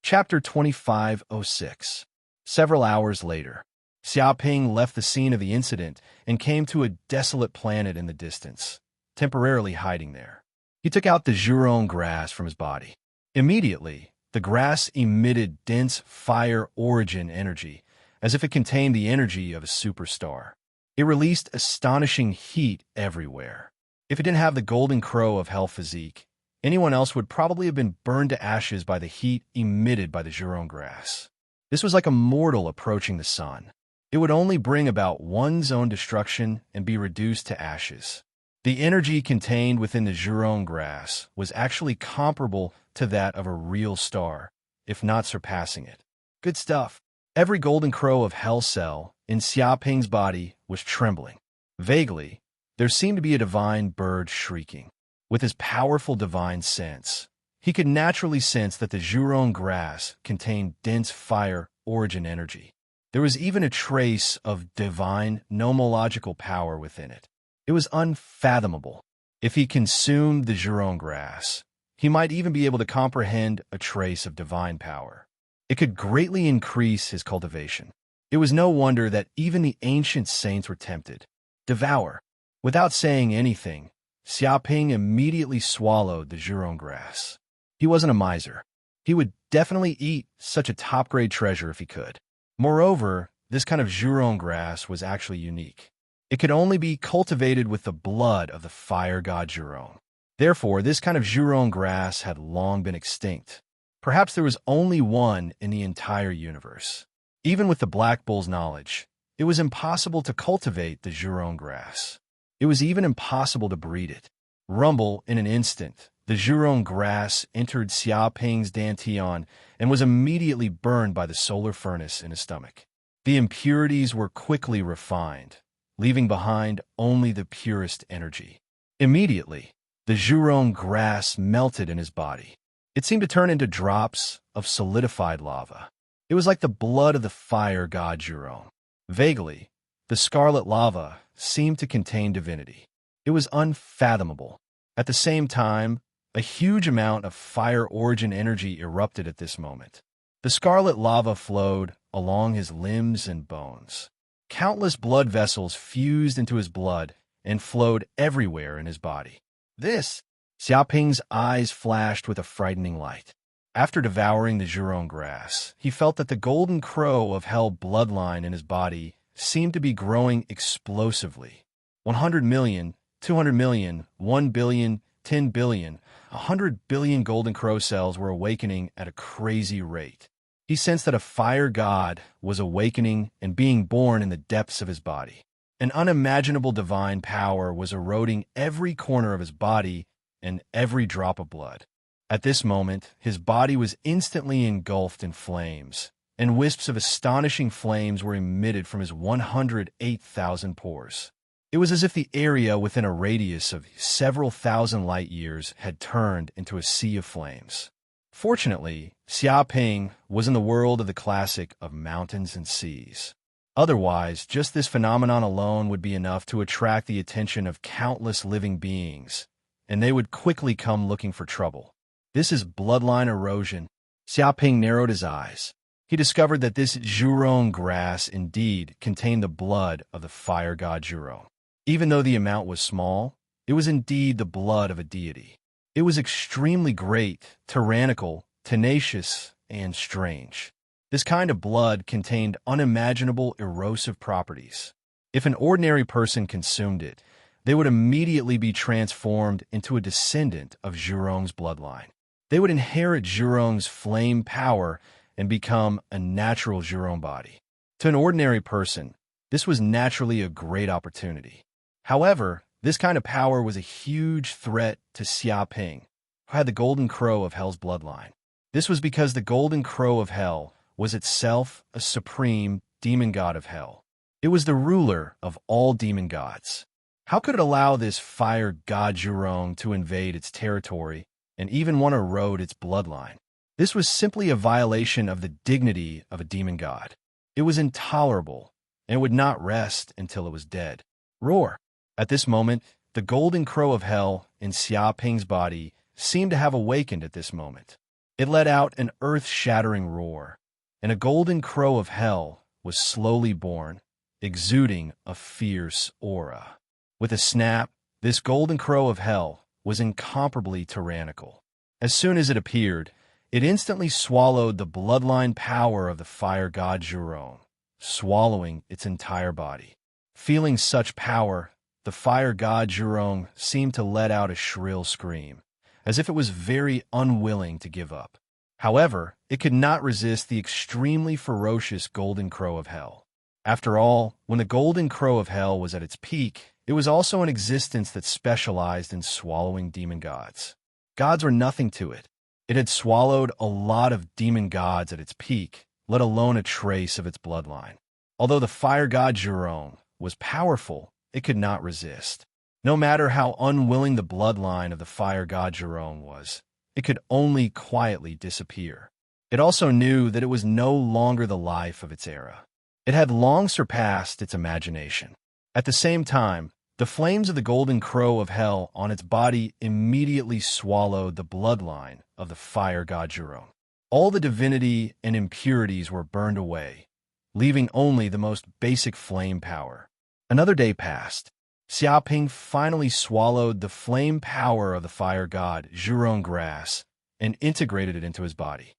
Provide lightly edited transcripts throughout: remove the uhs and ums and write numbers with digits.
Chapter 2506. Several hours later, Xiaoping left the scene of the incident and came to a desolate planet in the distance, temporarily hiding there. He took out the Zhurong grass from his body. Immediately, the grass emitted dense fire origin energy, as if it contained the energy of a superstar. It released astonishing heat everywhere. If it didn't have the golden crow of hell physique, anyone else would probably have been burned to ashes by the heat emitted by the Zhurong grass. This was like a mortal approaching the sun. It would only bring about one's own destruction and be reduced to ashes. The energy contained within the Zhurong grass was actually comparable to that of a real star, if not surpassing it. Good stuff. Every golden crow of hell cell in Xiaoping's body was trembling. Vaguely, there seemed to be a divine bird shrieking. With his powerful divine sense, he could naturally sense that the Zhurong grass contained dense fire origin energy. There was even a trace of divine nomological power within it. It was unfathomable. If he consumed the Zhurong grass, he might even be able to comprehend a trace of divine power. It could greatly increase his cultivation. It was no wonder that even the ancient saints were tempted. Devour. Without saying anything, Xiaoping immediately swallowed the Zhurong grass. He wasn't a miser. He would definitely eat such a top-grade treasure if he could. Moreover, this kind of Zhurong grass was actually unique. It could only be cultivated with the blood of the fire god Zhurong. Therefore, this kind of Zhurong grass had long been extinct. Perhaps there was only one in the entire universe. Even with the Black Bull's knowledge, it was impossible to cultivate the Zhurong grass. It was even impossible to breed it. Rumble in an instant, the Zhurong grass entered Xiaoping's dantian and was immediately burned by the solar furnace in his stomach. The impurities were quickly refined, leaving behind only the purest energy. Immediately, the Zhurong grass melted in his body. It seemed to turn into drops of solidified lava. It was like the blood of the fire god Zhurong. Vaguely, the scarlet lava seemed to contain divinity. It was unfathomable. At the same time, a huge amount of fire origin energy erupted at this moment. The scarlet lava flowed along his limbs and bones. Countless blood vessels fused into his blood and flowed everywhere in his body. Xiaoping's eyes flashed with a frightening light. After devouring the Zhurong grass, he felt that the golden crow of hell bloodline in his body seemed to be growing explosively. 100 million, 200 million, 1 billion, 10 billion, 100 billion golden crow cells were awakening at a crazy rate. He sensed that a fire god was awakening and being born in the depths of his body. An unimaginable divine power was eroding every corner of his body and every drop of blood. At this moment, his body was instantly engulfed in flames, and wisps of astonishing flames were emitted from his 108,000 pores. It was as if the area within a radius of several thousand light years had turned into a sea of flames. Fortunately, Xiaoping was in the world of the classic of mountains and seas. Otherwise, just this phenomenon alone would be enough to attract the attention of countless living beings, and they would quickly come looking for trouble. This is bloodline erosion. Xiaoping narrowed his eyes. He discovered that this Zhurong grass indeed contained the blood of the fire god Zhurong. Even though the amount was small, it was indeed the blood of a deity. It was extremely great, tyrannical, tenacious, and strange. This kind of blood contained unimaginable erosive properties. If an ordinary person consumed it, they would immediately be transformed into a descendant of Zhurong's bloodline. They would inherit Zhurong's flame power and become a natural Zhurong body. To an ordinary person, this was naturally a great opportunity. However, this kind of power was a huge threat to Xiaoping, who had the golden crow of hell's bloodline. This was because the golden crow of hell was itself a supreme demon god of hell. It was the ruler of all demon gods. How could it allow this fire god Zhurong to invade its territory and even want to erode its bloodline? This was simply a violation of the dignity of a demon god. It was intolerable and would not rest until it was dead. Roar! At this moment, the golden crow of hell in Xiaoping's body seemed to have awakened at this moment. It let out an earth-shattering roar, and a golden crow of hell was slowly born, exuding a fierce aura. With a snap, this golden crow of hell was incomparably tyrannical. As soon as it appeared, it instantly swallowed the bloodline power of the fire god Jerome, swallowing its entire body. Feeling such power, the fire god Jerome seemed to let out a shrill scream, as if it was very unwilling to give up. However, it could not resist the extremely ferocious golden crow of hell. After all, when the golden crow of hell was at its peak, it was also an existence that specialized in swallowing demon gods. Gods were nothing to it. It had swallowed a lot of demon gods at its peak, let alone a trace of its bloodline. Although the fire god Jerome was powerful, it could not resist. No matter how unwilling the bloodline of the fire god Jerome was, it could only quietly disappear. It also knew that it was no longer the life of its era. It had long surpassed its imagination. At the same time, the flames of the golden crow of hell on its body immediately swallowed the bloodline of the fire god Jerome. All the divinity and impurities were burned away, leaving only the most basic flame power. Another day passed. Xiaoping finally swallowed the flame power of the fire god Jerome grass and integrated it into his body.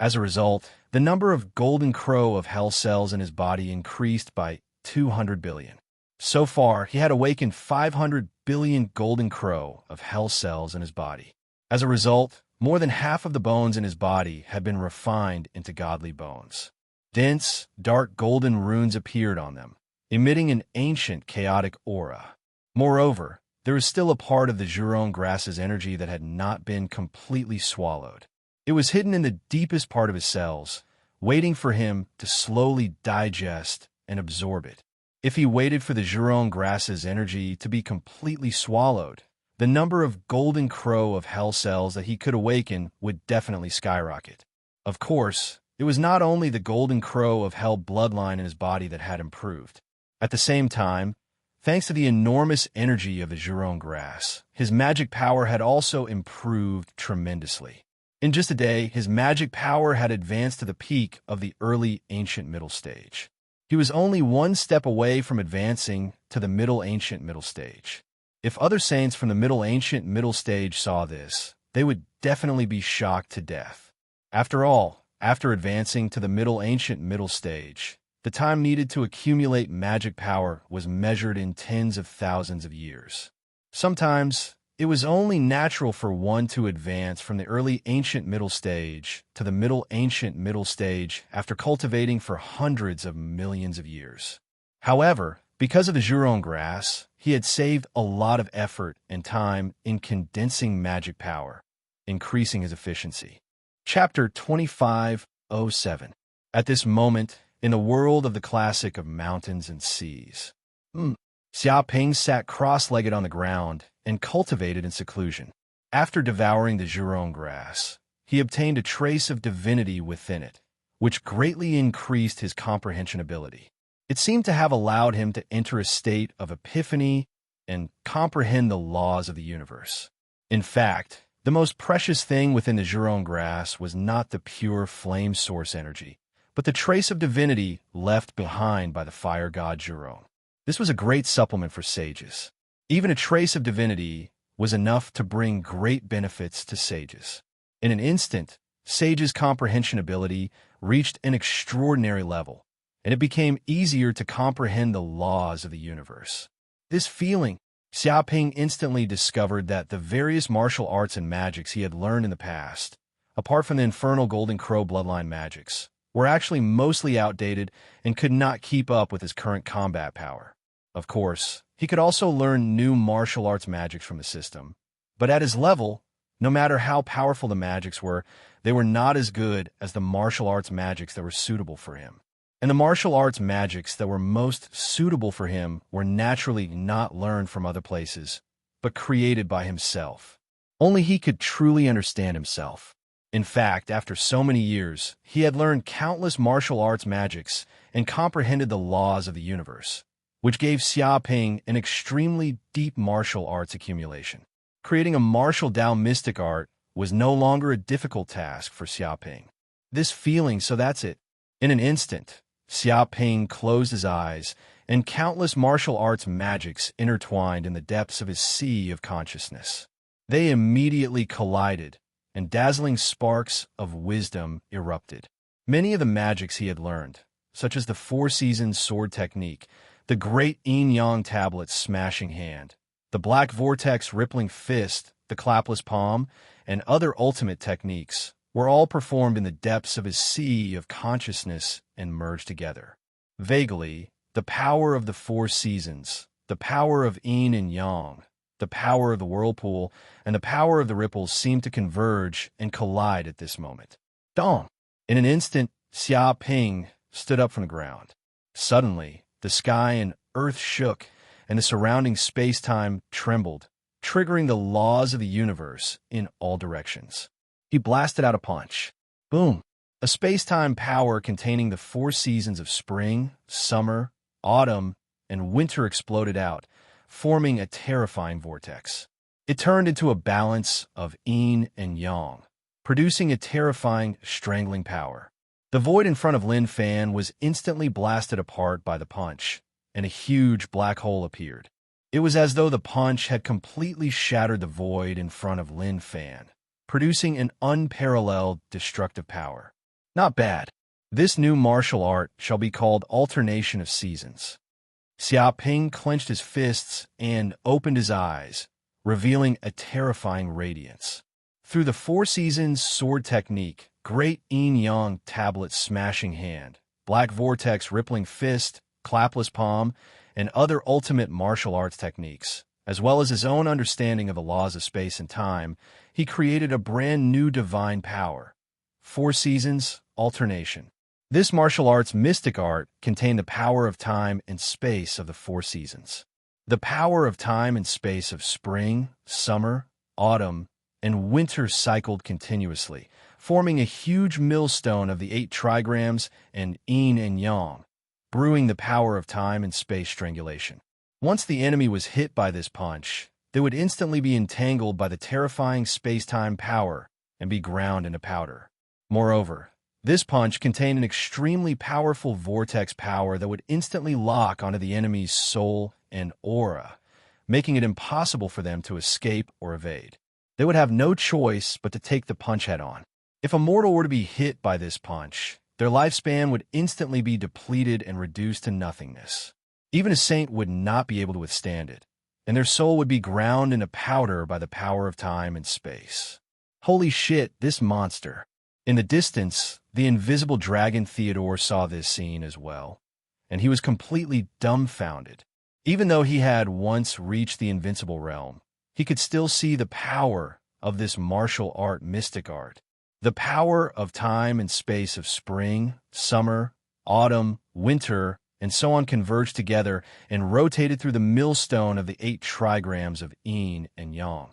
As a result, the number of golden crow of hell cells in his body increased by 200 billion. So far, he had awakened 500 billion golden crow of hell cells in his body. As a result, more than half of the bones in his body had been refined into godly bones. Dense, dark golden runes appeared on them, emitting an ancient, chaotic aura. Moreover, there was still a part of the Jerome grass's energy that had not been completely swallowed. It was hidden in the deepest part of his cells, waiting for him to slowly digest and absorb it. If he waited for the Jerome grass's energy to be completely swallowed, the number of golden crow of hell cells that he could awaken would definitely skyrocket. Of course, it was not only the golden crow of hell bloodline in his body that had improved. At the same time, thanks to the enormous energy of the Jerome grass, his magic power had also improved tremendously. In just a day, his magic power had advanced to the peak of the early ancient middle stage. He was only one step away from advancing to the middle ancient middle stage. If other saints from the middle ancient middle stage saw this, they would definitely be shocked to death. After all, after advancing to the middle ancient middle stage, the time needed to accumulate magic power was measured in tens of thousands of years. Sometimes, it was only natural for one to advance from the early ancient middle stage to the middle ancient middle stage after cultivating for hundreds of millions of years. However, because of the Jerome grass, he had saved a lot of effort and time in condensing magic power, increasing his efficiency. Chapter 2507. At this moment, in the world of the classic of mountains and seas, Xiaoping sat cross-legged on the ground and cultivated in seclusion. After devouring the Jerome grass, he obtained a trace of divinity within it, which greatly increased his comprehension ability. It seemed to have allowed him to enter a state of epiphany and comprehend the laws of the universe. In fact, the most precious thing within the Jerome grass was not the pure flame source energy, but the trace of divinity left behind by the fire god Jerome. This was a great supplement for sages. Even a trace of divinity was enough to bring great benefits to sages. In an instant, sages' comprehension ability reached an extraordinary level, and it became easier to comprehend the laws of the universe. This feeling, Xiaoping instantly discovered that the various martial arts and magics he had learned in the past, apart from the infernal golden crow bloodline magics, were actually mostly outdated and could not keep up with his current combat power. Of course, he could also learn new martial arts magics from the system, but at his level, no matter how powerful the magics were, they were not as good as the martial arts magics that were suitable for him. And the martial arts magics that were most suitable for him were naturally not learned from other places, but created by himself. Only he could truly understand himself. In fact, after so many years, he had learned countless martial arts magics and comprehended the laws of the universe, which gave Xiaoping an extremely deep martial arts accumulation. Creating a martial Tao mystic art was no longer a difficult task for Xiaoping. This feeling, so that's it. In an instant, Xiaoping closed his eyes, and countless martial arts magics intertwined in the depths of his sea of consciousness. They immediately collided, and dazzling sparks of wisdom erupted. Many of the magics he had learned, such as the Four Seasons sword technique, the great yin-yang tablet smashing hand, the black vortex rippling fist, the clapless palm, and other ultimate techniques, were all performed in the depths of his sea of consciousness and merged together. Vaguely, the power of the Four Seasons, the power of yin and yang, the power of the whirlpool, and the power of the ripples seemed to converge and collide at this moment. Dong! In an instant, Xiaoping stood up from the ground. Suddenly, the sky and earth shook, and the surrounding space-time trembled, triggering the laws of the universe in all directions. He blasted out a punch. Boom! A space-time power containing the four seasons of spring, summer, autumn, and winter exploded out, forming a terrifying vortex. It turned into a balance of yin and yang, producing a terrifying, strangling power. The void in front of Lin Fan was instantly blasted apart by the punch, and a huge black hole appeared. It was as though the punch had completely shattered the void in front of Lin Fan, producing an unparalleled destructive power. Not bad. This new martial art shall be called Alternation of Seasons. Xiaoping clenched his fists and opened his eyes, revealing a terrifying radiance. Through the Four Seasons sword technique, great yin-yang tablet smashing hand, black vortex rippling fist, clapless palm, and other ultimate martial arts techniques, as well as his own understanding of the laws of space and time, he created a brand new divine power. Four Seasons Alternation. This martial arts mystic art contained the power of time and space of the four seasons. The power of time and space of spring, summer, autumn, and winter cycled continuously, forming a huge millstone of the 8 trigrams and yin and yang, brewing the power of time and space strangulation. Once the enemy was hit by this punch, they would instantly be entangled by the terrifying space-time power and be ground into powder. Moreover, this punch contained an extremely powerful vortex power that would instantly lock onto the enemy's soul and aura, making it impossible for them to escape or evade. They would have no choice but to take the punch head-on. If a mortal were to be hit by this punch, their lifespan would instantly be depleted and reduced to nothingness. Even a saint would not be able to withstand it, and their soul would be ground into powder by the power of time and space. Holy shit, this monster! In the distance, the invisible dragon Theodore saw this scene as well, and he was completely dumbfounded. Even though he had once reached the invincible realm, he could still see the power of this martial art mystic art. The power of time and space of spring, summer, autumn, winter, and so on converged together and rotated through the millstone of the 8 trigrams of yin and yang,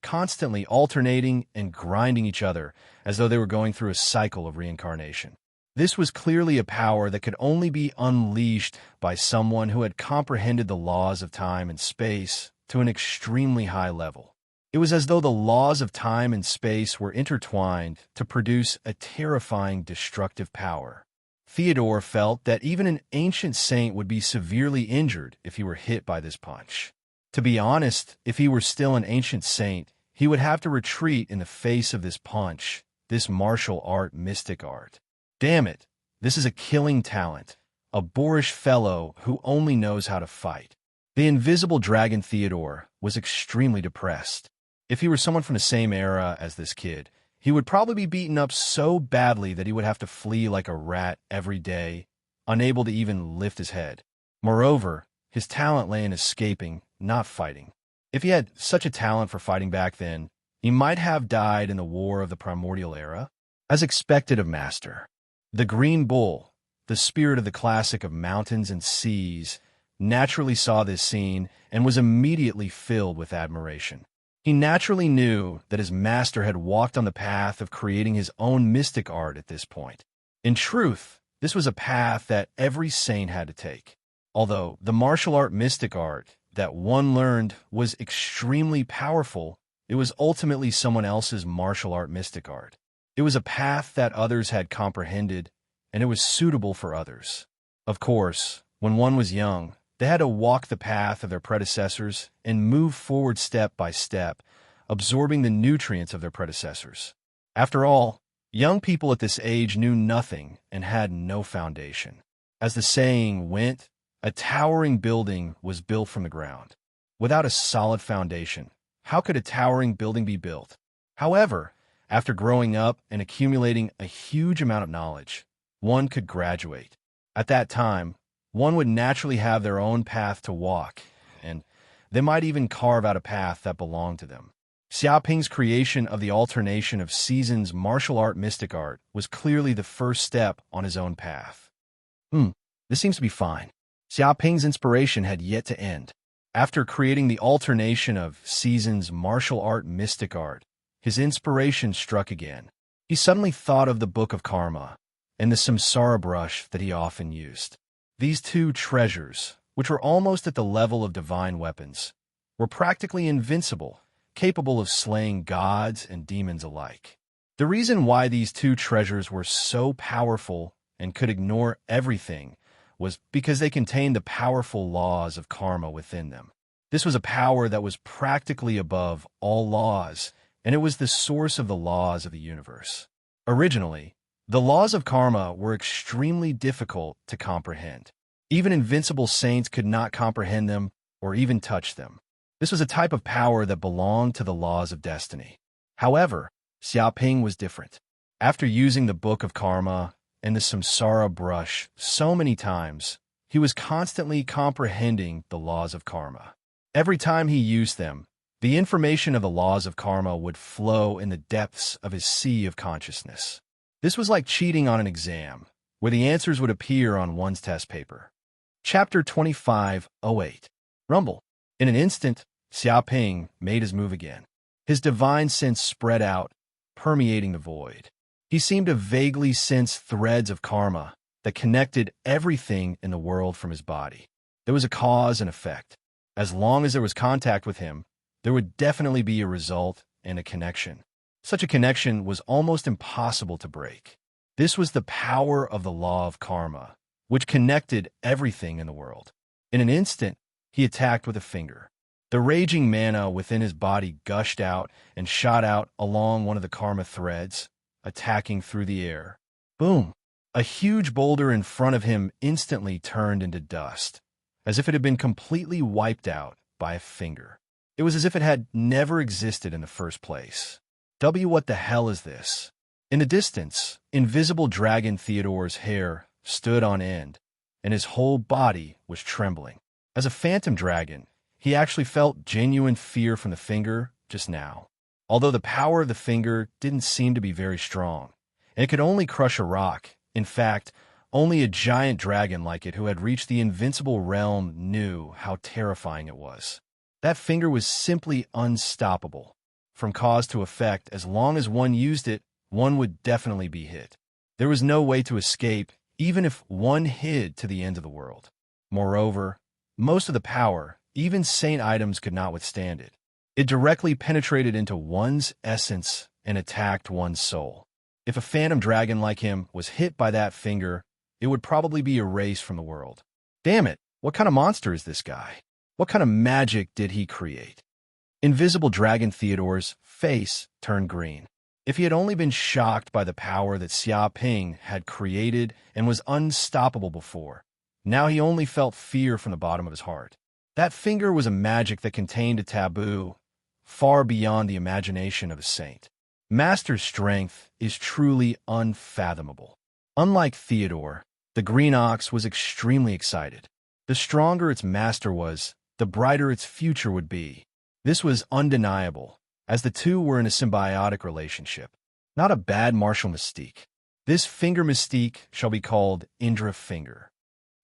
constantly alternating and grinding each other as though they were going through a cycle of reincarnation. This was clearly a power that could only be unleashed by someone who had comprehended the laws of time and space to an extremely high level. It was as though the laws of time and space were intertwined to produce a terrifying destructive power. Theodore felt that even an ancient saint would be severely injured if he were hit by this punch. To be honest, if he were still an ancient saint, he would have to retreat in the face of this punch, this martial art mystic art. Damn it, this is a killing talent, a boorish fellow who only knows how to fight. The invisible dragon Theodore was extremely depressed. If he were someone from the same era as this kid, he would probably be beaten up so badly that he would have to flee like a rat every day, unable to even lift his head. Moreover, his talent lay in escaping, not fighting. If he had such a talent for fighting back then, he might have died in the war of the primordial era, as expected of Master. The Green Bull, the spirit of the classic of mountains and seas, naturally saw this scene and was immediately filled with admiration. He naturally knew that his master had walked on the path of creating his own mystic art at this point. In truth, this was a path that every saint had to take. Although the martial art mystic art that one learned was extremely powerful, It was ultimately someone else's martial art mystic art. It was a path that others had comprehended, and it was suitable for others. Of course, when one was young, they had to walk the path of their predecessors and move forward step by step, absorbing the nutrients of their predecessors. After all, young people at this age knew nothing and had no foundation. As the saying went, a towering building was built from the ground. Without a solid foundation, how could a towering building be built? However, after growing up and accumulating a huge amount of knowledge, one could graduate. At that time, one would naturally have their own path to walk, and they might even carve out a path that belonged to them. Xiaoping's creation of the alternation of seasons martial art mystic art was clearly the first step on his own path. This seems to be fine. Xiaoping's inspiration had yet to end. After creating the alternation of seasons martial art mystic art, his inspiration struck again. He suddenly thought of the Book of Karma and the samsara brush that he often used. These two treasures, which were almost at the level of divine weapons, were practically invincible, capable of slaying gods and demons alike. The reason why these two treasures were so powerful and could ignore everything was because they contained the powerful laws of karma within them. This was a power that was practically above all laws, and it was the source of the laws of the universe. Originally, the laws of karma were extremely difficult to comprehend. Even invincible saints could not comprehend them or even touch them. This was a type of power that belonged to the laws of destiny. However, Xiaoping was different. After using the Book of Karma and the samsara brush so many times, he was constantly comprehending the laws of karma. Every time he used them, the information of the laws of karma would flow in the depths of his sea of consciousness. This was like cheating on an exam, where the answers would appear on one's test paper. Chapter 25:08. Rumble. In an instant, Xiaoping made his move again. His divine sense spread out, permeating the void. He seemed to vaguely sense threads of karma that connected everything in the world from his body. There was a cause and effect. As long as there was contact with him, there would definitely be a result and a connection. Such a connection was almost impossible to break. This was the power of the law of karma, which connected everything in the world. In an instant, he attacked with a finger. The raging mana within his body gushed out and shot out along one of the karma threads, attacking through the air. Boom! A huge boulder in front of him instantly turned into dust, as if it had been completely wiped out by a finger. It was as if it had never existed in the first place. What the hell is this? In the distance, invisible dragon Theodore's hair stood on end, and his whole body was trembling. As a phantom dragon, he actually felt genuine fear from the finger just now. Although the power of the finger didn't seem to be very strong, and it could only crush a rock. In fact, only a giant dragon like it who had reached the invincible realm knew how terrifying it was. That finger was simply unstoppable. From cause to effect, as long as one used it, one would definitely be hit. There was no way to escape, even if one hid to the end of the world. Moreover, most of the power, even saint items, could not withstand it. It directly penetrated into one's essence and attacked one's soul. If a phantom dragon like him was hit by that finger, it would probably be erased from the world. Damn it, what kind of monster is this guy? What kind of magic did he create? Invisible Dragon Theodore's face turned green. If he had only been shocked by the power that Xiaoping had created and was unstoppable before, now he only felt fear from the bottom of his heart. That finger was a magic that contained a taboo far beyond the imagination of a saint. Master's strength is truly unfathomable. Unlike Theodore, the Green Ox was extremely excited. The stronger its master was, the brighter its future would be. This was undeniable, as the two were in a symbiotic relationship. Not a bad martial mystique. This finger mystique shall be called Indra Finger.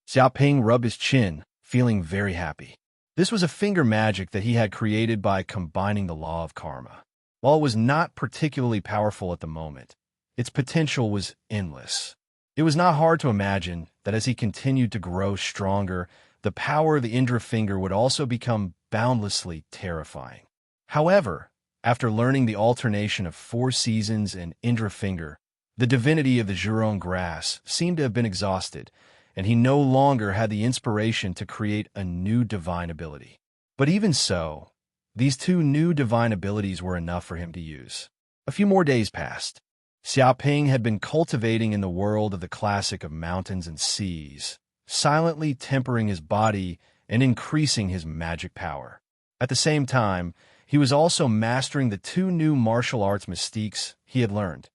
Xiaoping rubbed his chin, feeling very happy. This was a finger magic that he had created by combining the law of karma. While it was not particularly powerful at the moment, its potential was endless. It was not hard to imagine that as he continued to grow stronger, the power of the Indra Finger would also become boundlessly terrifying. However, After learning the alternation of 4 seasons and Indra Finger, the divinity of the Juron grass seemed to have been exhausted, and he no longer had the inspiration to create a new divine ability. But even so, these 2 new divine abilities were enough for him to use. A few more days passed. Xiaoping had been cultivating in the world of the classic of mountains and seas, silently tempering his body and increasing his magic power. At the same time, he was also mastering the 2 new martial arts mystiques he had learned,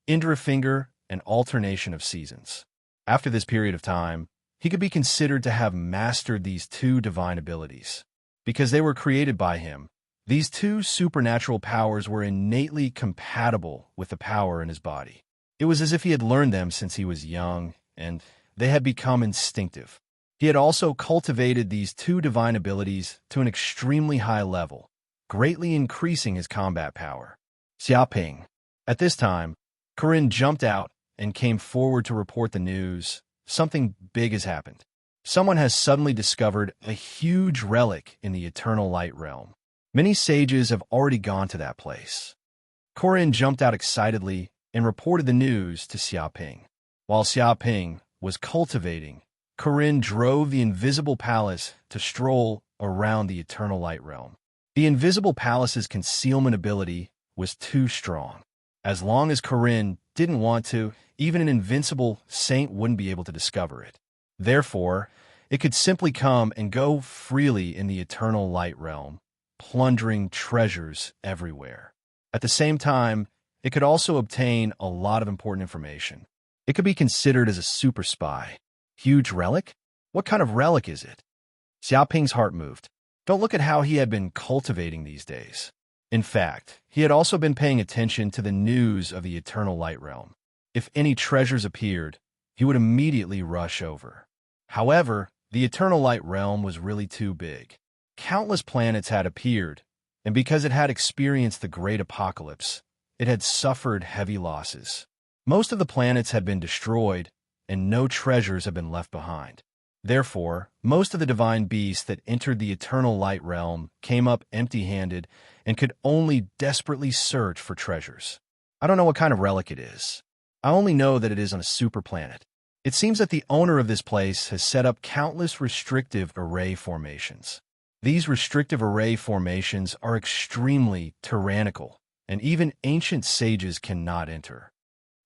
Indra Finger and alternation of seasons. After this period of time, he could be considered to have mastered these 2 divine abilities. Because they were created by him, these 2 supernatural powers were innately compatible with the power in his body. It was as if he had learned them since he was young, and they had become instinctive. He had also cultivated these 2 divine abilities to an extremely high level, greatly increasing his combat power. Xiaoping. At this time, Corinne jumped out and came forward to report the news. Something big has happened. Someone has suddenly discovered a huge relic in the Eternal Light realm. Many sages have already gone to that place. Corinne jumped out excitedly and reported the news to Xiaoping. While Xiaoping was cultivating, Corinne drove the invisible palace to stroll around the Eternal Light realm. The invisible palace's concealment ability was too strong. As long as Corinne didn't want to, even an invincible saint wouldn't be able to discover it. Therefore, it could simply come and go freely in the Eternal Light realm, plundering treasures everywhere. At the same time, it could also obtain a lot of important information. It could be considered as a super spy. Huge relic? What kind of relic is it? Xiaoping's heart moved. Don't look at how he had been cultivating these days. In fact, he had also been paying attention to the news of the Eternal Light realm. If any treasures appeared, he would immediately rush over. However, the Eternal Light realm was really too big. Countless planets had appeared, and because it had experienced the Great Apocalypse, it had suffered heavy losses. Most of the planets had been destroyed, and no treasures had been left behind. Therefore, most of the divine beasts that entered the Eternal Light realm came up empty-handed and could only desperately search for treasures. I don't know what kind of relic it is. I only know that it is on a super planet. It seems that the owner of this place has set up countless restrictive array formations. These restrictive array formations are extremely tyrannical, and even ancient sages cannot enter.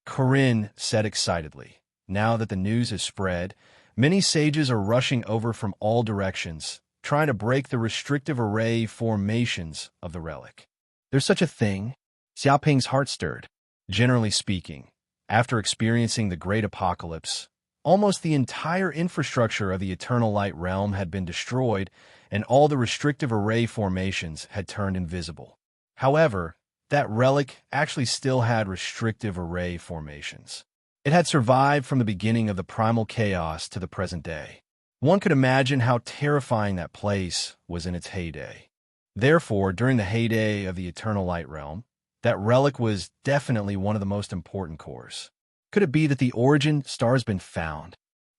Corinne said excitedly. Now that the news has spread, many sages are rushing over from all directions, trying to break the restrictive array formations of the relic. There's such a thing? Xiaoping's heart stirred. Generally speaking, after experiencing the Great Apocalypse, almost the entire infrastructure of the Eternal Light realm had been destroyed, and all the restrictive array formations had turned invisible. However, that relic actually still had restrictive array formations. It had survived from the beginning of the primal chaos to the present day. One could imagine how terrifying that place was in its heyday. Therefore, during the heyday of the Eternal Light realm, that relic was definitely one of the most important cores. Could it be that the origin star has been found?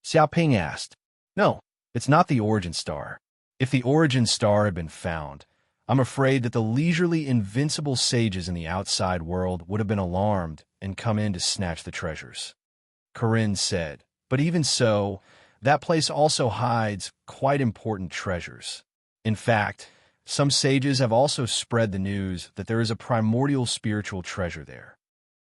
Xiaoping asked. No, it's not the origin star. If the origin star had been found, I'm afraid that the leisurely, invincible sages in the outside world would have been alarmed and come in to snatch the treasures. Corinne said, but even so, that place also hides quite important treasures. In fact, some sages have also spread the news that there is a primordial spiritual treasure there.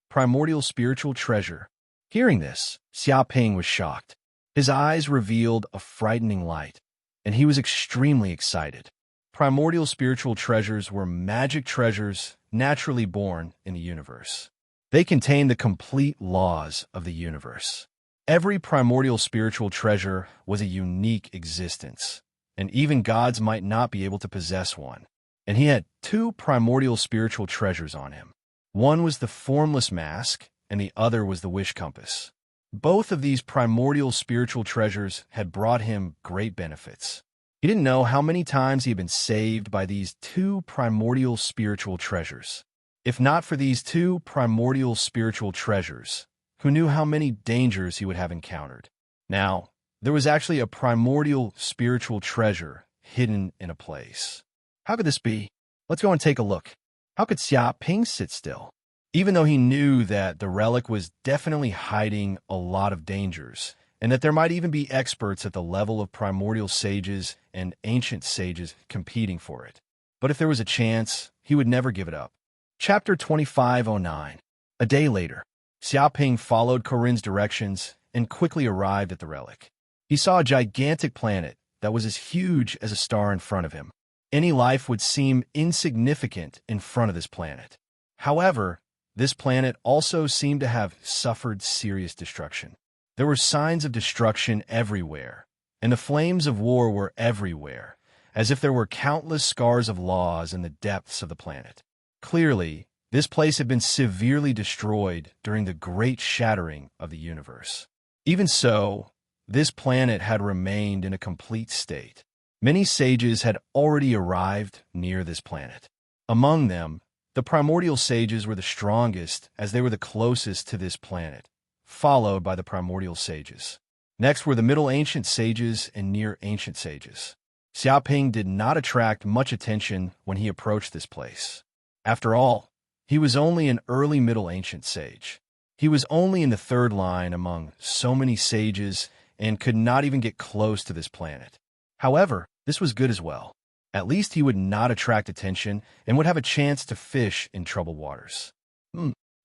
Primordial spiritual treasure. Hearing this, Xiaoping was shocked. His eyes revealed a frightening light, and he was extremely excited. Primordial spiritual treasures were magic treasures naturally born in the universe. They contained the complete laws of the universe. Every primordial spiritual treasure was a unique existence, and even gods might not be able to possess one. And he had 2 primordial spiritual treasures on him. One was the formless mask, and the other was the wish compass. Both of these primordial spiritual treasures had brought him great benefits. He didn't know how many times he had been saved by these 2 primordial spiritual treasures. If not for these 2 primordial spiritual treasures, who knew how many dangers he would have encountered? Now, there was actually a primordial spiritual treasure hidden in a place. How could this be? Let's go and take a look. How could Xia Ping sit still? Even though he knew that the relic was definitely hiding a lot of dangers, and that there might even be experts at the level of primordial sages and ancient sages competing for it. But if there was a chance, he would never give it up. Chapter 2509. A day later, Xiaoping followed Corinne's directions and quickly arrived at the relic. He saw a gigantic planet that was as huge as a star in front of him. Any life would seem insignificant in front of this planet. However, this planet also seemed to have suffered serious destruction. There were signs of destruction everywhere, and the flames of war were everywhere, as if there were countless scars of laws in the depths of the planet. Clearly, this place had been severely destroyed during the great shattering of the universe. Even so, this planet had remained in a complete state. Many sages had already arrived near this planet. Among them, the primordial sages were the strongest as they were the closest to this planet, followed by the primordial sages. Next were the middle ancient sages and near ancient sages. Xiaoping did not attract much attention when he approached this place. After all, he was only an early middle ancient sage. He was only in the third line among so many sages and could not even get close to this planet. However, this was good as well. At least he would not attract attention and would have a chance to fish in troubled waters.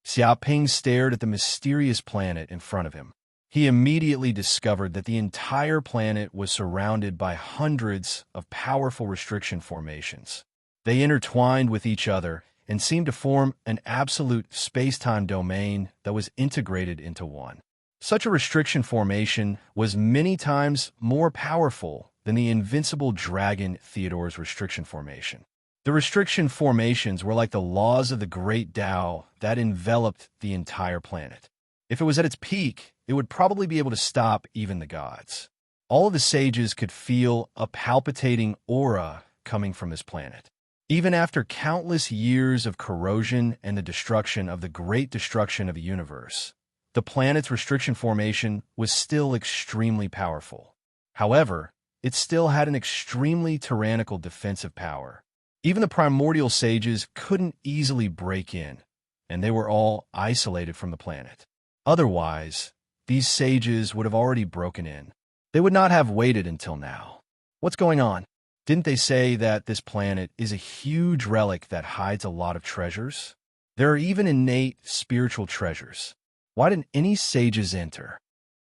Xiaoping stared at the mysterious planet in front of him. He immediately discovered that the entire planet was surrounded by hundreds of powerful restriction formations. They intertwined with each other and seemed to form an absolute space-time domain that was integrated into one. Such a restriction formation was many times more powerful than the invincible dragon Theodore's restriction formation. The restriction formations were like the laws of the great Tao that enveloped the entire planet. If it was at its peak, it would probably be able to stop even the gods. All of the sages could feel a palpitating aura coming from this planet. Even after countless years of corrosion and the destruction of the great destruction of the universe, the planet's restriction formation was still extremely powerful. However, it still had an extremely tyrannical defensive power. Even the primordial sages couldn't easily break in, and they were all isolated from the planet. Otherwise, these sages would have already broken in. They would not have waited until now. What's going on? Didn't they say that this planet is a huge relic that hides a lot of treasures? There are even innate spiritual treasures. Why didn't any sages enter?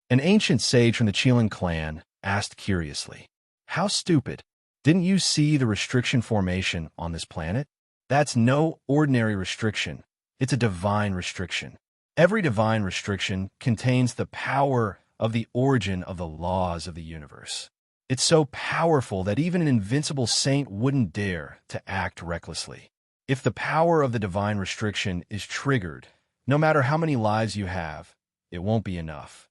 An ancient sage from the Qilin clan asked curiously. How stupid. Didn't you see the restriction formation on this planet? That's no ordinary restriction. It's a divine restriction. Every divine restriction contains the power of the origin of the laws of the universe. It's so powerful that even an invincible saint wouldn't dare to act recklessly. If the power of the divine restriction is triggered, no matter how many lives you have, it won't be enough.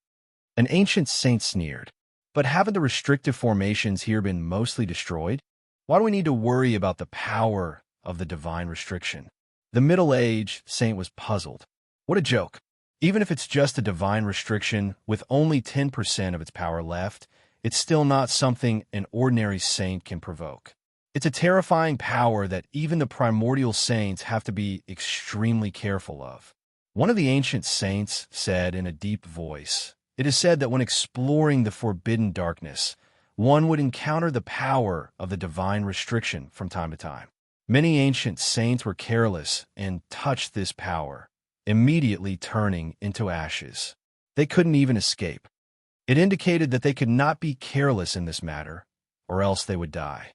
An ancient saint sneered. But haven't the restrictive formations here been mostly destroyed? Why do we need to worry about the power of the divine restriction? The middle-aged saint was puzzled. What a joke. Even if it's just a divine restriction with only 10% of its power left, it's still not something an ordinary saint can provoke. It's a terrifying power that even the primordial saints have to be extremely careful of. One of the ancient saints said in a deep voice, "It is said that when exploring the forbidden darkness, one would encounter the power of the divine restriction from time to time." Many ancient saints were careless and touched this power, immediately turning into ashes. They couldn't even escape. It indicated that they could not be careless in this matter, or else they would die.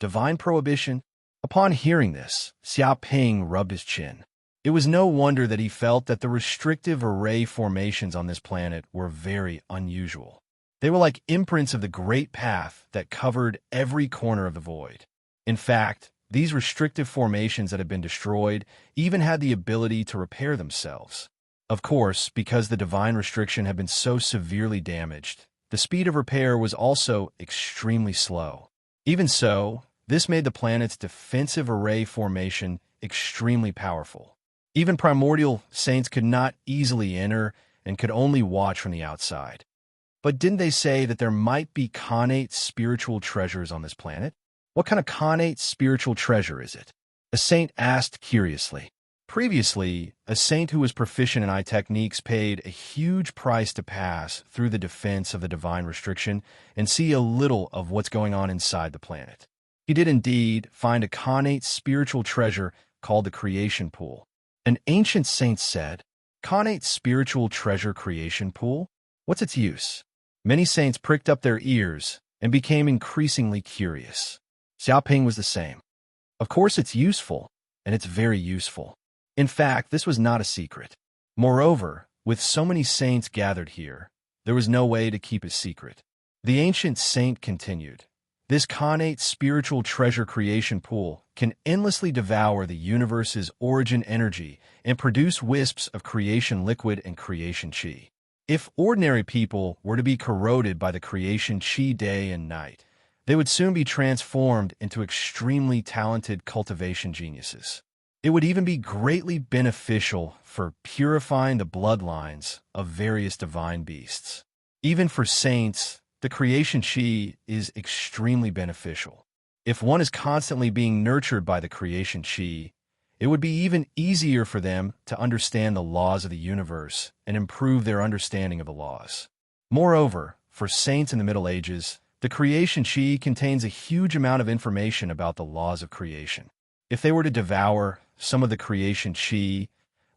Divine prohibition? Upon hearing this, Xiaoping rubbed his chin. It was no wonder that he felt that the restrictive array formations on this planet were very unusual. They were like imprints of the great path that covered every corner of the void. In fact, these restrictive formations that had been destroyed even had the ability to repair themselves. Of course, because the divine restriction had been so severely damaged, the speed of repair was also extremely slow. Even so, this made the planet's defensive array formation extremely powerful. Even primordial saints could not easily enter and could only watch from the outside. But didn't they say that there might be connate spiritual treasures on this planet? What kind of connate spiritual treasure is it? A saint asked curiously. Previously, a saint who was proficient in eye techniques paid a huge price to pass through the defense of the divine restriction and see a little of what's going on inside the planet. He did indeed find a connate spiritual treasure called the creation pool. An ancient saint said, "Connate spiritual treasure creation pool? What's its use?" Many saints pricked up their ears and became increasingly curious. Xiaoping was the same. Of course it's useful, and it's very useful. In fact, this was not a secret. Moreover, with so many saints gathered here, there was no way to keep it secret. The ancient saint continued, "This connate spiritual treasure creation pool can endlessly devour the universe's origin energy and produce wisps of creation liquid and creation chi. If ordinary people were to be corroded by the creation chi day and night, they would soon be transformed into extremely talented cultivation geniuses. It would even be greatly beneficial for purifying the bloodlines of various divine beasts. Even for saints, the creation chi is extremely beneficial. If one is constantly being nurtured by the creation chi, it would be even easier for them to understand the laws of the universe and improve their understanding of the laws. Moreover, for saints in the Middle Ages, the creation chi contains a huge amount of information about the laws of creation. If they were to devour some of the creation chi,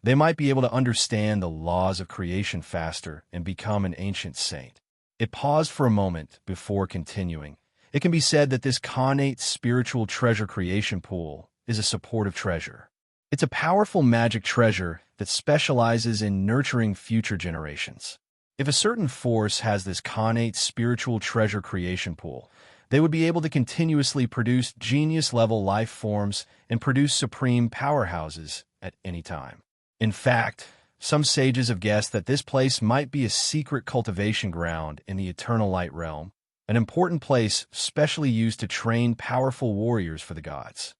they might be able to understand the laws of creation faster and become an ancient saint. It paused for a moment before continuing. It can be said that this connate spiritual treasure creation pool is a supportive treasure. It's a powerful magic treasure that specializes in nurturing future generations. If a certain force has this connate spiritual treasure creation pool, they would be able to continuously produce genius-level life forms and produce supreme powerhouses at any time. In fact, some sages have guessed that this place might be a secret cultivation ground in the eternal light realm, an important place specially used to train powerful warriors for the gods.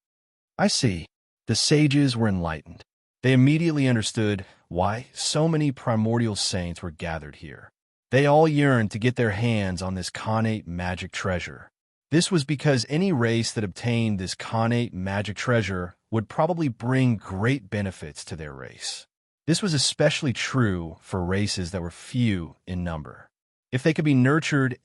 I see. The sages were enlightened. They immediately understood why so many primordial saints were gathered here. They all yearned to get their hands on this connate magic treasure. This was because any race that obtained this connate magic treasure would probably bring great benefits to their race. This was especially true for races that were few in number. If they could be nurtured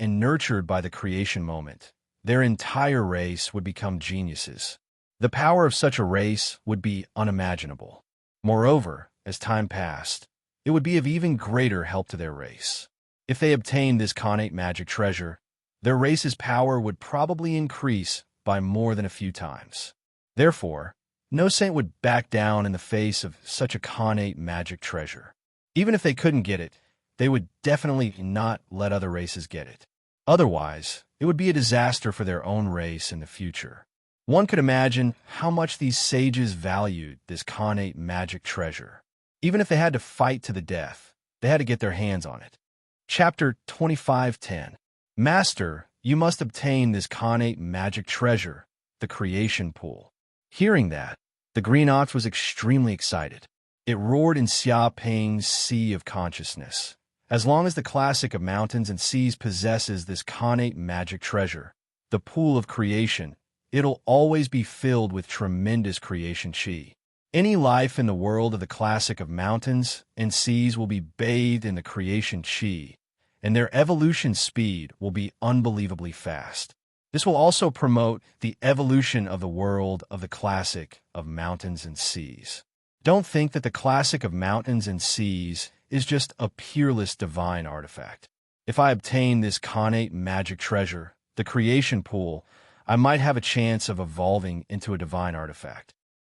by the creation moment, their entire race would become geniuses. The power of such a race would be unimaginable. Moreover, as time passed, it would be of even greater help to their race. If they obtained this connate magic treasure, their race's power would probably increase by more than a few times. Therefore, no saint would back down in the face of such a connate magic treasure. Even if they couldn't get it, they would definitely not let other races get it. Otherwise, it would be a disaster for their own race in the future. One could imagine how much these sages valued this connate magic treasure. Even if they had to fight to the death, they had to get their hands on it. Chapter 25:10. Master, you must obtain this connate magic treasure, the creation pool. Hearing that, the green ox was extremely excited. It roared in Xiaoping's sea of consciousness. As long as the classic of mountains and seas possesses this connate magic treasure, the pool of creation, it'll always be filled with tremendous creation chi. Any life in the world of the classic of mountains and seas will be bathed in the creation chi, and their evolution speed will be unbelievably fast. This will also promote the evolution of the world of the classic of mountains and seas. Don't think that the classic of mountains and seas is just a peerless divine artifact. If I obtain this connate magic treasure, the creation pool, I might have a chance of evolving into a divine artifact.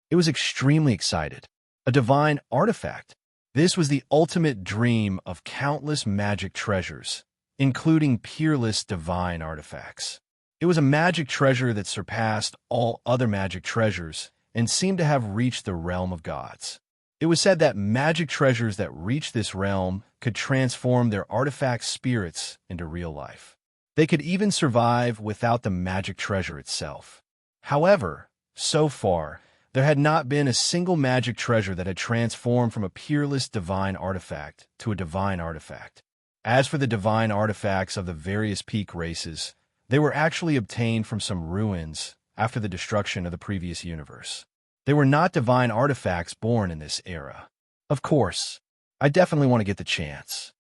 It was extremely excited. A divine artifact. This was the ultimate dream of countless magic treasures, including peerless divine artifacts. It was a magic treasure that surpassed all other magic treasures and seemed to have reached the realm of gods. It was said that magic treasures that reached this realm could transform their artifact spirits into real life. They could even survive without the magic treasure itself. However, so far, there had not been a single magic treasure that had transformed from a peerless divine artifact to a divine artifact. As for the divine artifacts of the various peak races, they were actually obtained from some ruins after the destruction of the previous universe. They were not divine artifacts born in this era. Of course, I definitely want to get the chance.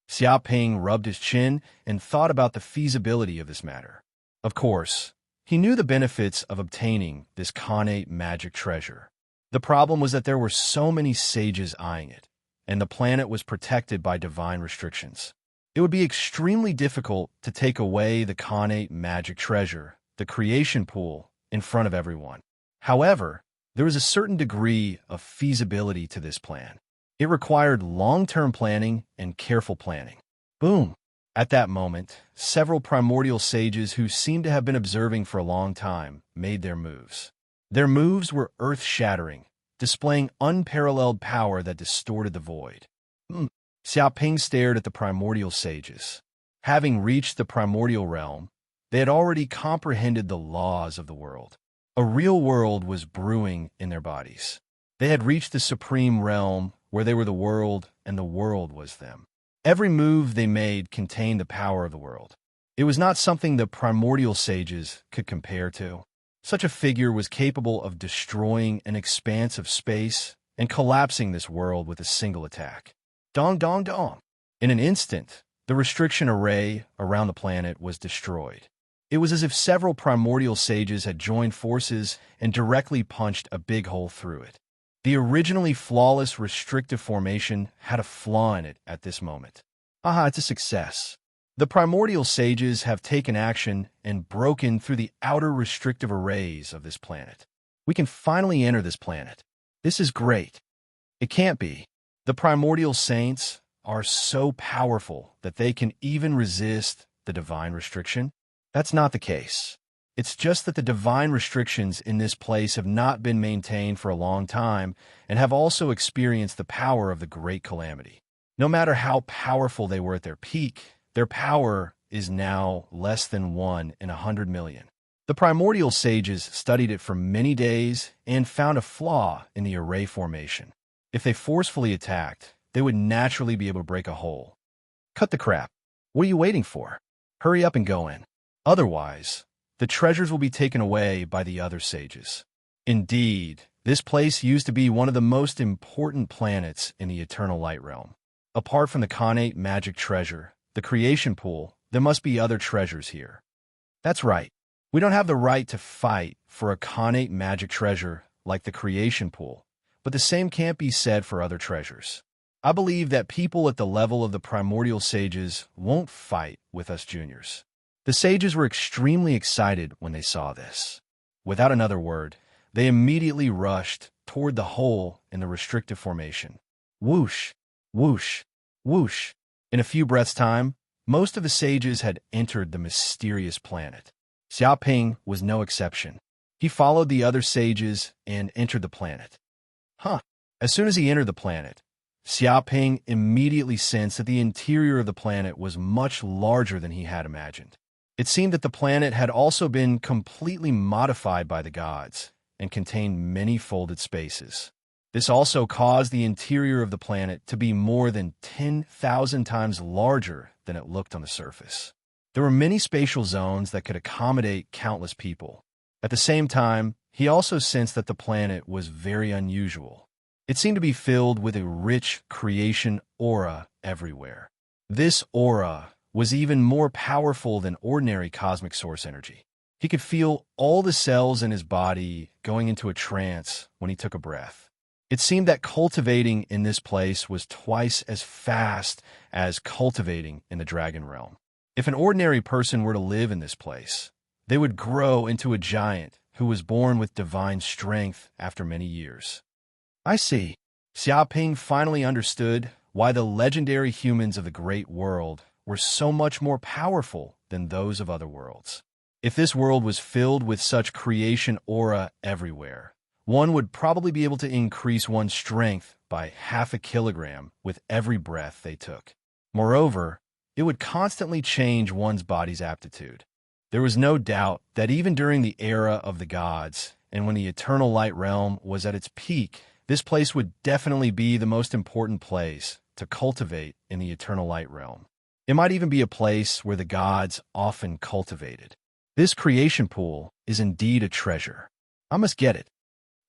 Xiaoping rubbed his chin and thought about the feasibility of this matter. Of course, he knew the benefits of obtaining this Khanate magic treasure. The problem was that there were so many sages eyeing it, and the planet was protected by divine restrictions. It would be extremely difficult to take away the Khanate magic treasure, the creation pool, in front of everyone. However, there was a certain degree of feasibility to this plan. It required long-term planning and careful planning. Boom! At that moment, several primordial sages who seemed to have been observing for a long time made their moves. Their moves were earth-shattering, displaying unparalleled power that distorted the void. Xiaoping stared at the primordial sages. Having reached the primordial realm, they had already comprehended the laws of the world. A real world was brewing in their bodies. They had reached the supreme realm where they were the world and the world was them. Every move they made contained the power of the world. It was not something the primordial sages could compare to. Such a figure was capable of destroying an expanse of space and collapsing this world with a single attack. Dong dong dong. In an instant, the restriction array around the planet was destroyed. It was as if several primordial sages had joined forces and directly punched a big hole through it. The originally flawless restrictive formation had a flaw in it at this moment. Aha, it's a success. The primordial sages have taken action and broken through the outer restrictive arrays of this planet. We can finally enter this planet. This is great. It can't be. The primordial saints are so powerful that they can even resist the divine restriction. That's not the case. It's just that the divine restrictions in this place have not been maintained for a long time and have also experienced the power of the great calamity. No matter how powerful they were at their peak, their power is now less than 1 in 100 million. The primordial sages studied it for many days and found a flaw in the array formation. If they forcefully attacked, they would naturally be able to break a hole. Cut the crap. What are you waiting for? Hurry up and go in. Otherwise, the treasures will be taken away by the other sages. Indeed, this place used to be one of the most important planets in the Eternal Light Realm. Apart from the Khanate magic treasure, the creation pool, there must be other treasures here. That's right. We don't have the right to fight for a Khanate magic treasure like the creation pool, but the same can't be said for other treasures. I believe that people at the level of the primordial sages won't fight with us juniors. The sages were extremely excited when they saw this. Without another word, they immediately rushed toward the hole in the restrictive formation. Whoosh, whoosh, whoosh. In a few breaths' time, most of the sages had entered the mysterious planet. Xiaoping was no exception. He followed the other sages and entered the planet. As soon as he entered the planet, Xiaoping immediately sensed that the interior of the planet was much larger than he had imagined. It seemed that the planet had also been completely modified by the gods and contained many folded spaces. This also caused the interior of the planet to be more than 10,000 times larger than it looked on the surface. There were many spatial zones that could accommodate countless people. At the same time, he also sensed that the planet was very unusual. It seemed to be filled with a rich creation aura everywhere. This aura was even more powerful than ordinary cosmic source energy. He could feel all the cells in his body going into a trance when he took a breath. It seemed that cultivating in this place was twice as fast as cultivating in the dragon realm. If an ordinary person were to live in this place, they would grow into a giant who was born with divine strength after many years. I see. Xiaoping finally understood why the legendary humans of the great world were so much more powerful than those of other worlds. If this world was filled with such creation aura everywhere, one would probably be able to increase one's strength by 0.5 kilogram with every breath they took. Moreover, it would constantly change one's body's aptitude. There was no doubt that even during the era of the gods, and when the Eternal Light Realm was at its peak, this place would definitely be the most important place to cultivate in the Eternal Light Realm. It might even be a place where the gods often cultivated. This creation pool is indeed a treasure. I must get it.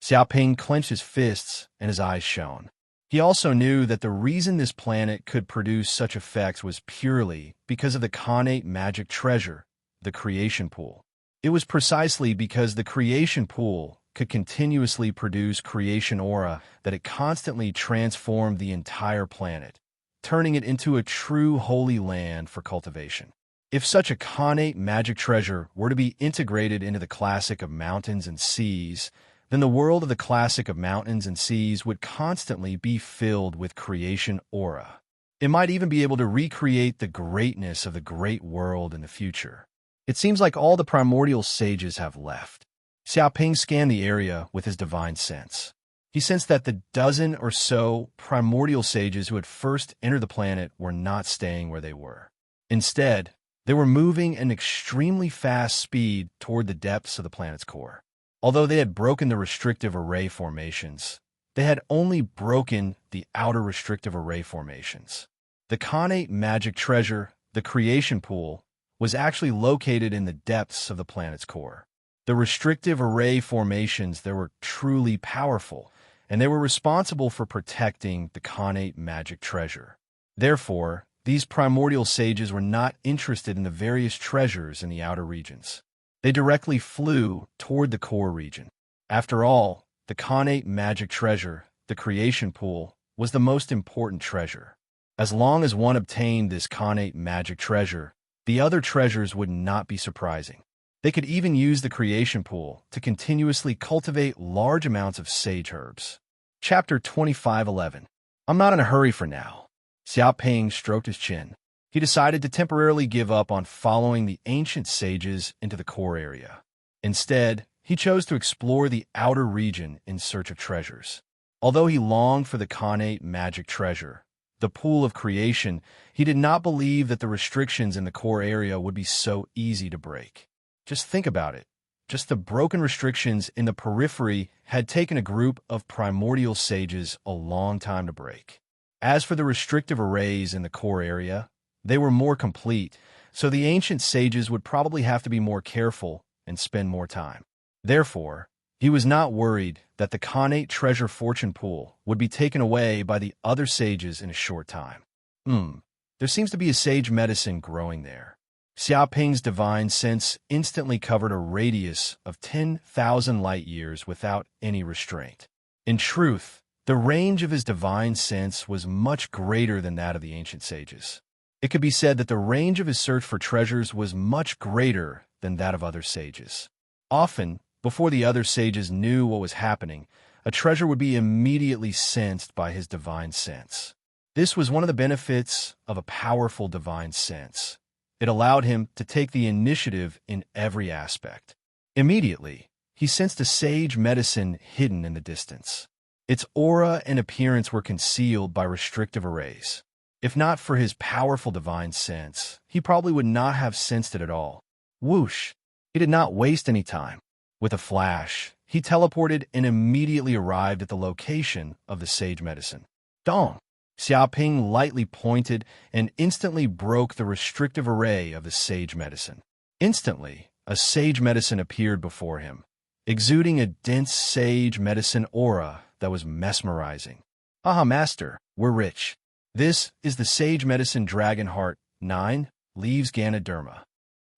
Xiaoping clenched his fists and his eyes shone. He also knew that the reason this planet could produce such effects was purely because of the Khanate magic treasure, the creation pool. It was precisely because the creation pool could continuously produce creation aura that it constantly transformed the entire planet, turning it into a true holy land for cultivation. If such a Khanate magic treasure were to be integrated into the classic of mountains and seas, then the world of the classic of mountains and seas would constantly be filled with creation aura. It might even be able to recreate the greatness of the great world in the future. It seems like all the primordial sages have left. Xiaoping scanned the area with his divine sense. He sensed that the dozen or so primordial sages who had first entered the planet were not staying where they were. Instead, they were moving at an extremely fast speed toward the depths of the planet's core. Although they had broken the restrictive array formations, they had only broken the outer restrictive array formations. The Khanate magic treasure, the creation pool, was actually located in the depths of the planet's core. The restrictive array formations there were truly powerful, and they were responsible for protecting the Khanate magic treasure. Therefore, these primordial sages were not interested in the various treasures in the outer regions. They directly flew toward the core region. After all, the Khanate magic treasure, the creation pool, was the most important treasure. As long as one obtained this Khanate magic treasure, the other treasures would not be surprising. They could even use the creation pool to continuously cultivate large amounts of sage herbs. Chapter 25:11. I'm not in a hurry for now. Xiaoping stroked his chin. He decided to temporarily give up on following the ancient sages into the core area. Instead, he chose to explore the outer region in search of treasures. Although he longed for the Khanate magic treasure, the pool of creation, he did not believe that the restrictions in the core area would be so easy to break. Just think about it. Just the broken restrictions in the periphery had taken a group of primordial sages a long time to break. As for the restrictive arrays in the core area, they were more complete, so the ancient sages would probably have to be more careful and spend more time. Therefore, he was not worried that the Khanate treasure fortune pool would be taken away by the other sages in a short time. There seems to be a sage medicine growing there. Xiaoping's divine sense instantly covered a radius of 10,000 light-years without any restraint. In truth, the range of his divine sense was much greater than that of the ancient sages. It could be said that the range of his search for treasures was much greater than that of other sages. Often, before the other sages knew what was happening, a treasure would be immediately sensed by his divine sense. This was one of the benefits of a powerful divine sense. It allowed him to take the initiative in every aspect. Immediately, he sensed a sage medicine hidden in the distance. Its aura and appearance were concealed by restrictive arrays. If not for his powerful divine sense, he probably would not have sensed it at all. Whoosh! He did not waste any time. With a flash, he teleported and immediately arrived at the location of the sage medicine. Dong! Xiaoping lightly pointed and instantly broke the restrictive array of the sage medicine. Instantly, a sage medicine appeared before him, exuding a dense sage medicine aura that was mesmerizing. Aha, master, we're rich. This is the sage medicine dragon heart, 9 leaves Ganoderma.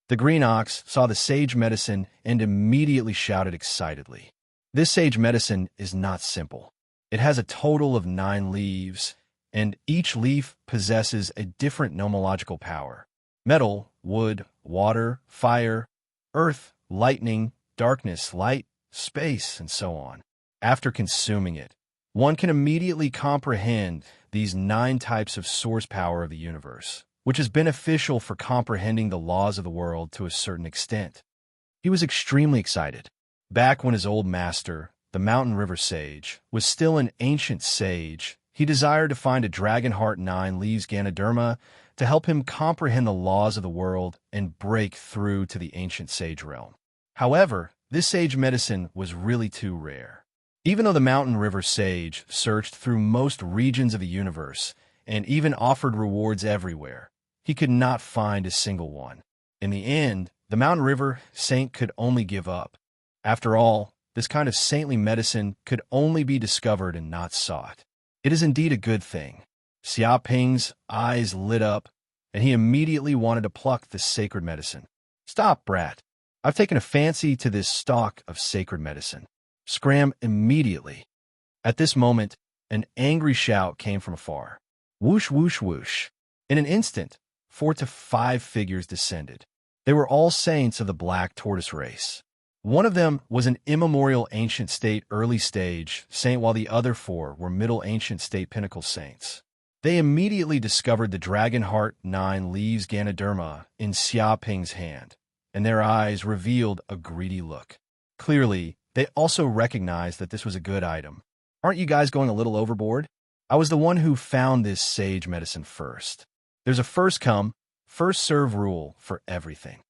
The green ox saw the sage medicine and immediately shouted excitedly. This sage medicine is not simple. It has a total of 9 leaves, and each leaf possesses a different nomological power. Metal, wood, water, fire, earth, lightning, darkness, light, space, and so on. After consuming it, one can immediately comprehend these 9 types of source power of the universe, which is beneficial for comprehending the laws of the world to a certain extent. He was extremely excited. Back when his old master, the Mountain River Sage, was still an ancient sage, he desired to find a dragon heart 9 leaves Ganoderma to help him comprehend the laws of the world and break through to the ancient sage realm. However, this sage medicine was really too rare. Even though the Mountain River Sage searched through most regions of the universe and even offered rewards everywhere, he could not find a single one. In the end, the Mountain River Saint could only give up. After all, this kind of saintly medicine could only be discovered and not sought. It is indeed a good thing. Xiaoping's eyes lit up, and he immediately wanted to pluck this sacred medicine. Stop, brat. I've taken a fancy to this stalk of sacred medicine. Scram immediately. At this moment, an angry shout came from afar. Whoosh, whoosh, whoosh. In an instant, 4 to 5 figures descended. They were all saints of the black tortoise race. One of them was an immemorial ancient state early stage saint, while the other 4 were middle ancient state pinnacle saints. They immediately discovered the dragon heart 9 leaves Ganoderma in Xiaoping's hand, and their eyes revealed a greedy look. Clearly, they also recognized that this was a good item. Aren't you guys going a little overboard? I was the one who found this sage medicine first. There's a first come, first serve rule for everything.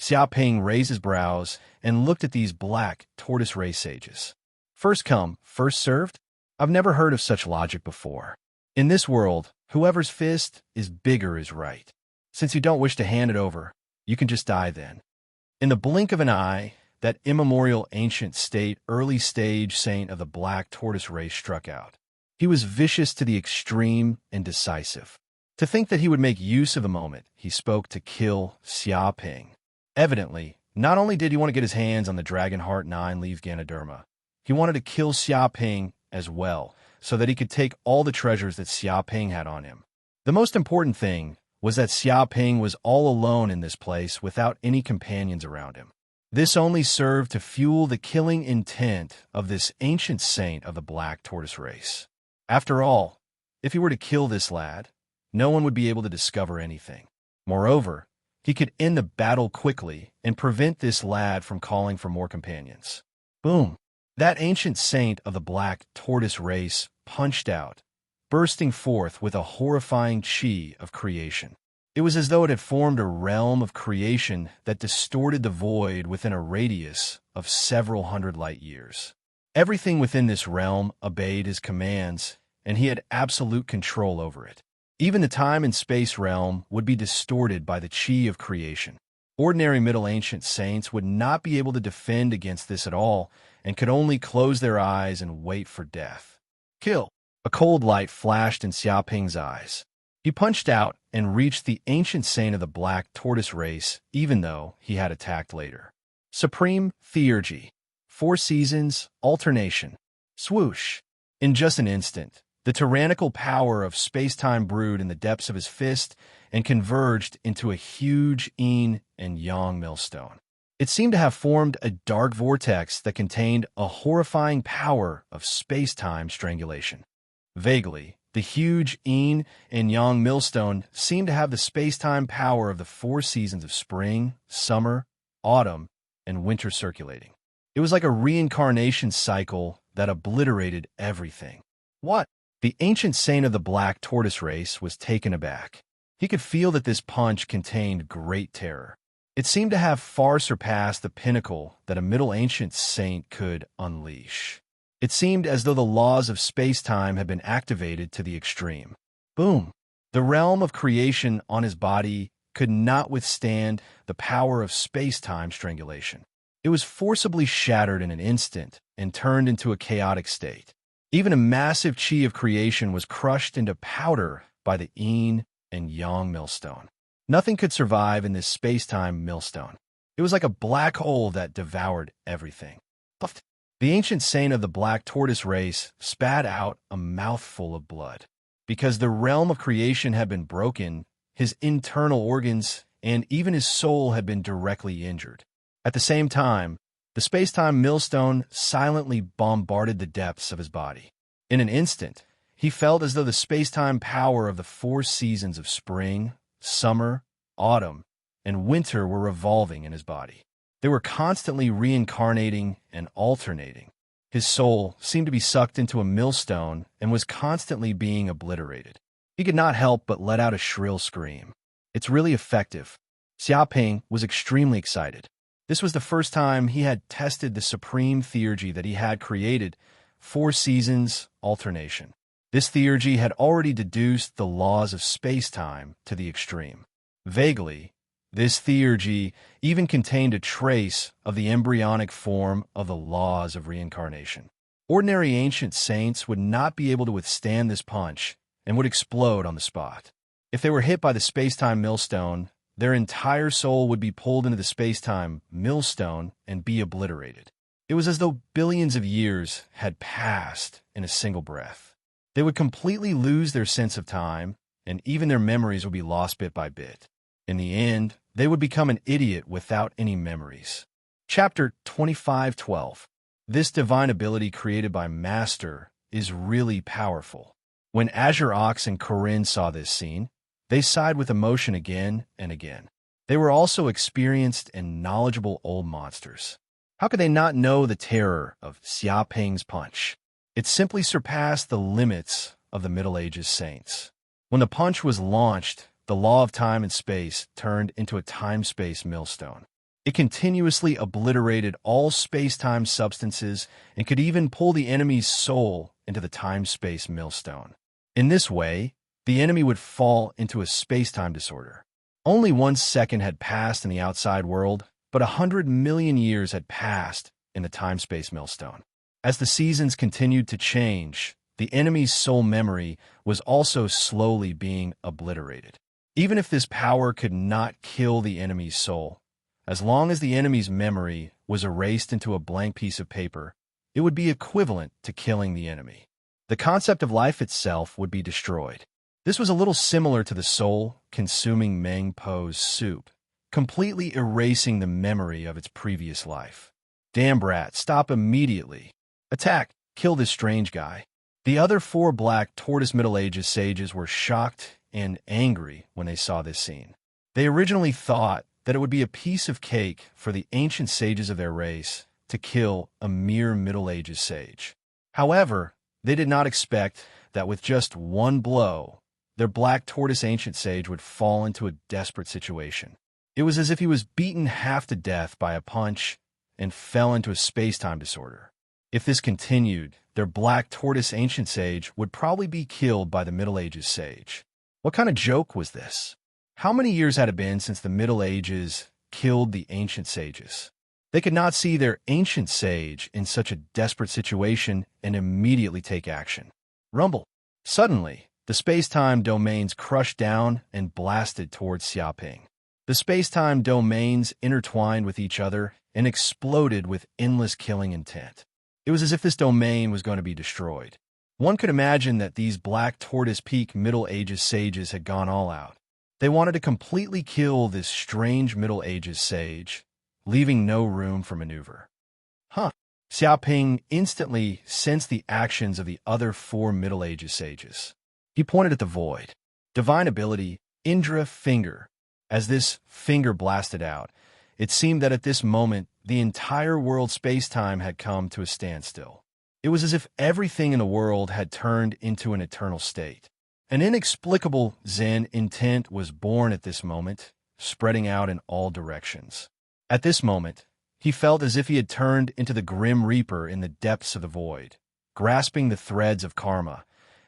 Xiaoping raised his brows and looked at these black tortoise race sages. First come, first served? I've never heard of such logic before. In this world, whoever's fist is bigger is right. Since you don't wish to hand it over, you can just die then. In the blink of an eye, that immemorial ancient state early stage saint of the black tortoise race struck out. He was vicious to the extreme and decisive. To think that he would make use of the moment, he spoke to kill Xiaoping. Evidently, not only did he want to get his hands on the Dragon Heart 9 leaf Ganoderma, he wanted to kill Xiaoping as well, so that he could take all the treasures that Xiaoping had on him. The most important thing was that Xiaoping was all alone in this place without any companions around him. This only served to fuel the killing intent of this ancient saint of the black tortoise race. After all, if he were to kill this lad, no one would be able to discover anything. Moreover, he could end the battle quickly and prevent this lad from calling for more companions. Boom! That ancient saint of the black tortoise race punched out, bursting forth with a horrifying chi of creation. It was as though it had formed a realm of creation that distorted the void within a radius of several hundred light years. Everything within this realm obeyed his commands, and he had absolute control over it. Even the time and space realm would be distorted by the chi of creation. Ordinary Middle Ancient saints would not be able to defend against this at all, and could only close their eyes and wait for death. Kill! A cold light flashed in Xiaoping's eyes. He punched out and reached the ancient saint of the black tortoise race, even though he had attacked later. Supreme Theurgy. 4 seasons, alternation. Swoosh! In just an instant, the tyrannical power of space-time brewed in the depths of his fist and converged into a huge yin and yang millstone. It seemed to have formed a dark vortex that contained a horrifying power of space-time strangulation. Vaguely, the huge yin and yang millstone seemed to have the space-time power of the 4 seasons of spring, summer, autumn, and winter circulating. It was like a reincarnation cycle that obliterated everything. What? The ancient saint of the black tortoise race was taken aback. He could feel that this punch contained great terror. It seemed to have far surpassed the pinnacle that a Middle Ancient saint could unleash. It seemed as though the laws of space-time had been activated to the extreme. Boom! The realm of creation on his body could not withstand the power of space-time strangulation. It was forcibly shattered in an instant and turned into a chaotic state. Even a massive chi of creation was crushed into powder by the yin and yang millstone. Nothing could survive in this space-time millstone. It was like a black hole that devoured everything. Puffed. The ancient saint of the black tortoise race spat out a mouthful of blood. Because the realm of creation had been broken, his internal organs and even his soul had been directly injured. At the same time, the space-time millstone silently bombarded the depths of his body. In an instant, he felt as though the space-time power of the 4 seasons of spring, summer, autumn, and winter were revolving in his body. They were constantly reincarnating and alternating. His soul seemed to be sucked into a millstone and was constantly being obliterated. He could not help but let out a shrill scream. It's really effective. Xiaoping was extremely excited. This was the first time he had tested the supreme theurgy that he had created, 4 seasons, alternation. This theurgy had already deduced the laws of space-time to the extreme. Vaguely, This theurgy even contained a trace of the embryonic form of the laws of reincarnation. Ordinary ancient saints would not be able to withstand this punch and would explode on the spot. If they were hit by the space-time millstone, their entire soul would be pulled into the space-time millstone and be obliterated. It was as though billions of years had passed in a single breath. They would completely lose their sense of time, and even their memories would be lost bit by bit. In the end, they would become an idiot without any memories. Chapter 25:12. This divine ability created by Master is really powerful. When Azure Ox and Corinne saw this scene, they sighed with emotion again and again. They were also experienced and knowledgeable old monsters. How could they not know the terror of Xia Ping's punch? It simply surpassed the limits of the Middle Ages saints. When the punch was launched, the law of time and space turned into a time-space millstone. It continuously obliterated all space-time substances and could even pull the enemy's soul into the time-space millstone. In this way, the enemy would fall into a space-time disorder. Only 1 second had passed in the outside world, but 100 million years had passed in the time-space millstone. As the seasons continued to change, the enemy's soul memory was also slowly being obliterated. Even if this power could not kill the enemy's soul, as long as the enemy's memory was erased into a blank piece of paper, it would be equivalent to killing the enemy. The concept of life itself would be destroyed. This was a little similar to the soul consuming Meng Po's soup, completely erasing the memory of its previous life. Damn brat, stop immediately. Attack, kill this strange guy. The other 4 black tortoise Middle Ages sages were shocked and angry when they saw this scene. They originally thought that it would be a piece of cake for the ancient sages of their race to kill a mere Middle Ages sage. However, they did not expect that with just one blow, their black tortoise ancient sage would fall into a desperate situation. It was as if he was beaten half to death by a punch and fell into a space-time disorder. If this continued, their black tortoise ancient sage would probably be killed by the Middle Ages sage. What kind of joke was this? How many years had it been since the Middle Ages killed the ancient sages? They could not see their ancient sage in such a desperate situation and immediately take action. Rumble. Suddenly, the space-time domains crushed down and blasted towards Xiaoping. The space-time domains intertwined with each other and exploded with endless killing intent. It was as if this domain was going to be destroyed. One could imagine that these black tortoise peak Middle Ages sages had gone all out. They wanted to completely kill this strange Middle Ages sage, leaving no room for maneuver. Xiaoping instantly sensed the actions of the other 4 Middle Ages sages. He pointed at the void. Divine ability, Indra Finger. As this finger blasted out, it seemed that at this moment, the entire world space-time had come to a standstill. It was as if everything in the world had turned into an eternal state. An inexplicable Zen intent was born at this moment, spreading out in all directions. At this moment, he felt as if he had turned into the Grim Reaper in the depths of the void, grasping the threads of karma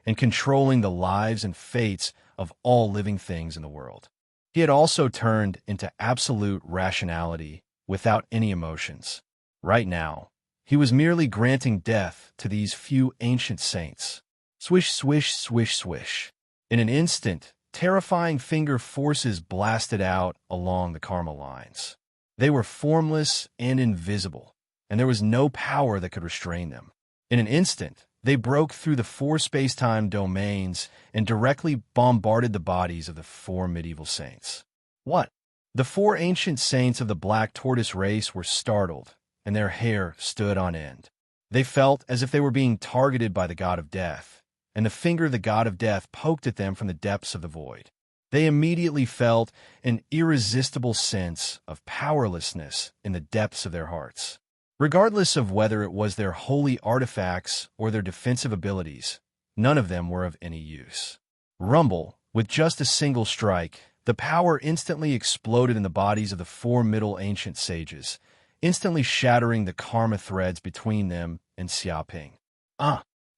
and controlling the lives and fates of all living things in the world. He had also turned into absolute rationality without any emotions. Right now, he was merely granting death to these few ancient saints. Swish, swish, swish, swish. In an instant, terrifying finger forces blasted out along the karma lines. They were formless and invisible, and there was no power that could restrain them. In an instant, they broke through the 4 space-time domains and directly bombarded the bodies of the 4 medieval saints. What? The 4 ancient saints of the black tortoise race were startled, and their hair stood on end. They felt as if they were being targeted by the god of death, and the finger of the god of death poked at them from the depths of the void. They immediately felt an irresistible sense of powerlessness in the depths of their hearts. Regardless of whether it was their holy artifacts or their defensive abilities, none of them were of any use. Rumble, with just a single strike, the power instantly exploded in the bodies of the 4 middle ancient sages, instantly shattering the karma threads between them and Xiaoping.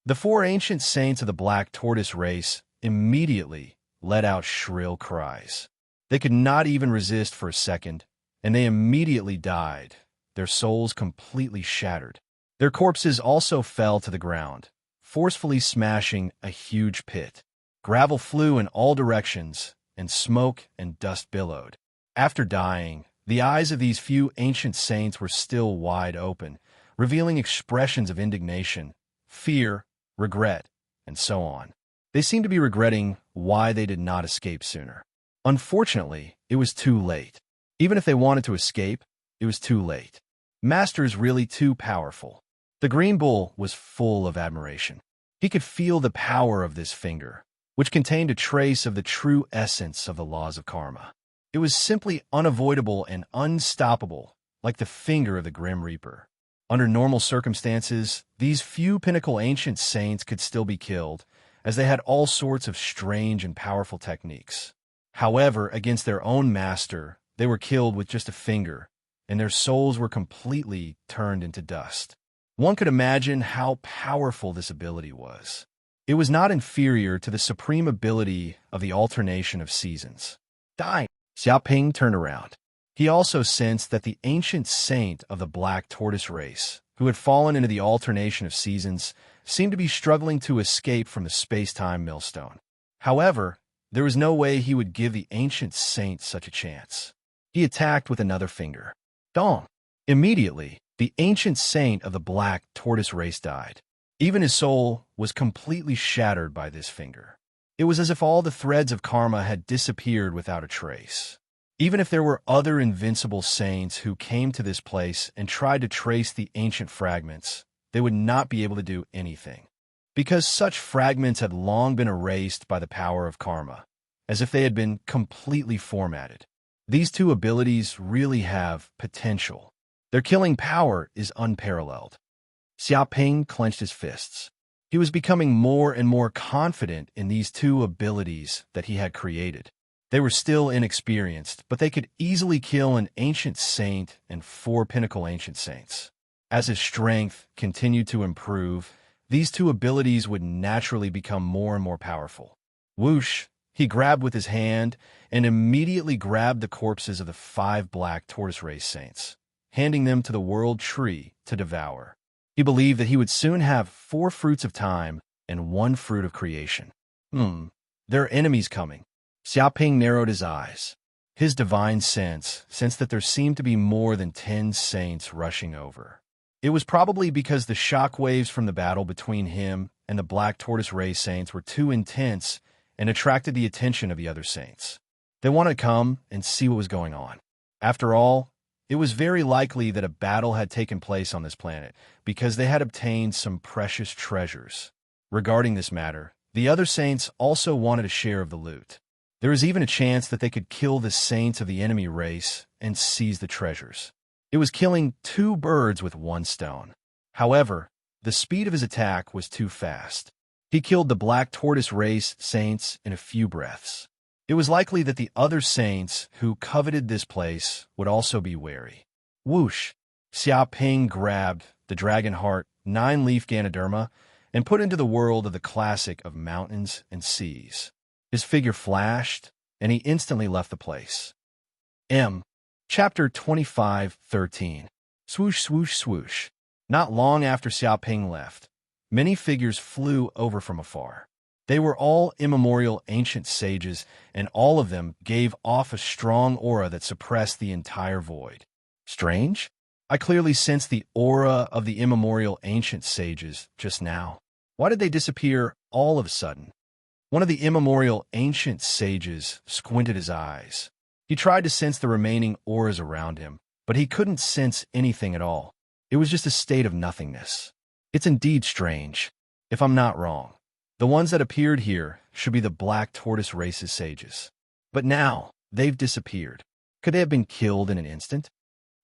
The 4 ancient saints of the black tortoise race immediately let out shrill cries. They could not even resist for a second, and they immediately died, their souls completely shattered. Their corpses also fell to the ground, forcefully smashing a huge pit. Gravel flew in all directions, and smoke and dust billowed. After dying, the eyes of these few ancient saints were still wide open, revealing expressions of indignation, fear, regret, and so on. They seemed to be regretting why they did not escape sooner. Unfortunately, it was too late. Even if they wanted to escape, it was too late. Master is really too powerful. The green bull was full of admiration. He could feel the power of this finger, which contained a trace of the true essence of the laws of karma. It was simply unavoidable and unstoppable, like the finger of the Grim Reaper. Under normal circumstances, these few pinnacle ancient saints could still be killed, as they had all sorts of strange and powerful techniques. However, against their own master, they were killed with just a finger, and their souls were completely turned into dust. One could imagine how powerful this ability was. It was not inferior to the supreme ability of the alternation of seasons. Dying, Xiaoping turned around. He also sensed that the ancient saint of the black tortoise race, who had fallen into the alternation of seasons, seemed to be struggling to escape from the space-time millstone. However, there was no way he would give the ancient saint such a chance. He attacked with another finger. Dong! Immediately, the ancient saint of the black tortoise race died. Even his soul was completely shattered by this finger. It was as if all the threads of karma had disappeared without a trace. Even if there were other invincible saints who came to this place and tried to trace the ancient fragments, they would not be able to do anything, because such fragments had long been erased by the power of karma, as if they had been completely formatted. These two abilities really have potential. Their killing power is unparalleled. Xiaoping clenched his fists. He was becoming more and more confident in these two abilities that he had created. They were still inexperienced, but they could easily kill an ancient saint and 4 pinnacle ancient saints. As his strength continued to improve, these two abilities would naturally become more and more powerful. Whoosh! He grabbed with his hand and immediately grabbed the corpses of the 5 black tortoise race saints, handing them to the world tree to devour. He believed that he would soon have 4 fruits of time and 1 fruit of creation. There are enemies coming. Xiaoping narrowed his eyes. His divine sense sensed that there seemed to be more than 10 saints rushing over. It was probably because the shock waves from the battle between him and the black tortoise race saints were too intense and attracted the attention of the other saints. They wanted to come and see what was going on. After all, it was very likely that a battle had taken place on this planet because they had obtained some precious treasures. Regarding this matter, the other saints also wanted a share of the loot. There was even a chance that they could kill the saints of the enemy race and seize the treasures. It was killing 2 birds with 1 stone. However, the speed of his attack was too fast. He killed the black tortoise race saints in a few breaths. It was likely that the other saints who coveted this place would also be wary. Whoosh! Xiaoping grabbed the dragon heart 9-leaf Ganoderma and put into the world of the classic of mountains and seas. His figure flashed, and he instantly left the place. Chapter 25:13. Swoosh, swoosh, swoosh. Not long after Xiaoping left, many figures flew over from afar. They were all immemorial ancient sages, and all of them gave off a strong aura that suppressed the entire void. Strange? I clearly sensed the aura of the immemorial ancient sages just now. Why did they disappear all of a sudden? One of the immemorial ancient sages squinted his eyes. He tried to sense the remaining auras around him, but he couldn't sense anything at all. It was just a state of nothingness. It's indeed strange. If I'm not wrong, the ones that appeared here should be the black tortoise race's sages. But now, they've disappeared. Could they have been killed in an instant?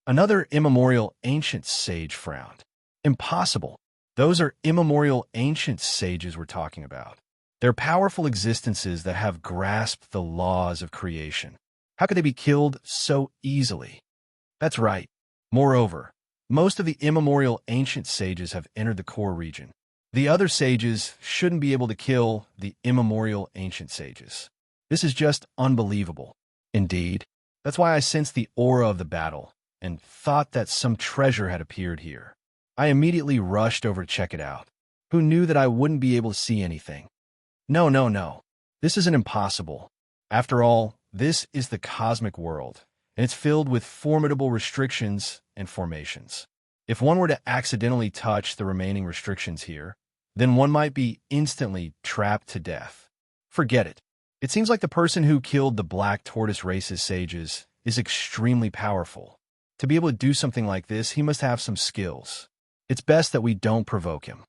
Another immemorial ancient sage frowned. Impossible. Those are immemorial ancient sages we're talking about. They're powerful existences that have grasped the laws of creation. How could they be killed so easily? That's right. Moreover, most of the immemorial ancient sages have entered the core region. The other sages shouldn't be able to kill the immemorial ancient sages. This is just unbelievable. Indeed. That's why I sensed the aura of the battle and thought that some treasure had appeared here. I immediately rushed over to check it out. Who knew that I wouldn't be able to see anything? No, no, no. This isn't impossible. After all, this is the cosmic world, and it's filled with formidable restrictions and formations. If one were to accidentally touch the remaining restrictions here, then one might be instantly trapped to death. Forget it. It seems like the person who killed the Black Tortoise Race's sages is extremely powerful. To be able to do something like this, he must have some skills. It's best that we don't provoke him.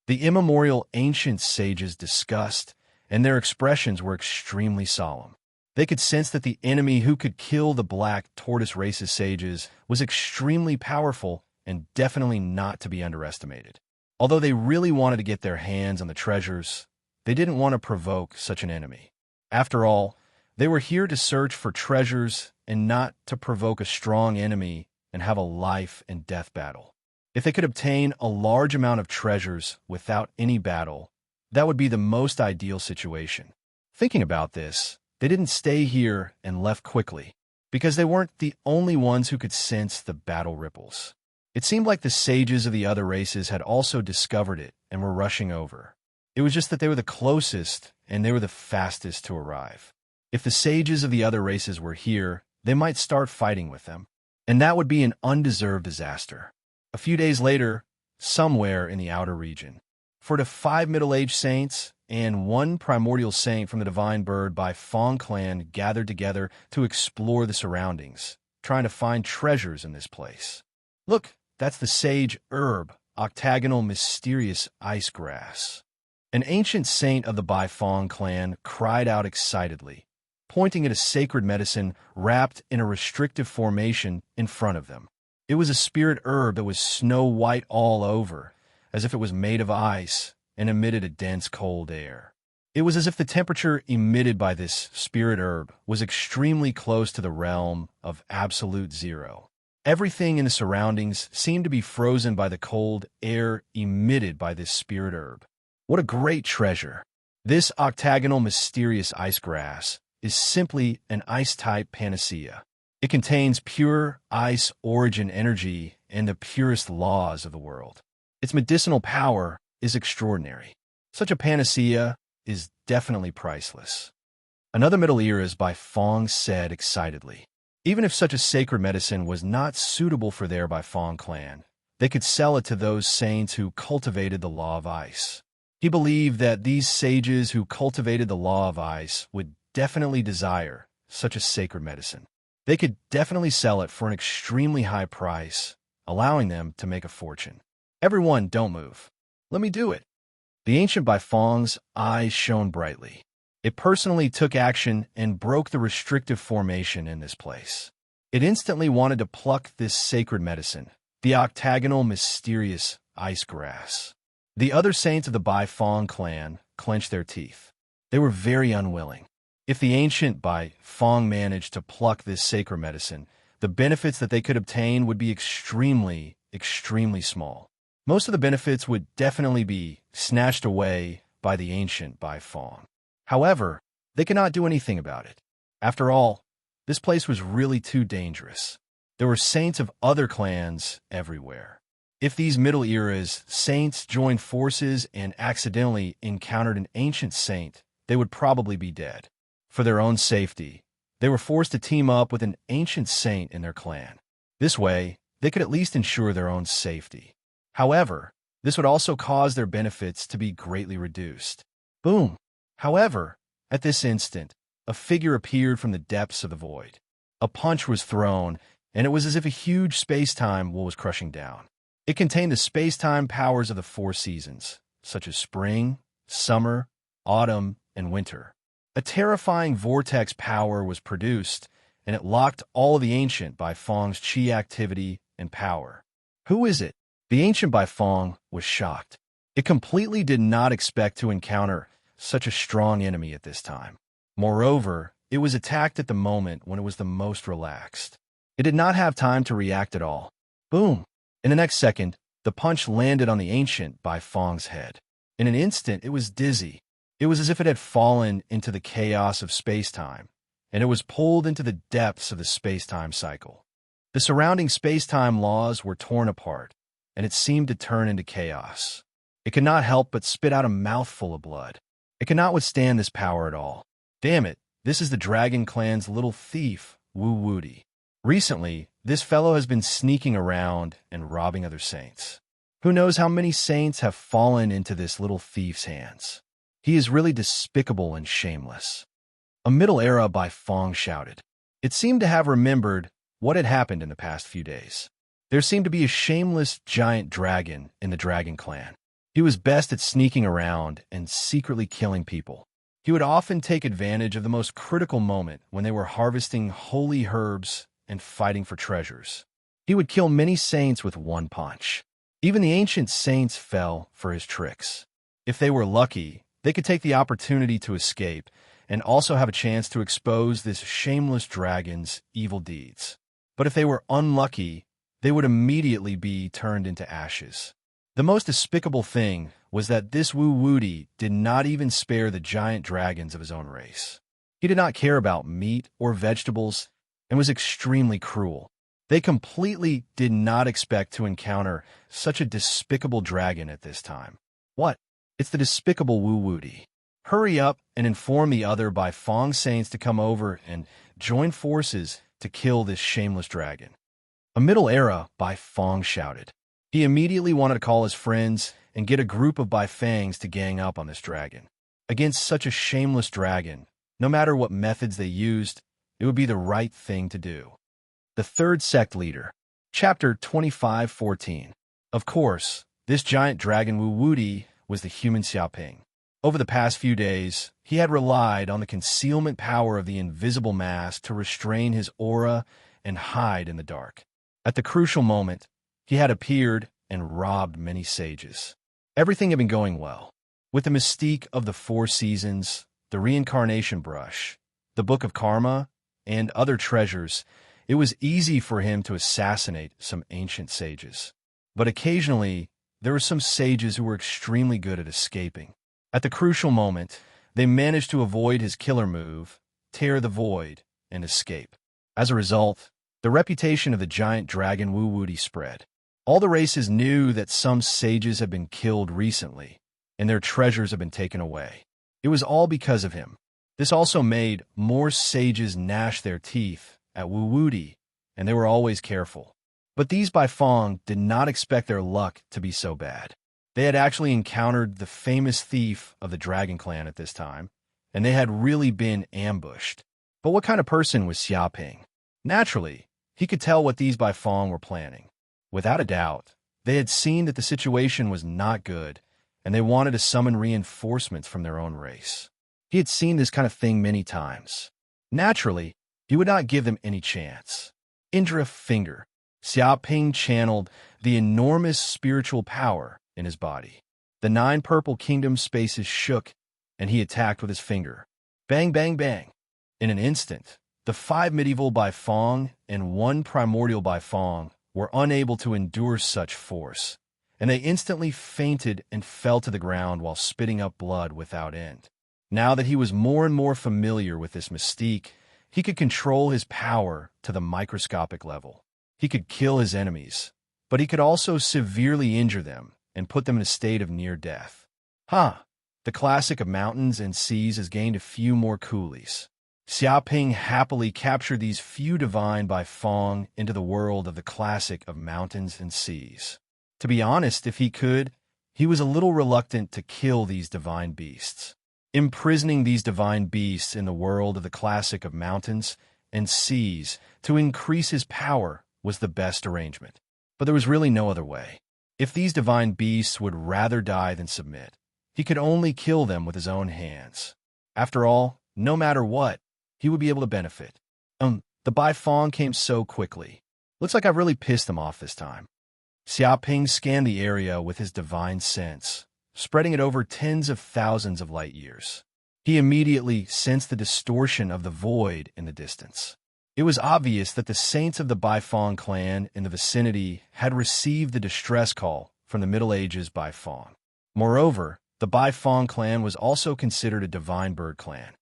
The immemorial ancient sages discussed, and their expressions were extremely solemn. They could sense that the enemy who could kill the Black Tortoise Race's sages was extremely powerful and definitely not to be underestimated. Although they really wanted to get their hands on the treasures, they didn't want to provoke such an enemy. After all, they were here to search for treasures and not to provoke a strong enemy and have a life and death battle. If they could obtain a large amount of treasures without any battle, that would be the most ideal situation. Thinking about this, they didn't stay here and left quickly, because they weren't the only ones who could sense the battle ripples. It seemed like the sages of the other races had also discovered it and were rushing over. It was just that they were the closest and they were the fastest to arrive. If the sages of the other races were here, they might start fighting with them, and that would be an undeserved disaster. A few days later, somewhere in the outer region, 4 to 5 middle-aged saints and 1 primordial saint from the divine bird by Fong clan gathered together to explore the surroundings, trying to find treasures in this place. Look, that's the sage herb, octagonal mysterious ice grass. An ancient saint of the Bai Fong clan cried out excitedly, pointing at a sacred medicine wrapped in a restrictive formation in front of them. It was a spirit herb that was snow-white all over, as if it was made of ice and emitted a dense cold air. It was as if the temperature emitted by this spirit herb was extremely close to the realm of absolute zero. Everything in the surroundings seemed to be frozen by the cold air emitted by this spirit herb. What a great treasure! This octagonal mysterious ice grass is simply an ice-type panacea. It contains pure ice origin energy and the purest laws of the world. Its medicinal power is extraordinary. Such a panacea is definitely priceless. Another Middle Eras by Fong said excitedly. Even if such a sacred medicine was not suitable for their Bai Fong clan, they could sell it to those saints who cultivated the law of ice. He believed that these sages who cultivated the law of ice would definitely desire such a sacred medicine. They could definitely sell it for an extremely high price, allowing them to make a fortune. Everyone, don't move. Let me do it. The ancient Bai Fong's eyes shone brightly. It personally took action and broke the restrictive formation in this place. It instantly wanted to pluck this sacred medicine, the octagonal mysterious ice grass. The other saints of the Bai Fong clan clenched their teeth. They were very unwilling. If the ancient Bai Fong managed to pluck this sacred medicine, the benefits that they could obtain would be extremely, extremely small. Most of the benefits would definitely be snatched away by the ancient Bai Fong. However, they could not do anything about it. After all, this place was really too dangerous. There were saints of other clans everywhere. If these Middle Eras saints joined forces and accidentally encountered an ancient saint, they would probably be dead. For their own safety, they were forced to team up with an ancient saint in their clan. This way, they could at least ensure their own safety. However, this would also cause their benefits to be greatly reduced. Boom! However, at this instant, a figure appeared from the depths of the void. A punch was thrown, and it was as if a huge space-time was crushing down. It contained the space-time powers of the 4 seasons, such as spring, summer, autumn, and winter. A terrifying vortex power was produced, and it locked all of the ancient Bai Fong's chi activity and power. Who is it? The ancient Bai Fong was shocked. It completely did not expect to encounter such a strong enemy at this time. Moreover, it was attacked at the moment when it was the most relaxed. It did not have time to react at all. Boom! In the next second, the punch landed on the ancient Bai Fong's head. In an instant, it was dizzy. It was as if it had fallen into the chaos of space-time, and it was pulled into the depths of the space-time cycle. The surrounding space-time laws were torn apart, and it seemed to turn into chaos. It could not help but spit out a mouthful of blood. It could not withstand this power at all. Damn it, this is the Dragon Clan's little thief, Wu Woody. Recently, this fellow has been sneaking around and robbing other saints. Who knows how many saints have fallen into this little thief's hands. He is really despicable and shameless. A middle era by Fong shouted. It seemed to have remembered what had happened in the past few days. There seemed to be a shameless giant dragon in the Dragon Clan. He was best at sneaking around and secretly killing people. He would often take advantage of the most critical moment when they were harvesting holy herbs and fighting for treasures. He would kill many saints with one punch. Even the ancient saints fell for his tricks. If they were lucky, they could take the opportunity to escape and also have a chance to expose this shameless dragon's evil deeds. But if they were unlucky, they would immediately be turned into ashes. The most despicable thing was that this Wu Woody did not even spare the giant dragons of his own race. He did not care about meat or vegetables and was extremely cruel. They completely did not expect to encounter such a despicable dragon at this time. What? It's the despicable Wu Woody. Hurry up and inform the other by Fong Saints to come over and join forces to kill this shameless dragon. A middle era by Fong shouted. He immediately wanted to call his friends and get a group of Baifangs to gang up on this dragon. Against such a shameless dragon, no matter what methods they used, it would be the right thing to do. The Third Sect Leader, Chapter 25:14. Of course, this giant dragon Wu Woody was the human Xiaoping. Over the past few days, he had relied on the concealment power of the invisible mask to restrain his aura and hide in the dark. At the crucial moment, he had appeared and robbed many sages. Everything had been going well. With the mystique of the Four Seasons, the reincarnation brush, the Book of Karma, and other treasures, it was easy for him to assassinate some ancient sages. But occasionally, there were some sages who were extremely good at escaping. At the crucial moment, they managed to avoid his killer move, tear the void, and escape. As a result, the reputation of the giant dragon Wu Woody spread. All the races knew that some sages had been killed recently, and their treasures had been taken away. It was all because of him. This also made more sages gnash their teeth at Wu Woody, and they were always careful. But these Baifeng did not expect their luck to be so bad. They had actually encountered the famous thief of the Dragon Clan at this time, and they had really been ambushed. But what kind of person was Xiaoping? Naturally, he could tell what these Baifeng were planning. Without a doubt, they had seen that the situation was not good, and they wanted to summon reinforcements from their own race. He had seen this kind of thing many times. Naturally, he would not give them any chance. Indra Finger, Xiaoping channeled the enormous spiritual power in his body. The 9 purple kingdom spaces shook, and he attacked with his finger. Bang, bang, bang. In an instant, the 5 medieval Baifeng and 1 primordial Baifeng were unable to endure such force, and they instantly fainted and fell to the ground while spitting up blood without end. Now that he was more and more familiar with this mystique, he could control his power to the microscopic level. He could kill his enemies, but he could also severely injure them and put them in a state of near death. The classic of mountains and seas has gained a few more coolies. Xiaoping happily captured these few divine Baifeng into the world of the classic of mountains and seas. To be honest, if he could, he was a little reluctant to kill these divine beasts. Imprisoning these divine beasts in the world of the classic of mountains and seas to increase his power was the best arrangement. But there was really no other way. If these divine beasts would rather die than submit, he could only kill them with his own hands. After all, no matter what, he would be able to benefit. The Baifeng came so quickly. Looks like I've really pissed them off this time. Xiaoping scanned the area with his divine sense, spreading it over tens of thousands of light years. He immediately sensed the distortion of the void in the distance. It was obvious that the saints of the Baifeng clan in the vicinity had received the distress call from the Middle Ages Baifeng. Moreover, the Baifeng clan was also considered a divine bird clan.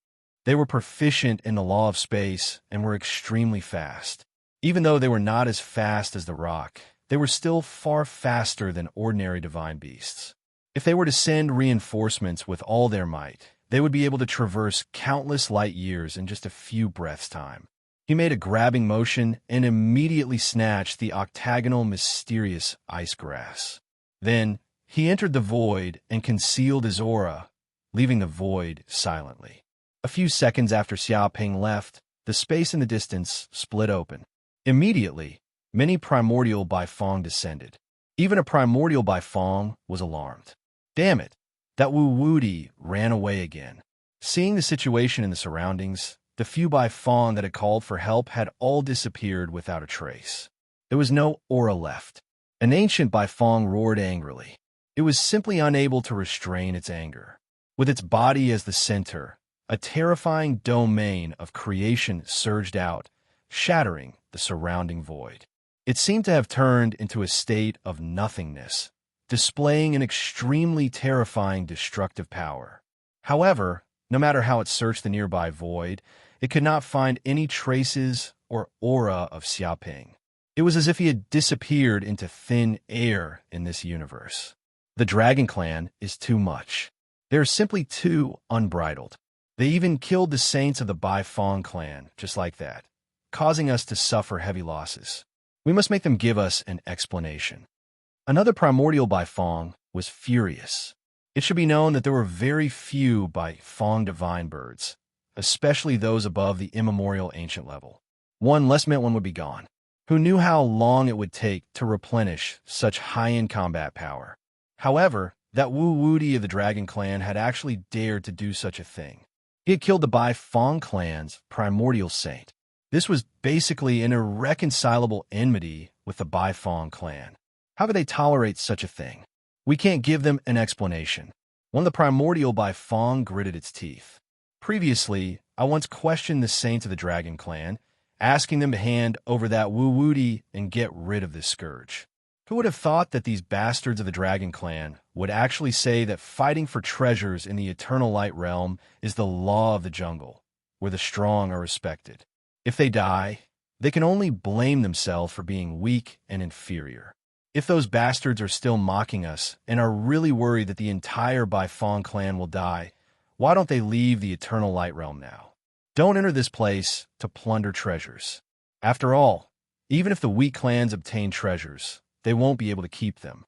They were proficient in the law of space and were extremely fast. Even though they were not as fast as the rock, they were still far faster than ordinary divine beasts. If they were to send reinforcements with all their might, they would be able to traverse countless light years in just a few breaths' time. He made a grabbing motion and immediately snatched the octagonal, mysterious ice grass. Then, he entered the void and concealed his aura, leaving the void silently. A few seconds after Xiaoping left, the space in the distance split open. Immediately, many primordial Baifeng descended. Even a primordial Baifeng was alarmed. Damn it, that Wu Wudi ran away again. Seeing the situation in the surroundings, the few Baifeng that had called for help had all disappeared without a trace. There was no aura left. An ancient Baifeng roared angrily. It was simply unable to restrain its anger. With its body as the center, a terrifying domain of creation surged out, shattering the surrounding void. It seemed to have turned into a state of nothingness, displaying an extremely terrifying destructive power. However, no matter how it searched the nearby void, it could not find any traces or aura of Xiaoping. It was as if he had disappeared into thin air in this universe. The Dragon Clan is too much. They are simply too unbridled. They even killed the saints of the Baifeng clan, just like that, causing us to suffer heavy losses. We must make them give us an explanation. Another primordial Baifeng was furious. It should be known that there were very few Baifeng divine birds, especially those above the immemorial ancient level. One less meant one would be gone. Who knew how long it would take to replenish such high-end combat power? However, that Wu Wudi of the Dragon Clan had actually dared to do such a thing. He had killed the Baifeng clan's primordial saint. This was basically an irreconcilable enmity with the Baifeng clan. How could they tolerate such a thing? We can't give them an explanation. One of the primordial Baifeng gritted its teeth. Previously, I once questioned the saints of the Dragon Clan, asking them to hand over that Wu Wudi and get rid of this scourge. Who would have thought that these bastards of the Dragon Clan would actually say that fighting for treasures in the Eternal Light Realm is the law of the jungle, where the strong are respected? If they die, they can only blame themselves for being weak and inferior. If those bastards are still mocking us and are really worried that the entire Baifeng clan will die, why don't they leave the Eternal Light Realm now? Don't enter this place to plunder treasures. After all, even if the weak clans obtain treasures, they won't be able to keep them.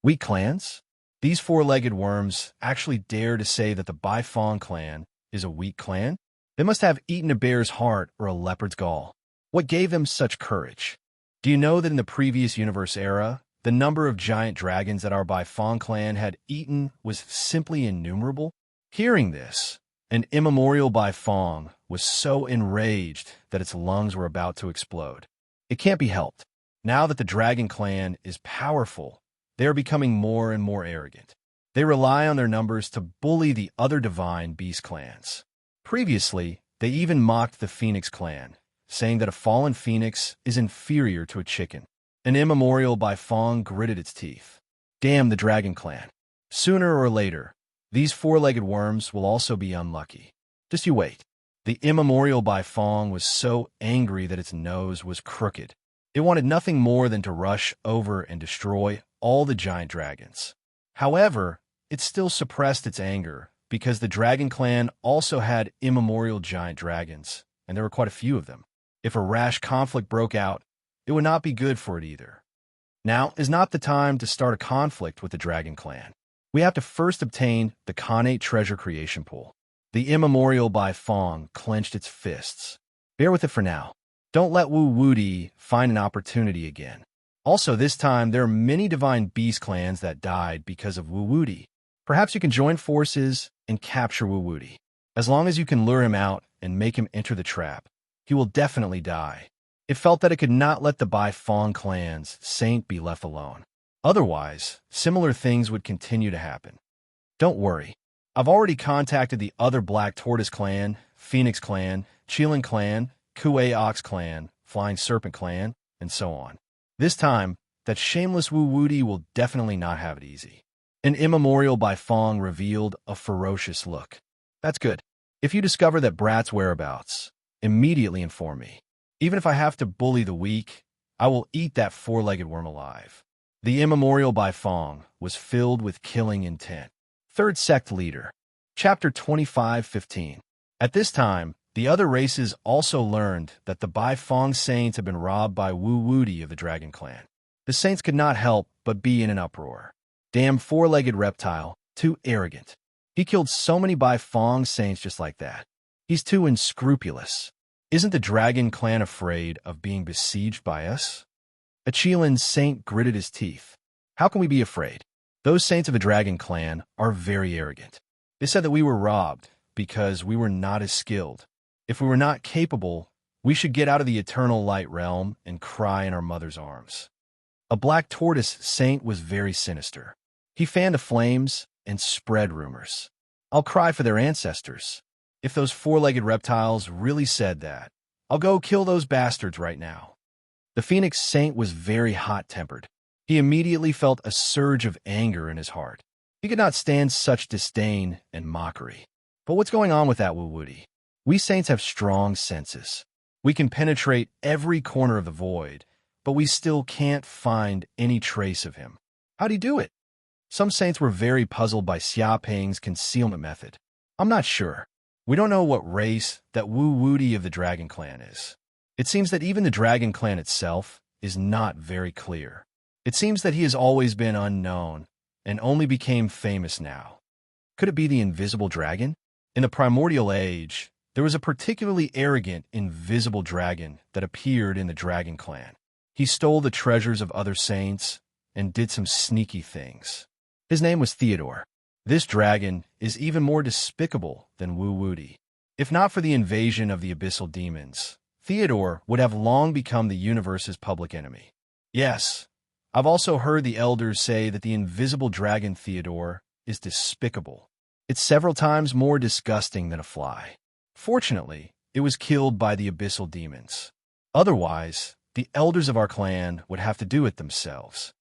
Weak clans? These four-legged worms actually dare to say that the Baifeng clan is a weak clan? They must have eaten a bear's heart or a leopard's gall. What gave them such courage? Do you know that in the previous universe era, the number of giant dragons that our Baifeng clan had eaten was simply innumerable? Hearing this, an immemorial Baifeng was so enraged that its lungs were about to explode. It can't be helped. Now that the Dragon Clan is powerful, they are becoming more and more arrogant. They rely on their numbers to bully the other divine beast clans. Previously, they even mocked the Phoenix clan, saying that a fallen phoenix is inferior to a chicken. An immemorial Baifeng gritted its teeth. Damn the Dragon Clan. Sooner or later, these four-legged worms will also be unlucky. Just you wait. The immemorial Baifeng was so angry that its nose was crooked. It wanted nothing more than to rush over and destroy all the giant dragons. However, it still suppressed its anger because the Dragon Clan also had immemorial giant dragons, and there were quite a few of them. If a rash conflict broke out, it would not be good for it either. Now is not the time to start a conflict with the Dragon Clan. We have to first obtain the Khanate treasure creation pool. The immemorial Baifeng clenched its fists. Bear with it for now. Don't let Wu Wudi find an opportunity again. Also, this time, there are many divine beast clans that died because of Wu Wudi. Perhaps you can join forces and capture Wu Wudi. As long as you can lure him out and make him enter the trap, he will definitely die. It felt that it could not let the Baifeng clan's saint be left alone. Otherwise, similar things would continue to happen. Don't worry. I've already contacted the other Black Tortoise clan, Phoenix clan, Qilin clan, Kuei Ox clan, Flying Serpent clan, and so on. This time, that shameless Wu Wudi will definitely not have it easy. An immemorial Baifeng revealed a ferocious look. That's good. If you discover that Brat's whereabouts, immediately inform me. Even if I have to bully the weak, I will eat that four-legged worm alive. The immemorial Bai Fong was filled with killing intent. Third Sect Leader. Chapter 25:15. At this time, the other races also learned that the Bai Fong Saints had been robbed by Wu Wudi of the Dragon Clan. The Saints could not help but be in an uproar. Damn four-legged reptile, too arrogant. He killed so many Bai Fong Saints just like that. He's too unscrupulous. Isn't the Dragon Clan afraid of being besieged by us? A Qilin Saint gritted his teeth. How can we be afraid? Those Saints of the Dragon Clan are very arrogant. They said that we were robbed because we were not as skilled. If we were not capable, we should get out of the Eternal Light realm and cry in our mother's arms. A Black Tortoise Saint was very sinister. He fanned the flames and spread rumors. I'll cry for their ancestors. If those four-legged reptiles really said that, I'll go kill those bastards right now. The Phoenix Saint was very hot-tempered. He immediately felt a surge of anger in his heart. He could not stand such disdain and mockery. But what's going on with that Wu Wudi? We Saints have strong senses. We can penetrate every corner of the void, but we still can't find any trace of him. How'd he do it? Some Saints were very puzzled by Xia Ping's concealment method. I'm not sure. We don't know what race that Wu Wudi of the Dragon Clan is. It seems that even the Dragon Clan itself is not very clear. It seems that he has always been unknown and only became famous now. Could it be the invisible dragon? In the primordial age, there was a particularly arrogant, invisible dragon that appeared in the Dragon Clan. He stole the treasures of other saints and did some sneaky things. His name was Theodore. This dragon is even more despicable than Wu Wudi. If not for the invasion of the abyssal demons, Theodore would have long become the universe's public enemy. Yes, I've also heard the elders say that the invisible dragon Theodore is despicable. It's several times more disgusting than a fly. Fortunately, it was killed by the abyssal demons. Otherwise, the elders of our clan would have to do it themselves.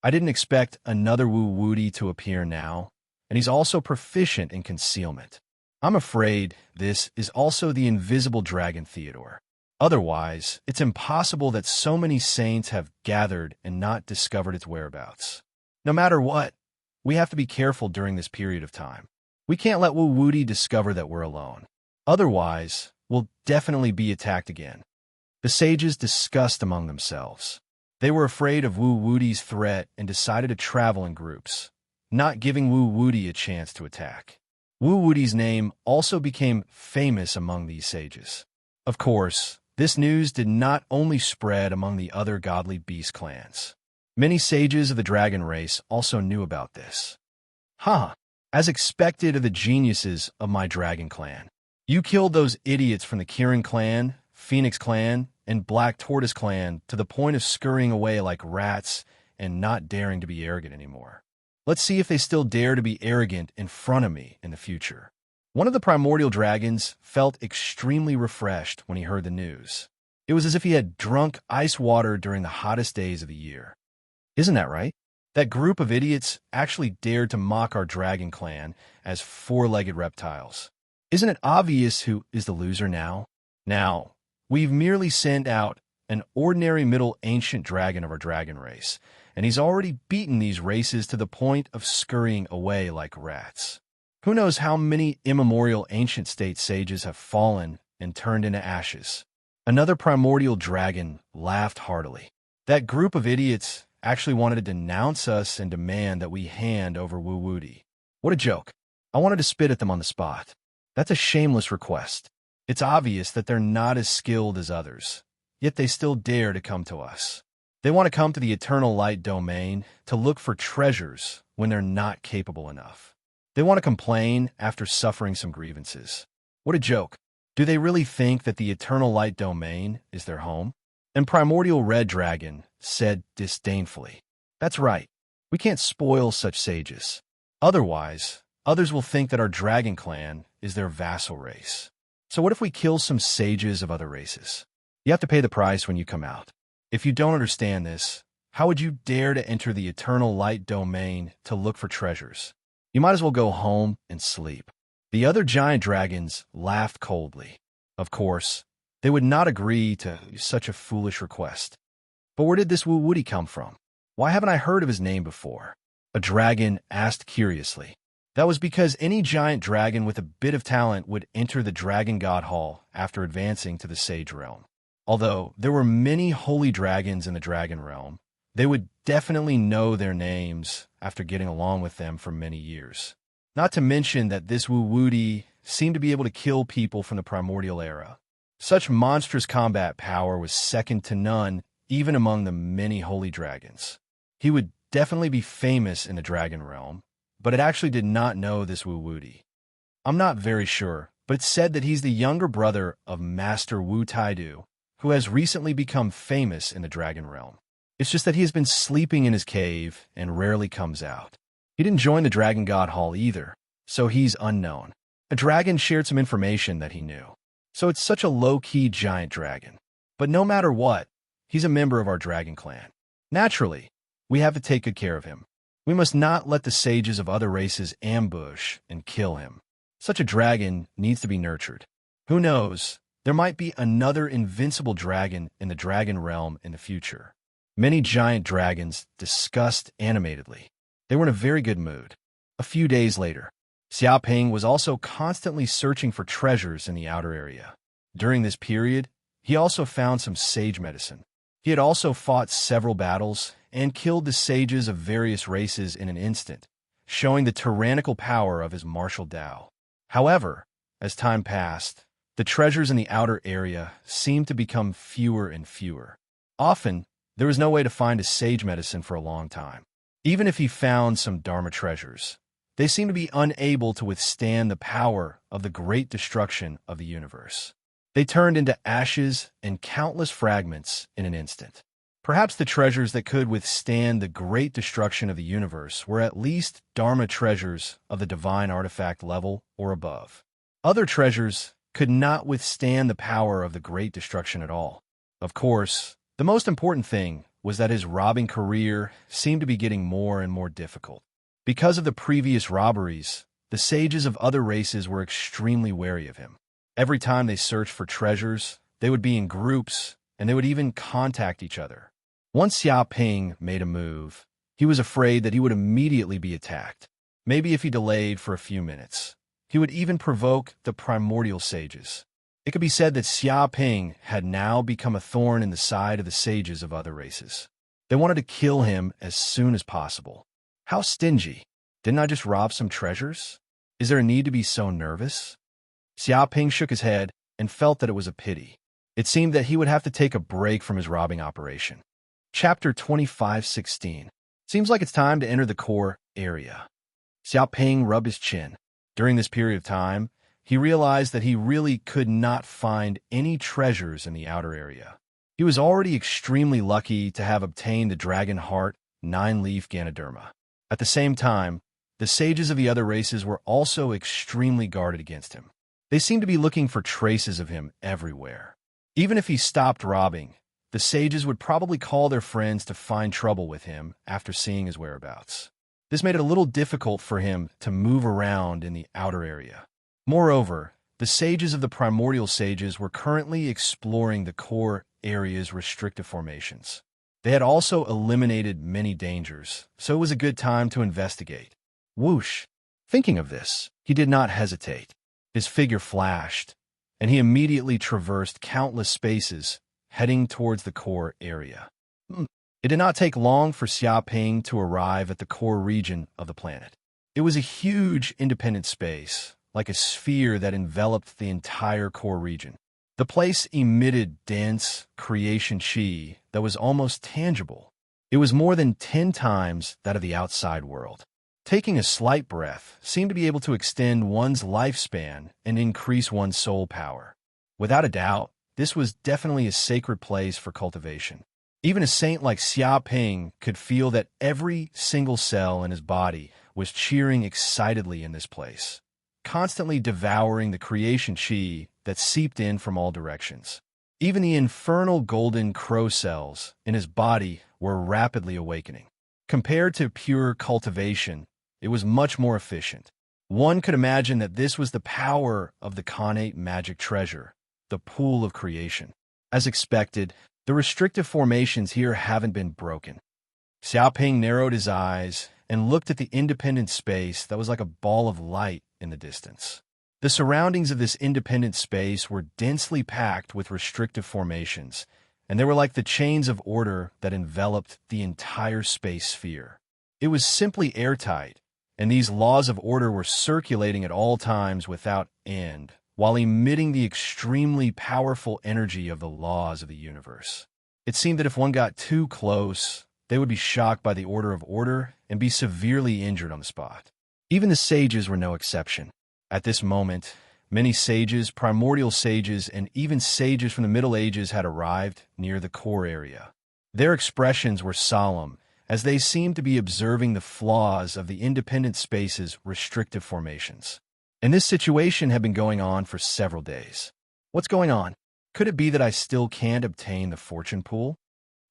I didn't expect another Wu Wudi to appear now, and he's also proficient in concealment. I'm afraid this is also the invisible dragon Theodore. Otherwise, it's impossible that so many saints have gathered and not discovered its whereabouts. No matter what, we have to be careful during this period of time. We can't let Wu Wudi discover that we're alone. Otherwise, we'll definitely be attacked again. The sages discussed among themselves. They were afraid of Wu Wudi's threat and decided to travel in groups, not giving Wu Wudi a chance to attack. Wu Wudi's name also became famous among these sages. Of course, this news did not only spread among the other godly beast clans. Many sages of the dragon race also knew about this. As expected of the geniuses of my dragon clan. You killed those idiots from the Kirin clan, Phoenix clan, and Black Tortoise clan to the point of scurrying away like rats and not daring to be arrogant anymore. Let's see if they still dare to be arrogant in front of me in the future. One of the primordial dragons felt extremely refreshed when he heard the news. It was as if he had drunk ice water during the hottest days of the year. Isn't that right? That group of idiots actually dared to mock our dragon clan as four-legged reptiles. Isn't it obvious who is the loser now? Now, we've merely sent out an ordinary middle ancient dragon of our dragon race, and he's already beaten these races to the point of scurrying away like rats. Who knows how many immemorial ancient state sages have fallen and turned into ashes? Another primordial dragon laughed heartily. That group of idiots actually wanted to denounce us and demand that we hand over Wu Wudi. What a joke. I wanted to spit at them on the spot. That's a shameless request. It's obvious that they're not as skilled as others, yet they still dare to come to us. They want to come to the Eternal Light domain to look for treasures when they're not capable enough. They want to complain after suffering some grievances. What a joke. Do they really think that the Eternal Light domain is their home? And Primordial Red Dragon said disdainfully, "That's right. We can't spoil such sages. Otherwise, others will think that our dragon clan is their vassal race. So what if we kill some sages of other races? You have to pay the price when you come out. If you don't understand this, how would you dare to enter the Eternal Light domain to look for treasures? You might as well go home and sleep. The other giant dragons laughed coldly. Of course, they would not agree to such a foolish request. But where did this Woody come from? Why haven't I heard of his name before? A dragon asked curiously. That was because any giant dragon with a bit of talent would enter the Dragon God Hall after advancing to the Sage Realm. Although there were many holy dragons in the Dragon Realm, they would definitely know their names after getting along with them for many years. Not to mention that this Woody seemed to be able to kill people from the primordial era. Such monstrous combat power was second to none, even among the many holy dragons. He would definitely be famous in the Dragon Realm, but it actually did not know this Woody. I'm not very sure, but it's said that he's the younger brother of Master Wu Taidu, who has recently become famous in the Dragon Realm. It's just that he has been sleeping in his cave and rarely comes out. He didn't join the Dragon God Hall either, so he's unknown. A dragon shared some information that he knew. So it's such a low-key giant dragon. But no matter what, he's a member of our dragon clan. Naturally, we have to take good care of him. We must not let the sages of other races ambush and kill him. Such a dragon needs to be nurtured. Who knows, there might be another invincible dragon in the Dragon Realm in the future. Many giant dragons discussed animatedly. They were in a very good mood. A few days later, Xiaoping was also constantly searching for treasures in the outer area. During this period, he also found some sage medicine. He had also fought several battles and killed the sages of various races in an instant, showing the tyrannical power of his martial Tao. However, as time passed, the treasures in the outer area seemed to become fewer and fewer. Often, there was no way to find a sage medicine for a long time. Even if he found some Dharma treasures, they seemed to be unable to withstand the power of the great destruction of the universe. They turned into ashes and countless fragments in an instant. Perhaps the treasures that could withstand the great destruction of the universe were at least Dharma treasures of the divine artifact level or above. Other treasures could not withstand the power of the great destruction at all. Of course, the most important thing was that his robbing career seemed to be getting more and more difficult. Because of the previous robberies, the sages of other races were extremely wary of him. Every time they searched for treasures, they would be in groups, and they would even contact each other. Once Xiaoping made a move, he was afraid that he would immediately be attacked. Maybe if he delayed for a few minutes, he would even provoke the primordial sages. It could be said that Xiaoping had now become a thorn in the side of the sages of other races. They wanted to kill him as soon as possible. How stingy! Didn't I just rob some treasures? Is there a need to be so nervous? Xiaoping shook his head and felt that it was a pity. It seemed that he would have to take a break from his robbing operation. Chapter 25:16. Seems like it's time to enter the core area. Xiaoping rubbed his chin. During this period of time, he realized that he really could not find any treasures in the outer area. He was already extremely lucky to have obtained the Dragon Heart 9-leaf Ganoderma. At the same time, the sages of the other races were also extremely guarded against him. They seemed to be looking for traces of him everywhere. Even if he stopped robbing, the sages would probably call their friends to find trouble with him after seeing his whereabouts. This made it a little difficult for him to move around in the outer area. Moreover, the sages of the primordial sages were currently exploring the core area's restrictive formations. They had also eliminated many dangers, so it was a good time to investigate. Whoosh! Thinking of this, he did not hesitate. His figure flashed, and he immediately traversed countless spaces, heading towards the core area. It did not take long for Xiaoping to arrive at the core region of the planet. It was a huge independent space, like a sphere that enveloped the entire core region. The place emitted dense creation chi that was almost tangible. It was more than 10 times that of the outside world. Taking a slight breath seemed to be able to extend one's lifespan and increase one's soul power. Without a doubt, this was definitely a sacred place for cultivation. Even a saint like Xiaoping could feel that every single cell in his body was cheering excitedly in this place, constantly devouring the creation chi that seeped in from all directions. Even the infernal golden crow cells in his body were rapidly awakening. Compared to pure cultivation, it was much more efficient. One could imagine that this was the power of the connate magic treasure, the pool of creation. As expected, the restrictive formations here haven't been broken. Xiaoping narrowed his eyes and looked at the independent space that was like a ball of light in the distance. The surroundings of this independent space were densely packed with restrictive formations, and they were like the chains of order that enveloped the entire space sphere. It was simply airtight, and these laws of order were circulating at all times without end, while emitting the extremely powerful energy of the laws of the universe. It seemed that if one got too close, they would be shocked by the order of order and be severely injured on the spot. Even the sages were no exception. At this moment, many sages, primordial sages, and even sages from the Middle Ages had arrived near the core area. Their expressions were solemn, as they seemed to be observing the flaws of the independent space's restrictive formations. And this situation had been going on for several days. What's going on? Could it be that I still can't obtain the fortune pool?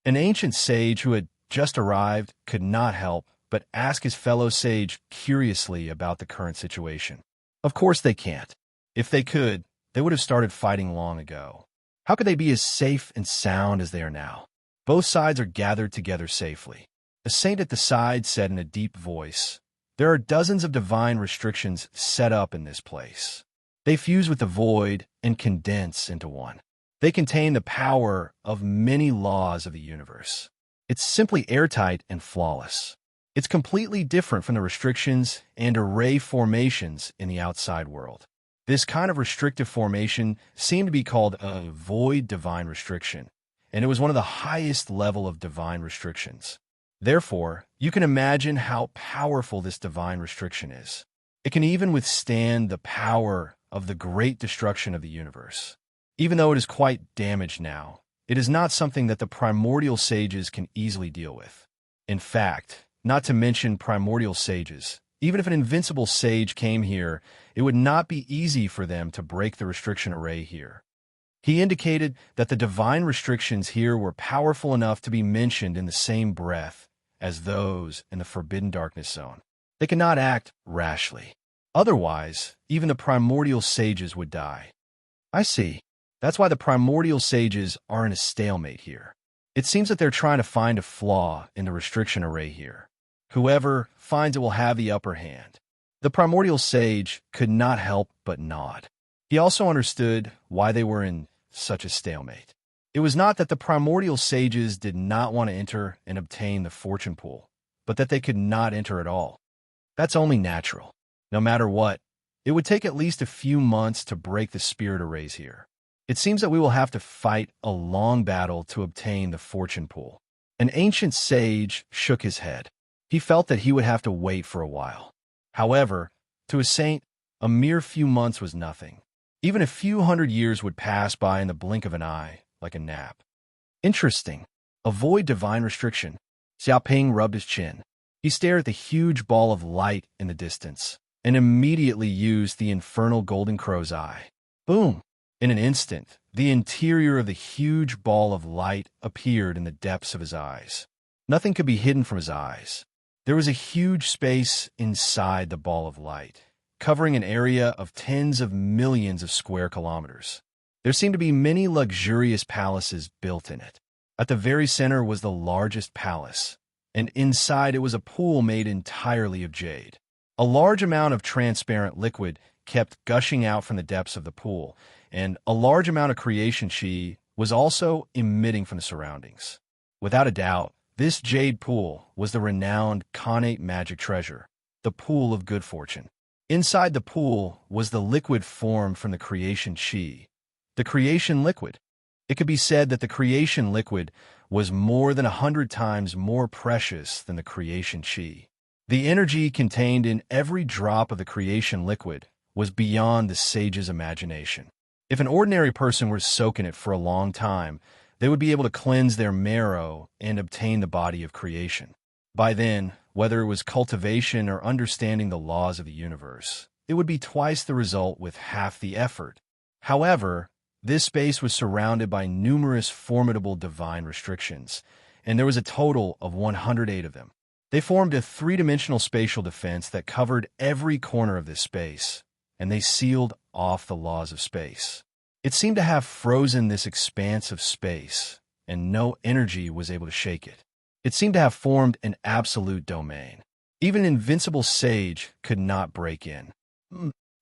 An ancient sage who had just arrived could not help but ask his fellow sage curiously about the current situation. Of course they can't. If they could, they would have started fighting long ago. How could they be as safe and sound as they are now? Both sides are gathered together safely. A saint at the side said in a deep voice, "There are dozens of divine restrictions set up in this place. They fuse with the void and condense into one. They contain the power of many laws of the universe. It's simply airtight and flawless. It's completely different from the restrictions and array formations in the outside world. This kind of restrictive formation seemed to be called a void divine restriction, and it was one of the highest level of divine restrictions. Therefore, you can imagine how powerful this divine restriction is. It can even withstand the power of the great destruction of the universe. Even though it is quite damaged now, it is not something that the primordial sages can easily deal with. In fact, not to mention primordial sages, even if an invincible sage came here, it would not be easy for them to break the restriction array here. He indicated that the divine restrictions here were powerful enough to be mentioned in the same breath as those in the Forbidden Darkness Zone. They cannot act rashly. Otherwise, even the primordial sages would die. I see. That's why the primordial sages are in a stalemate here. It seems that they're trying to find a flaw in the restriction array here. Whoever finds it will have the upper hand. The primordial sage could not help but nod. He also understood why they were in such a stalemate. It was not that the primordial sages did not want to enter and obtain the fortune pool, but that they could not enter at all. That's only natural. No matter what, it would take at least a few months to break the spirit arrays here. It seems that we will have to fight a long battle to obtain the fortune pool. An ancient sage shook his head. He felt that he would have to wait for a while. However, to a saint, a mere few months was nothing. Even a few hundred years would pass by in the blink of an eye, like a nap. Interesting. Avoid divine restriction. Xiaoping rubbed his chin. He stared at the huge ball of light in the distance, and immediately used the infernal golden crow's eye. Boom! In an instant, the interior of the huge ball of light appeared in the depths of his eyes. Nothing could be hidden from his eyes. There was a huge space inside the ball of light, covering an area of tens of millions of square kilometers. There seemed to be many luxurious palaces built in it. At the very center was the largest palace, and inside it was a pool made entirely of jade. A large amount of transparent liquid kept gushing out from the depths of the pool, and a large amount of creation chi was also emitting from the surroundings. Without a doubt, this jade pool was the renowned connate magic treasure, the pool of good fortune. Inside the pool was the liquid formed from the creation chi, the creation liquid. It could be said that the creation liquid was more than 100 times more precious than the creation chi. The energy contained in every drop of the creation liquid was beyond the sage's imagination. If an ordinary person were to soak in it for a long time, they would be able to cleanse their marrow and obtain the body of creation. By then, whether it was cultivation or understanding the laws of the universe, it would be twice the result with half the effort. However, this space was surrounded by numerous formidable divine restrictions, and there was a total of 108 of them. They formed a three-dimensional spatial defense that covered every corner of this space, and they sealed off the laws of space. It seemed to have frozen this expanse of space, and no energy was able to shake it. It seemed to have formed an absolute domain. Even an invincible sage could not break in.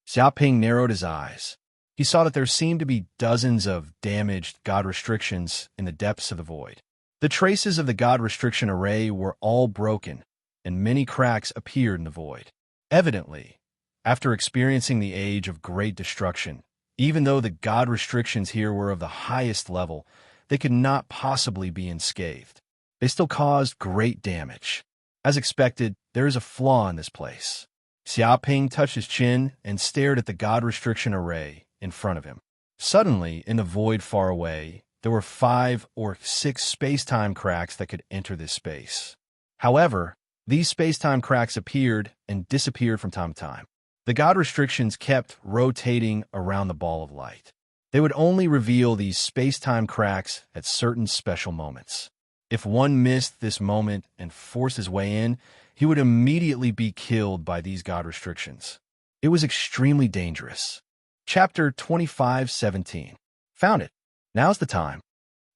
Xiaoping narrowed his eyes. He saw that there seemed to be dozens of damaged god restrictions in the depths of the void. The traces of the god restriction array were all broken, and many cracks appeared in the void. Evidently, after experiencing the age of great destruction, even though the god restrictions here were of the highest level, they could not possibly be unscathed. They still caused great damage. As expected, there is a flaw in this place. Xiaoping touched his chin and stared at the god restriction array in front of him. Suddenly, in the void far away, there were 5 or 6 space-time cracks that could enter this space. However, these space-time cracks appeared and disappeared from time to time. The god restrictions kept rotating around the ball of light. They would only reveal these space-time cracks at certain special moments. If one missed this moment and forced his way in, he would immediately be killed by these god restrictions. It was extremely dangerous. Chapter 25:17. Found it. Now's the time.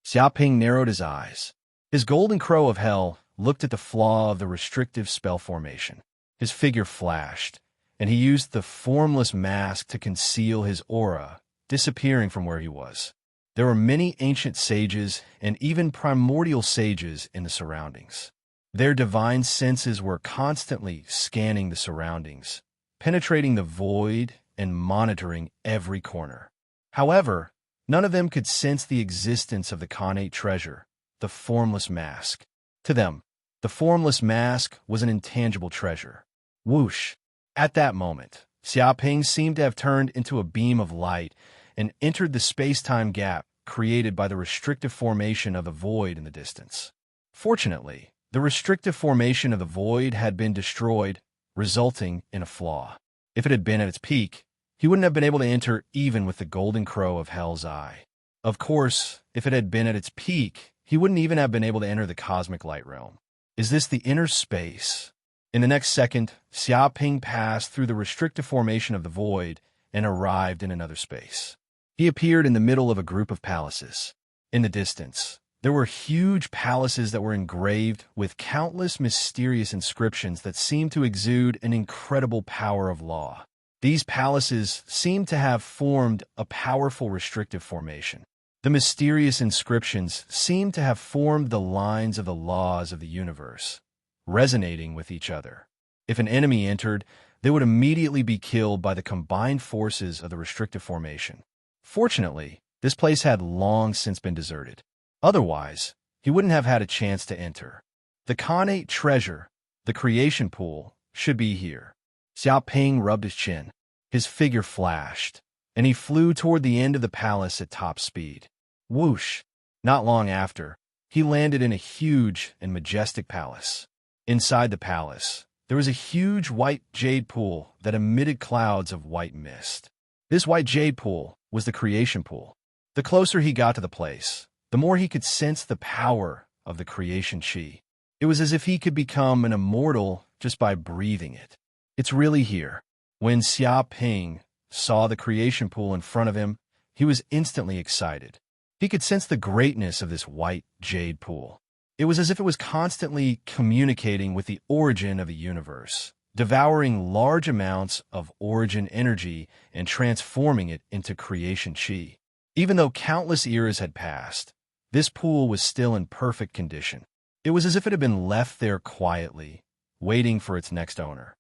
Xiaoping narrowed his eyes. His golden crow of hell looked at the flaw of the restrictive spell formation. His figure flashed, and he used the formless mask to conceal his aura, disappearing from where he was. There were many ancient sages and even primordial sages in the surroundings. Their divine senses were constantly scanning the surroundings, penetrating the void and monitoring every corner. However, none of them could sense the existence of the Khanate treasure, the formless mask. To them, the formless mask was an intangible treasure. Whoosh! At that moment, Xiaoping seemed to have turned into a beam of light and entered the space-time gap created by the restrictive formation of the void in the distance. Fortunately, the restrictive formation of the void had been destroyed, resulting in a flaw. If it had been at its peak, he wouldn't have been able to enter even with the golden crow of hell's eye. Of course, if it had been at its peak, he wouldn't even have been able to enter the cosmic light realm. Is this the inner space? In the next second, Xiaoping passed through the restrictive formation of the void and arrived in another space. He appeared in the middle of a group of palaces. In the distance, there were huge palaces that were engraved with countless mysterious inscriptions that seemed to exude an incredible power of law. These palaces seemed to have formed a powerful restrictive formation. The mysterious inscriptions seemed to have formed the lines of the laws of the universe, resonating with each other. If an enemy entered, they would immediately be killed by the combined forces of the restrictive formation. Fortunately, this place had long since been deserted. Otherwise, he wouldn't have had a chance to enter. The Khanate treasure, the creation pool, should be here. Xiaoping rubbed his chin. His figure flashed, and he flew toward the end of the palace at top speed. Whoosh! Not long after, he landed in a huge and majestic palace. Inside the palace, there was a huge white jade pool that emitted clouds of white mist. This white jade pool was the creation pool. The closer he got to the place, the more he could sense the power of the creation chi. It was as if he could become an immortal just by breathing it. It's really here. When Xiaoping saw the creation pool in front of him, he was instantly excited. He could sense the greatness of this white jade pool. It was as if it was constantly communicating with the origin of the universe, devouring large amounts of origin energy and transforming it into creation chi. Even though countless eras had passed, this pool was still in perfect condition. It was as if it had been left there quietly, waiting for its next owner.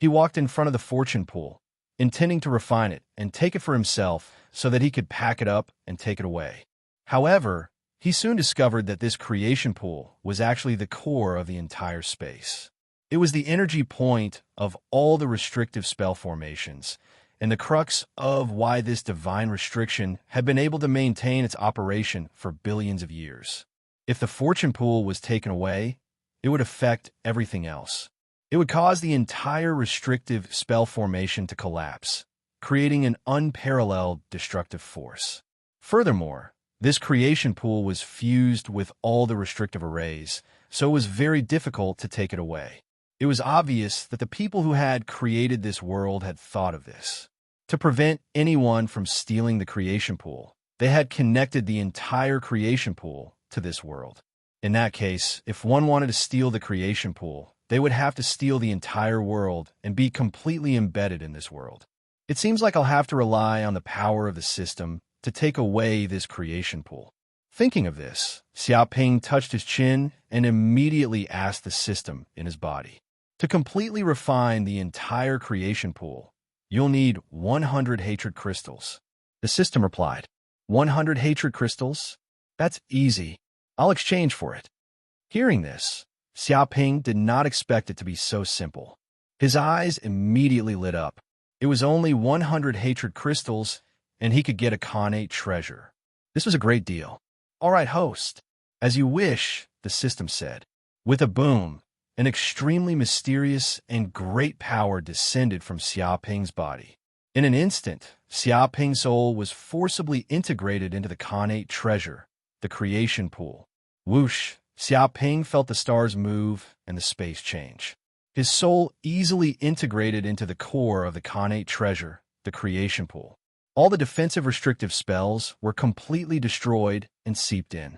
He walked in front of the fortune pool, intending to refine it and take it for himself so that he could pack it up and take it away. However, he soon discovered that this creation pool was actually the core of the entire space. It was the energy point of all the restrictive spell formations, and the crux of why this divine restriction had been able to maintain its operation for billions of years. If the fortune pool was taken away, it would affect everything else. It would cause the entire restrictive spell formation to collapse, creating an unparalleled destructive force. Furthermore, This creation pool was fused with all the restrictive arrays, so it was very difficult to take it away. It was obvious that the people who had created this world had thought of this. To prevent anyone from stealing the creation pool, they had connected the entire creation pool to this world. In that case, if one wanted to steal the creation pool, they would have to steal the entire world and be completely embedded in this world. It seems like I'll have to rely on the power of the system to take away this creation pool. Thinking of this, Xiaoping touched his chin and immediately asked the system in his body. To completely refine the entire creation pool, you'll need 100 hatred crystals. The system replied, 100 hatred crystals? That's easy. I'll exchange for it. Hearing this, Xiaoping did not expect it to be so simple. His eyes immediately lit up. It was only 100 hatred crystals, and he could get a Khanate treasure. This was a great deal. All right, host. As you wish, the system said. With a boom, an extremely mysterious and great power descended from Xiaoping's body. In an instant, Xiaoping's soul was forcibly integrated into the Khanate treasure, the creation pool. Whoosh! Xiaoping felt the stars move and the space change. His soul easily integrated into the core of the Khanate treasure, the creation pool. All the defensive restrictive spells were completely destroyed and seeped in.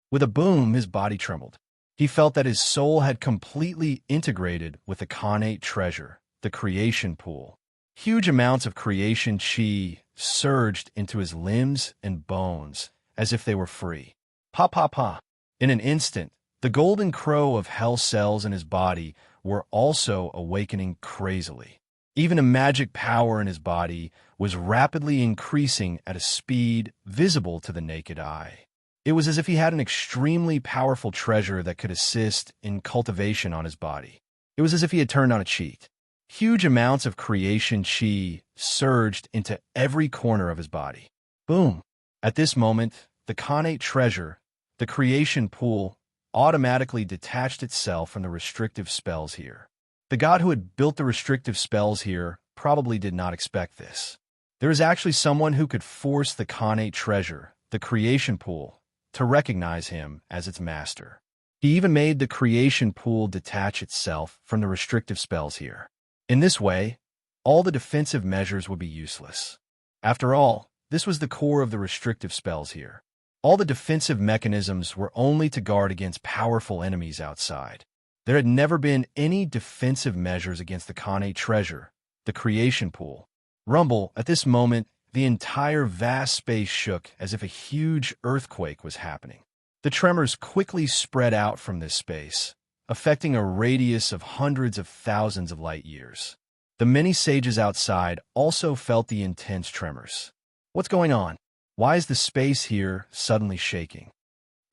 With a boom, his body trembled. He felt that his soul had completely integrated with the Khanate treasure, the creation pool. Huge amounts of creation chi surged into his limbs and bones as if they were free. Pa pa pa. In an instant, the golden crow of hell cells in his body were also awakening crazily. Even a magic power in his body was rapidly increasing at a speed visible to the naked eye. It was as if he had an extremely powerful treasure that could assist in cultivation on his body. It was as if he had turned on a cheat. Huge amounts of creation chi surged into every corner of his body. Boom! At this moment, the Khanate treasure, the creation pool, automatically detached itself from the restrictive spells here. The god who had built the restrictive spells here probably did not expect this. There is actually someone who could force the Khanate treasure, the creation pool, to recognize him as its master. He even made the creation pool detach itself from the restrictive spells here. In this way, all the defensive measures would be useless. After all, this was the core of the restrictive spells here. All the defensive mechanisms were only to guard against powerful enemies outside. There had never been any defensive measures against the Khanate treasure, the creation pool. Rumble, at this moment, the entire vast space shook as if a huge earthquake was happening. The tremors quickly spread out from this space, affecting a radius of hundreds of thousands of light years. The many sages outside also felt the intense tremors. What's going on? Why is the space here suddenly shaking?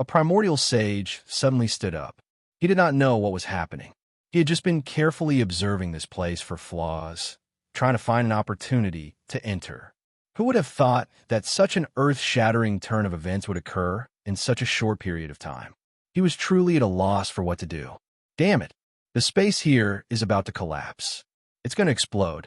A primordial sage suddenly stood up. He did not know what was happening. He had just been carefully observing this place for flaws, trying to find an opportunity to enter. Who would have thought that such an earth-shattering turn of events would occur in such a short period of time? He was truly at a loss for what to do. Damn it! The space here is about to collapse. It's going to explode.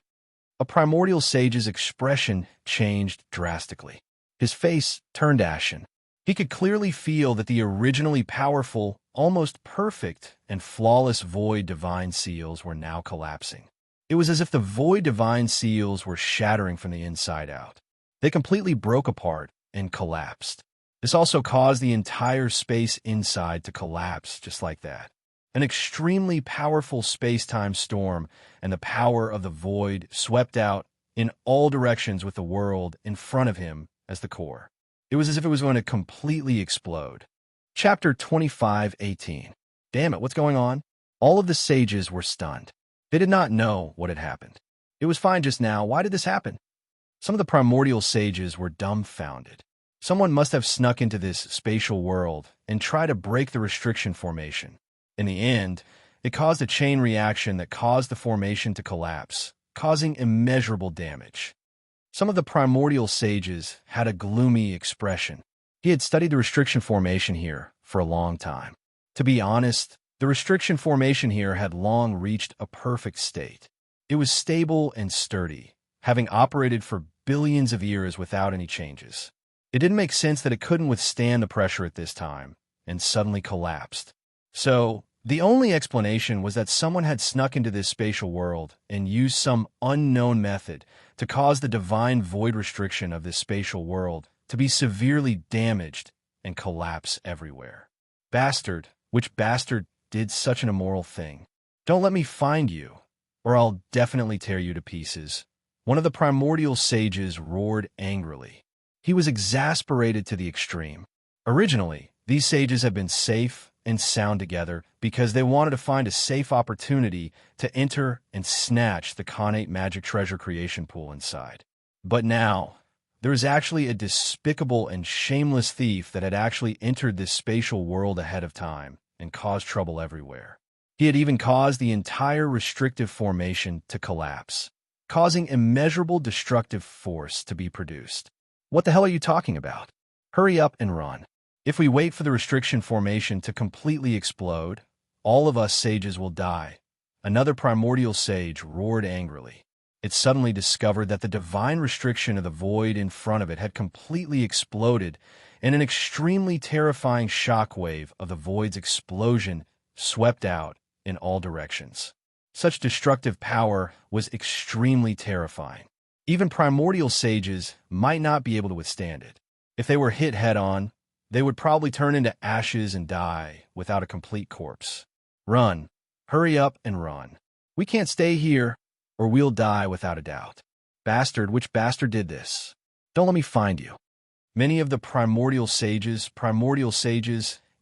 A primordial sage's expression changed drastically. His face turned ashen. He could clearly feel that the originally powerful, almost perfect, and flawless void divine seals were now collapsing. It was as if the void divine seals were shattering from the inside out. They completely broke apart and collapsed. This also caused the entire space inside to collapse just like that. An extremely powerful space-time storm and the power of the void swept out in all directions with the world in front of him as the core. It was as if it was going to completely explode. Chapter 25:18. Damn it, what's going on? All of the sages were stunned. They did not know what had happened. It was fine just now. Why did this happen? Some of the primordial sages were dumbfounded. Someone must have snuck into this spatial world and tried to break the restriction formation. In the end, it caused a chain reaction that caused the formation to collapse, causing immeasurable damage. Some of the primordial sages had a gloomy expression. He had studied the restriction formation here for a long time. To be honest, the restriction formation here had long reached a perfect state. It was stable and sturdy, having operated for billions of years without any changes. It didn't make sense that it couldn't withstand the pressure at this time, and suddenly collapsed. So, the only explanation was that someone had snuck into this spatial world and used some unknown method to cause the divine void restriction of this spatial world to be severely damaged and collapse everywhere. Bastard, which bastard did such an immoral thing? Don't let me find you, or I'll definitely tear you to pieces. One of the primordial sages roared angrily. He was exasperated to the extreme. Originally, these sages had been safe and sound together because they wanted to find a safe opportunity to enter and snatch the connate magic treasure creation pool inside. But now, there was actually a despicable and shameless thief that had actually entered this spatial world ahead of time and caused trouble everywhere. He had even caused the entire restrictive formation to collapse, causing immeasurable destructive force to be produced. What the hell are you talking about? Hurry up and run. If we wait for the restriction formation to completely explode, all of us sages will die. Another primordial sage roared angrily. It suddenly discovered that the divine restriction of the void in front of it had completely exploded, and an extremely terrifying shockwave of the void's explosion swept out in all directions. Such destructive power was extremely terrifying. Even primordial sages might not be able to withstand it. If they were hit head-on, they would probably turn into ashes and die without a complete corpse. Run. Hurry up and run. We can't stay here, or we'll die without a doubt. Bastard, which bastard did this? Don't let me find you. Many of the primordial sages,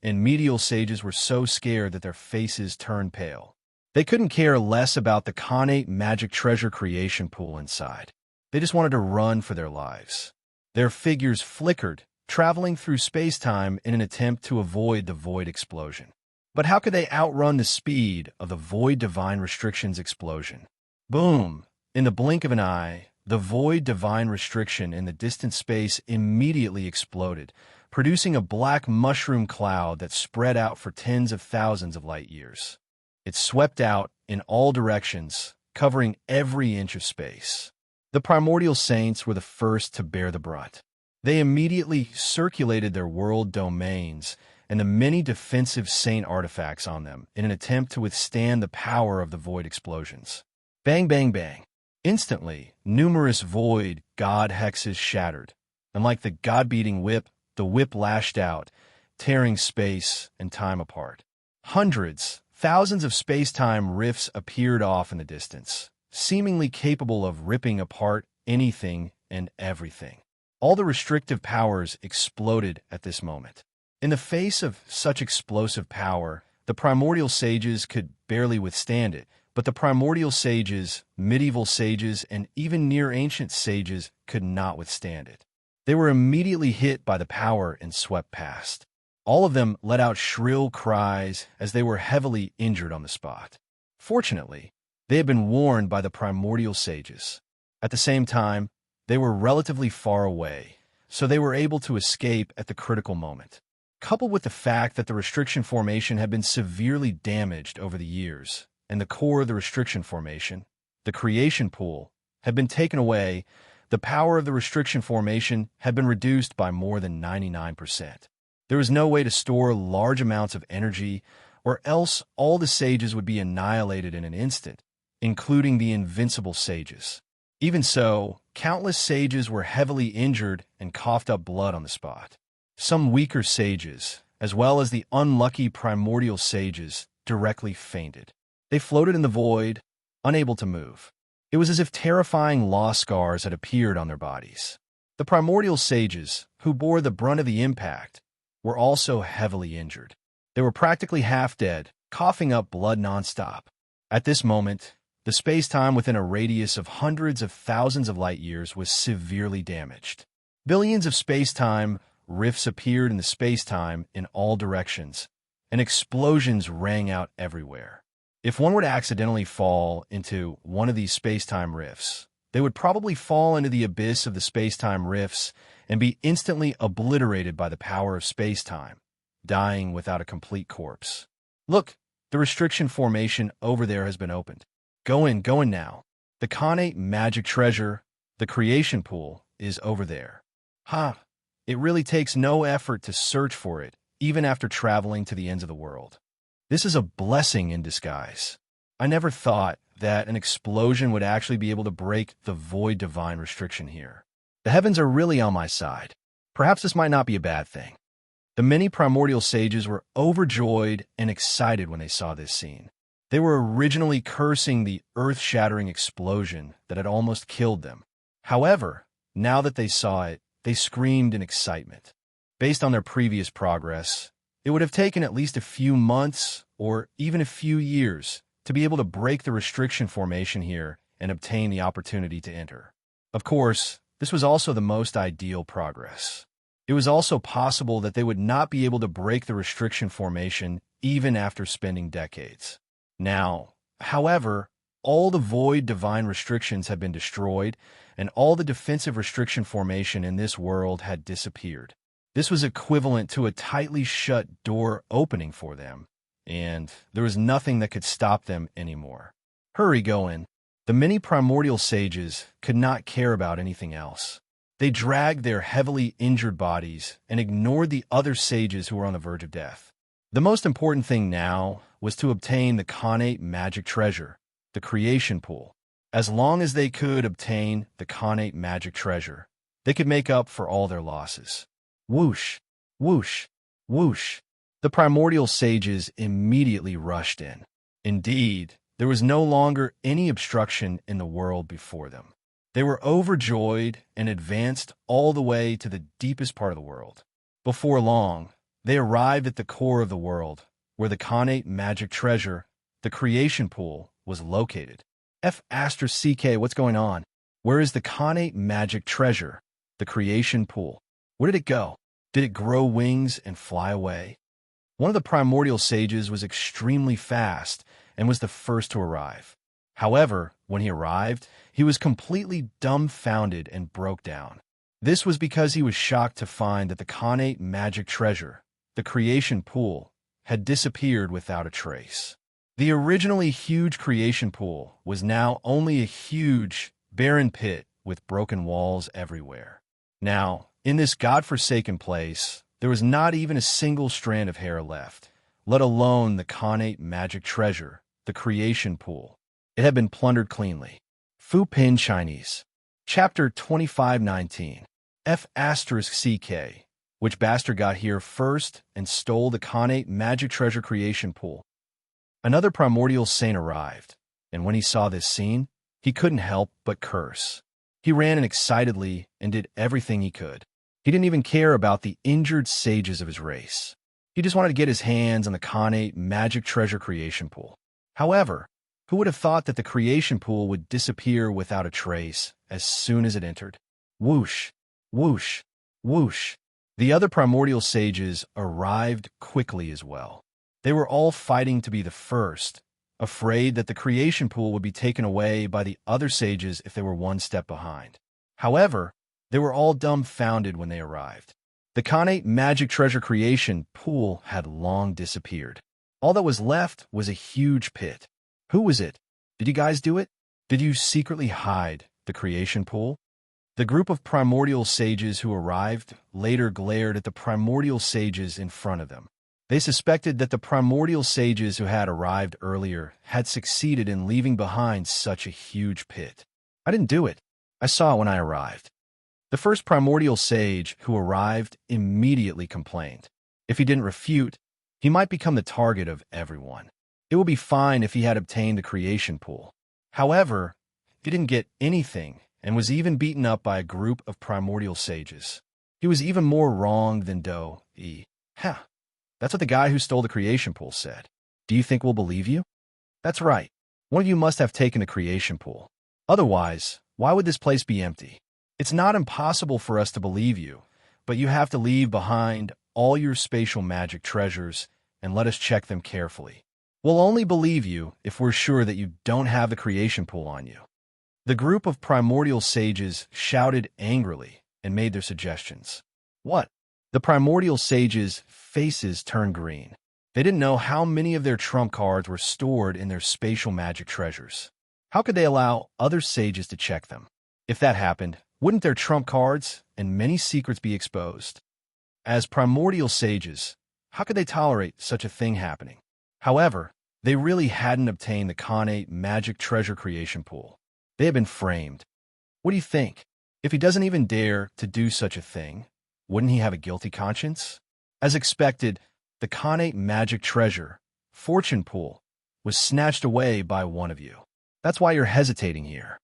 and medial sages were so scared that their faces turned pale. They couldn't care less about the connate magic treasure creation pool inside. They just wanted to run for their lives. Their figures flickered, traveling through space-time in an attempt to avoid the void explosion. But how could they outrun the speed of the void divine restriction's explosion? Boom! In the blink of an eye, the void divine restriction in the distant space immediately exploded, producing a black mushroom cloud that spread out for tens of thousands of light years. It swept out in all directions, covering every inch of space. The primordial saints were the first to bear the brunt. They immediately circulated their world domains and the many defensive saint artifacts on them in an attempt to withstand the power of the void explosions. Bang, bang, bang. Instantly, numerous void god hexes shattered, and like the god-beating whip, the whip lashed out, tearing space and time apart. Hundreds, thousands of space-time rifts appeared off in the distance, seemingly capable of ripping apart anything and everything. All the restrictive powers exploded at this moment. In the face of such explosive power, the primordial sages could barely withstand it, but the primordial sages, medieval sages, and even near-ancient sages could not withstand it. They were immediately hit by the power and swept past. All of them let out shrill cries as they were heavily injured on the spot. Fortunately, they had been warned by the primordial sages. At the same time, they were relatively far away, so they were able to escape at the critical moment. Coupled with the fact that the restriction formation had been severely damaged over the years, and the core of the restriction formation, the creation pool, had been taken away, the power of the restriction formation had been reduced by more than 99%. There was no way to store large amounts of energy, or else all the sages would be annihilated in an instant, including the invincible sages. Even so, countless sages were heavily injured and coughed up blood on the spot. Some weaker sages, as well as the unlucky primordial sages, directly fainted. They floated in the void, unable to move. It was as if terrifying law scars had appeared on their bodies. The primordial sages, who bore the brunt of the impact, were also heavily injured. They were practically half dead, coughing up blood nonstop. At this moment, the space-time within a radius of hundreds of thousands of light years was severely damaged. Billions of space-time rifts appeared in the space-time in all directions, and explosions rang out everywhere. If one were to accidentally fall into one of these space-time rifts, they would probably fall into the abyss of the space-time rifts and be instantly obliterated by the power of space-time, dying without a complete corpse. Look, the restriction formation over there has been opened. Go in now. The connate magic treasure, the creation pool, is over there. Ha! It really takes no effort to search for it, even after traveling to the ends of the world. This is a blessing in disguise. I never thought that an explosion would actually be able to break the void divine restriction here. The heavens are really on my side. Perhaps this might not be a bad thing. The many primordial sages were overjoyed and excited when they saw this scene. They were originally cursing the earth-shattering explosion that had almost killed them. However, now that they saw it, they screamed in excitement. Based on their previous progress, it would have taken at least a few months or even a few years to be able to break the restriction formation here and obtain the opportunity to enter. Of course, this was also the most ideal progress. It was also possible that they would not be able to break the restriction formation even after spending decades. Now, however, all the void divine restrictions had been destroyed, and all the defensive restriction formation in this world had disappeared. This was equivalent to a tightly shut door opening for them, and there was nothing that could stop them anymore. Hurry, go in. The many primordial sages could not care about anything else. They dragged their heavily injured bodies and ignored the other sages who were on the verge of death. The most important thing now was to obtain the Khanate magic treasure, the creation pool. As long as they could obtain the Khanate magic treasure, they could make up for all their losses. Whoosh, whoosh, whoosh. The primordial sages immediately rushed in. Indeed, there was no longer any obstruction in the world before them. They were overjoyed and advanced all the way to the deepest part of the world. Before long, they arrived at the core of the world, where the Khanate magic treasure, the creation pool, was located. F***, what's going on? Where is the Khanate magic treasure, the creation pool? Where did it go? Did it grow wings and fly away? One of the primordial sages was extremely fast and was the first to arrive. However, when he arrived, he was completely dumbfounded and broke down. This was because he was shocked to find that the Khanate magic treasure, the creation pool, had disappeared without a trace. The originally huge creation pool was now only a huge, barren pit with broken walls everywhere. Now, in this godforsaken place, there was not even a single strand of hair left, let alone the Khanate magic treasure, the creation pool. It had been plundered cleanly. Fu Pin Chinese. Chapter 2519. F***, which bastard got here first and stole the Khanate magic treasure creation pool? Another primordial saint arrived, and when he saw this scene, he couldn't help but curse. He ran in excitedly and did everything he could. He didn't even care about the injured sages of his race. He just wanted to get his hands on the Khanate magic treasure creation pool. However, who would have thought that the creation pool would disappear without a trace as soon as it entered? Whoosh, whoosh, whoosh. The other primordial sages arrived quickly as well. They were all fighting to be the first, afraid that the creation pool would be taken away by the other sages if they were one step behind. However, they were all dumbfounded when they arrived. The Khanate magic treasure creation pool had long disappeared. All that was left was a huge pit. Who was it? Did you guys do it? Did you secretly hide the creation pool? The group of primordial sages who arrived later glared at the primordial sages in front of them. They suspected that the primordial sages who had arrived earlier had succeeded in leaving behind such a huge pit. I didn't do it. I saw it when I arrived. The first primordial sage who arrived immediately complained. If he didn't refute, he might become the target of everyone. It would be fine if he had obtained the creation pool. However, he didn't get anything and was even beaten up by a group of primordial sages. He was even more wrong than Do-E. Ha! That's what the guy who stole the creation pool said. Do you think we'll believe you? That's right. One of you must have taken the creation pool. Otherwise, why would this place be empty? It's not impossible for us to believe you, but you have to leave behind all your spatial magic treasures and let us check them carefully. We'll only believe you if we're sure that you don't have the creation pool on you. The group of primordial sages shouted angrily and made their suggestions. What? The primordial sages' faces turned green. They didn't know how many of their trump cards were stored in their spatial magic treasures. How could they allow other sages to check them? If that happened, Wouldn't their trump cards and many secrets be exposed? As primordial sages, how could they tolerate such a thing happening? However, they really hadn't obtained the Khanate magic treasure creation pool. They had been framed. What do you think? If he doesn't even dare to do such a thing, wouldn't he have a guilty conscience? As expected, the Khanate magic treasure, fortune pool, was snatched away by one of you. That's why you're hesitating here.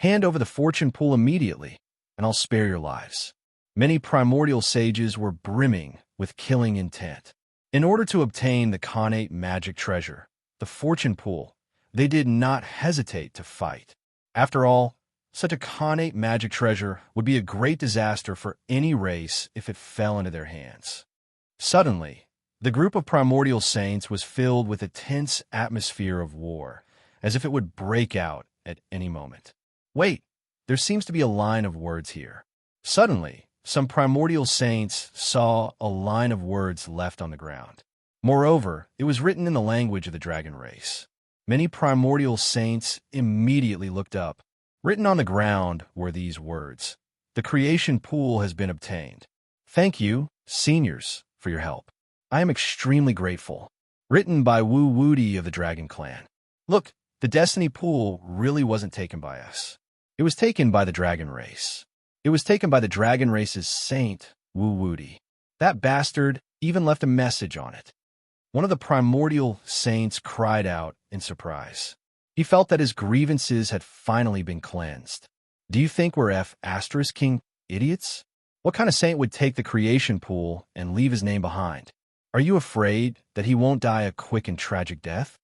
Hand over the fortune pool immediately, and I'll spare your lives. Many primordial sages were brimming with killing intent. In order to obtain the Khanate magic treasure, the fortune pool, they did not hesitate to fight. After all, such a Khanate magic treasure would be a great disaster for any race if it fell into their hands. Suddenly, the group of primordial saints was filled with a tense atmosphere of war, as if it would break out at any moment. Wait, there seems to be a line of words here. Suddenly, some primordial saints saw a line of words left on the ground. Moreover, it was written in the language of the dragon race. Many primordial saints immediately looked up. Written on the ground were these words: "The creation pool has been obtained. Thank you, seniors, for your help. I am extremely grateful." Written by Wu Woody of the Dragon Clan. Look, the destiny pool really wasn't taken by us. It was taken by the dragon race. It was taken by the dragon race's saint, Wu Woody. That bastard even left a message on it. One of the primordial saints cried out in surprise. He felt that his grievances had finally been cleansed. Do you think we're King idiots? What kind of saint would take the creation pool and leave his name behind? Are you afraid that he won't die a quick and tragic death?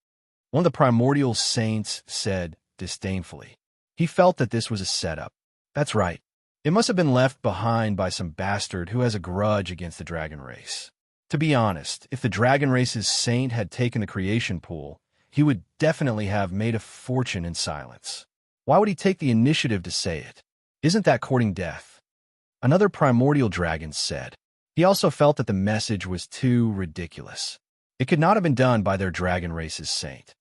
One of the primordial saints said disdainfully. He felt that this was a setup. That's right. It must have been left behind by some bastard who has a grudge against the dragon race. To be honest, if the dragon race's saint had taken the creation pool, he would definitely have made a fortune in silence. Why would he take the initiative to say it? Isn't that courting death? Another primordial dragon said. He also felt that the message was too ridiculous. It could not have been done by their dragon race's saint.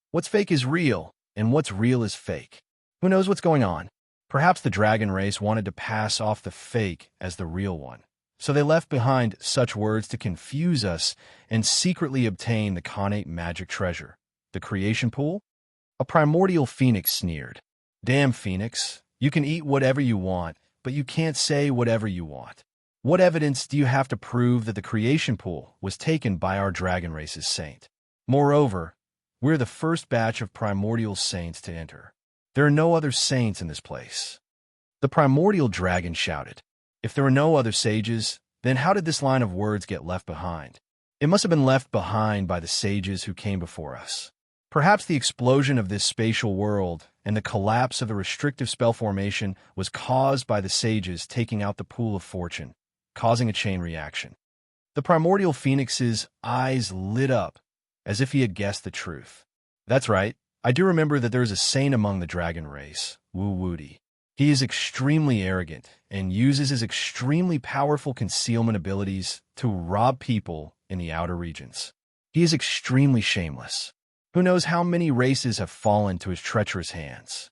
What's fake is real, and what's real is fake. Who knows what's going on? Perhaps the dragon race wanted to pass off the fake as the real one. So they left behind such words to confuse us and secretly obtain the Khanate magic treasure. The creation pool? A primordial phoenix sneered. Damn, Phoenix, you can eat whatever you want, but you can't say whatever you want. What evidence do you have to prove that the creation pool was taken by our dragon race's saint? Moreover, we're the first batch of primordial saints to enter. There are no other saints in this place. The primordial dragon shouted. If there were no other sages, then how did this line of words get left behind? It must have been left behind by the sages who came before us. Perhaps the explosion of this spatial world and the collapse of the restrictive spell formation was caused by the sages taking out the pool of fortune, causing a chain reaction. The primordial phoenix's eyes lit up as if he had guessed the truth. That's right, I do remember that there is a saint among the dragon race, Wu Woody. He is extremely arrogant and uses his extremely powerful concealment abilities to rob people in the outer regions. He is extremely shameless. Who knows how many races have fallen to his treacherous hands?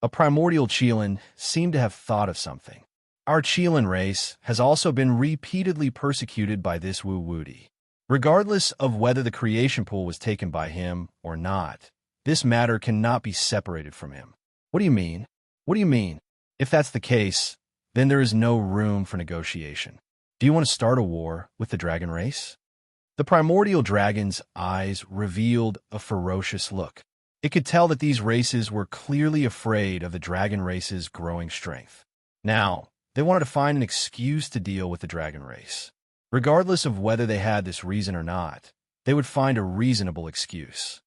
A primordial Chelan seemed to have thought of something. Our Chelan race has also been repeatedly persecuted by this Wu Woody. Regardless of whether the creation pool was taken by him or not, this matter cannot be separated from him. What do you mean? What do you mean? If that's the case, then there is no room for negotiation. Do you want to start a war with the dragon race? The primordial dragon's eyes revealed a ferocious look. It could tell that these races were clearly afraid of the dragon race's growing strength. Now, they wanted to find an excuse to deal with the dragon race. Regardless of whether they had this reason or not, they would find a reasonable excuse.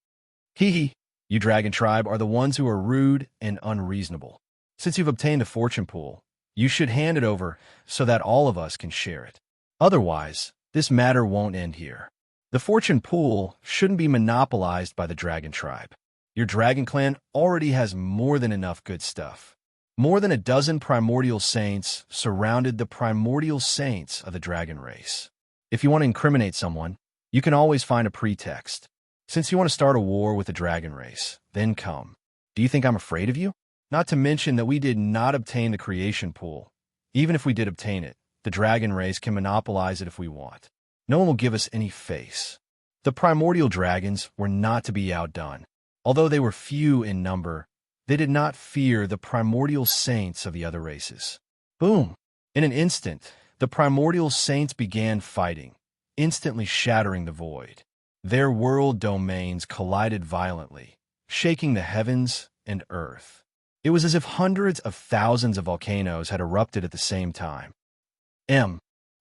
Hee, you dragon tribe are the ones who are rude and unreasonable. Since you've obtained the fortune pool, you should hand it over so that all of us can share it. Otherwise, this matter won't end here. The fortune pool shouldn't be monopolized by the dragon tribe. Your dragon clan already has more than enough good stuff. More than a dozen primordial saints surrounded the primordial saints of the dragon race. If you want to incriminate someone, you can always find a pretext. Since you want to start a war with the dragon race, then come. Do you think I'm afraid of you? Not to mention that we did not obtain the creation pool. Even if we did obtain it, the dragon race can monopolize it if we want. No one will give us any face. The primordial dragons were not to be outdone. Although they were few in number, they did not fear the primordial saints of the other races. Boom! In an instant, the primordial saints began fighting, instantly shattering the void. Their world domains collided violently, shaking the heavens and earth. It was as if hundreds of thousands of volcanoes had erupted at the same time.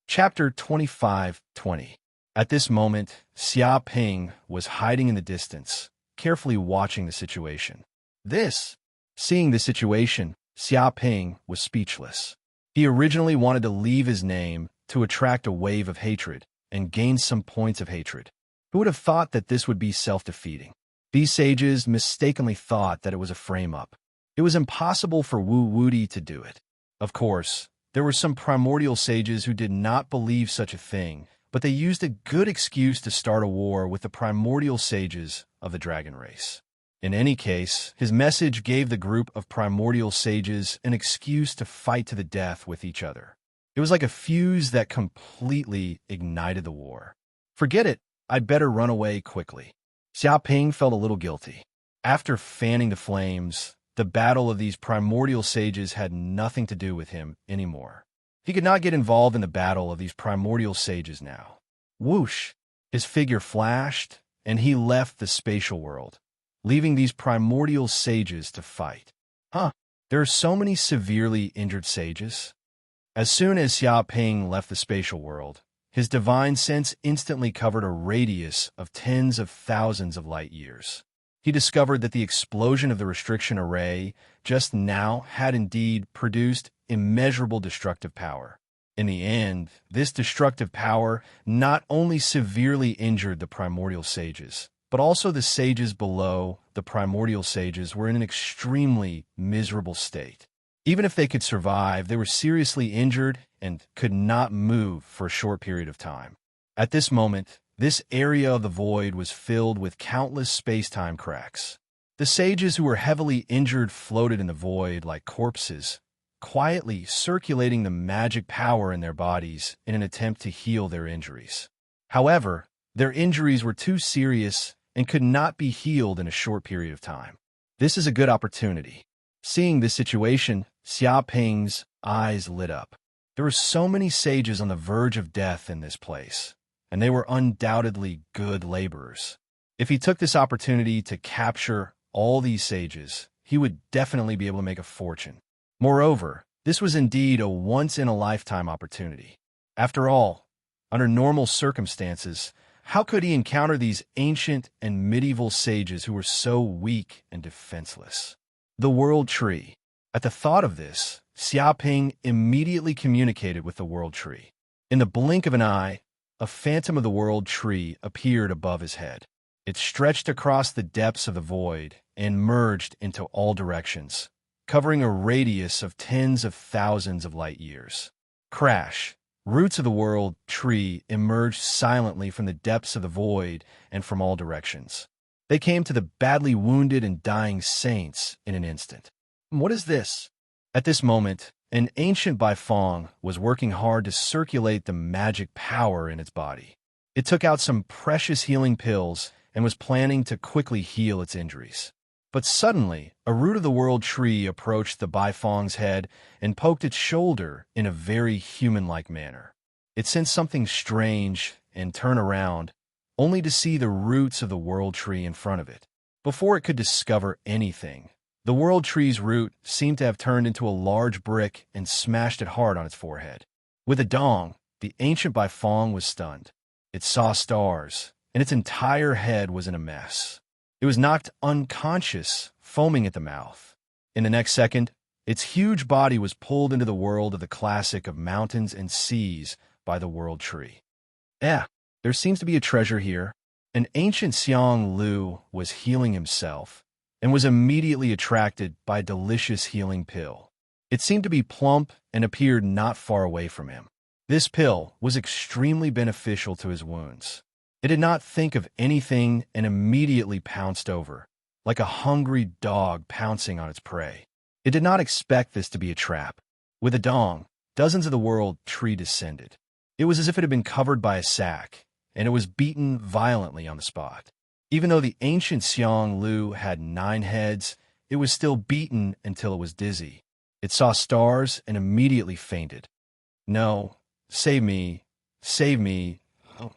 Chapter 25:20. At this moment, Xia Ping was hiding in the distance, carefully watching the situation. Seeing the situation, Xia Ping was speechless. He originally wanted to leave his name to attract a wave of hatred and gain some points of hatred. Who would have thought that this would be self-defeating? These sages mistakenly thought that it was a frame-up. It was impossible for Wu Wudi to do it. Of course, there were some primordial sages who did not believe such a thing, but they used a good excuse to start a war with the primordial sages of the dragon race. In any case, his message gave the group of primordial sages an excuse to fight to the death with each other. It was like a fuse that completely ignited the war. Forget it, I'd better run away quickly. Xia Ping felt a little guilty. After fanning the flames, the battle of these primordial sages had nothing to do with him anymore. He could not get involved in the battle of these primordial sages now. Whoosh! His figure flashed, and he left the spatial world, leaving these primordial sages to fight. There are so many severely injured sages. As soon as Xia Ping left the spatial world, his divine sense instantly covered a radius of tens of thousands of light years. He discovered that the explosion of the restriction array just now had indeed produced immeasurable destructive power. In the end, this destructive power not only severely injured the primordial sages, but also the sages below the primordial sages were in an extremely miserable state. Even if they could survive, they were seriously injured and could not move for a short period of time. At this moment, this area of the void was filled with countless space-time cracks. The sages who were heavily injured floated in the void like corpses, quietly circulating the magic power in their bodies in an attempt to heal their injuries. However, their injuries were too serious and could not be healed in a short period of time. This is a good opportunity. Seeing this situation, Xia Ping's eyes lit up. There were so many sages on the verge of death in this place, and they were undoubtedly good laborers. If he took this opportunity to capture all these sages, he would definitely be able to make a fortune. Moreover, this was indeed a once-in-a-lifetime opportunity. After all, under normal circumstances, how could he encounter these ancient and medieval sages who were so weak and defenseless? The World Tree. At the thought of this, Xia Ping immediately communicated with the World Tree. In the blink of an eye, a phantom of the World Tree appeared above his head. It stretched across the depths of the void and merged into all directions, covering a radius of tens of thousands of light years. Crash! Roots of the World Tree emerged silently from the depths of the void and from all directions. They came to the badly wounded and dying saints in an instant. What is this? At this moment, an ancient Baifeng was working hard to circulate the magic power in its body. It took out some precious healing pills and was planning to quickly heal its injuries. But suddenly, a root of the World Tree approached the Baifeng's head and poked its shoulder in a very human-like manner. It sensed something strange and turned around, only to see the roots of the World Tree in front of it. Before it could discover anything, the World Tree's root seemed to have turned into a large brick and smashed it hard on its forehead. With a dong, the ancient Baifeng was stunned. It saw stars, and its entire head was in a mess. It was knocked unconscious, foaming at the mouth. In the next second, its huge body was pulled into the world of the classic of mountains and seas by the World Tree. There seems to be a treasure here. An ancient Xiang Lu was healing himself and was immediately attracted by a delicious healing pill. It seemed to be plump and appeared not far away from him. This pill was extremely beneficial to his wounds. It did not think of anything and immediately pounced over, like a hungry dog pouncing on its prey. It did not expect this to be a trap. With a dong, dozens of the world tree descended. It was as if it had been covered by a sack, and it was beaten violently on the spot. Even though the ancient Xiang Lu had 9 heads, it was still beaten until it was dizzy. It saw stars and immediately fainted. No, save me, save me. Oh.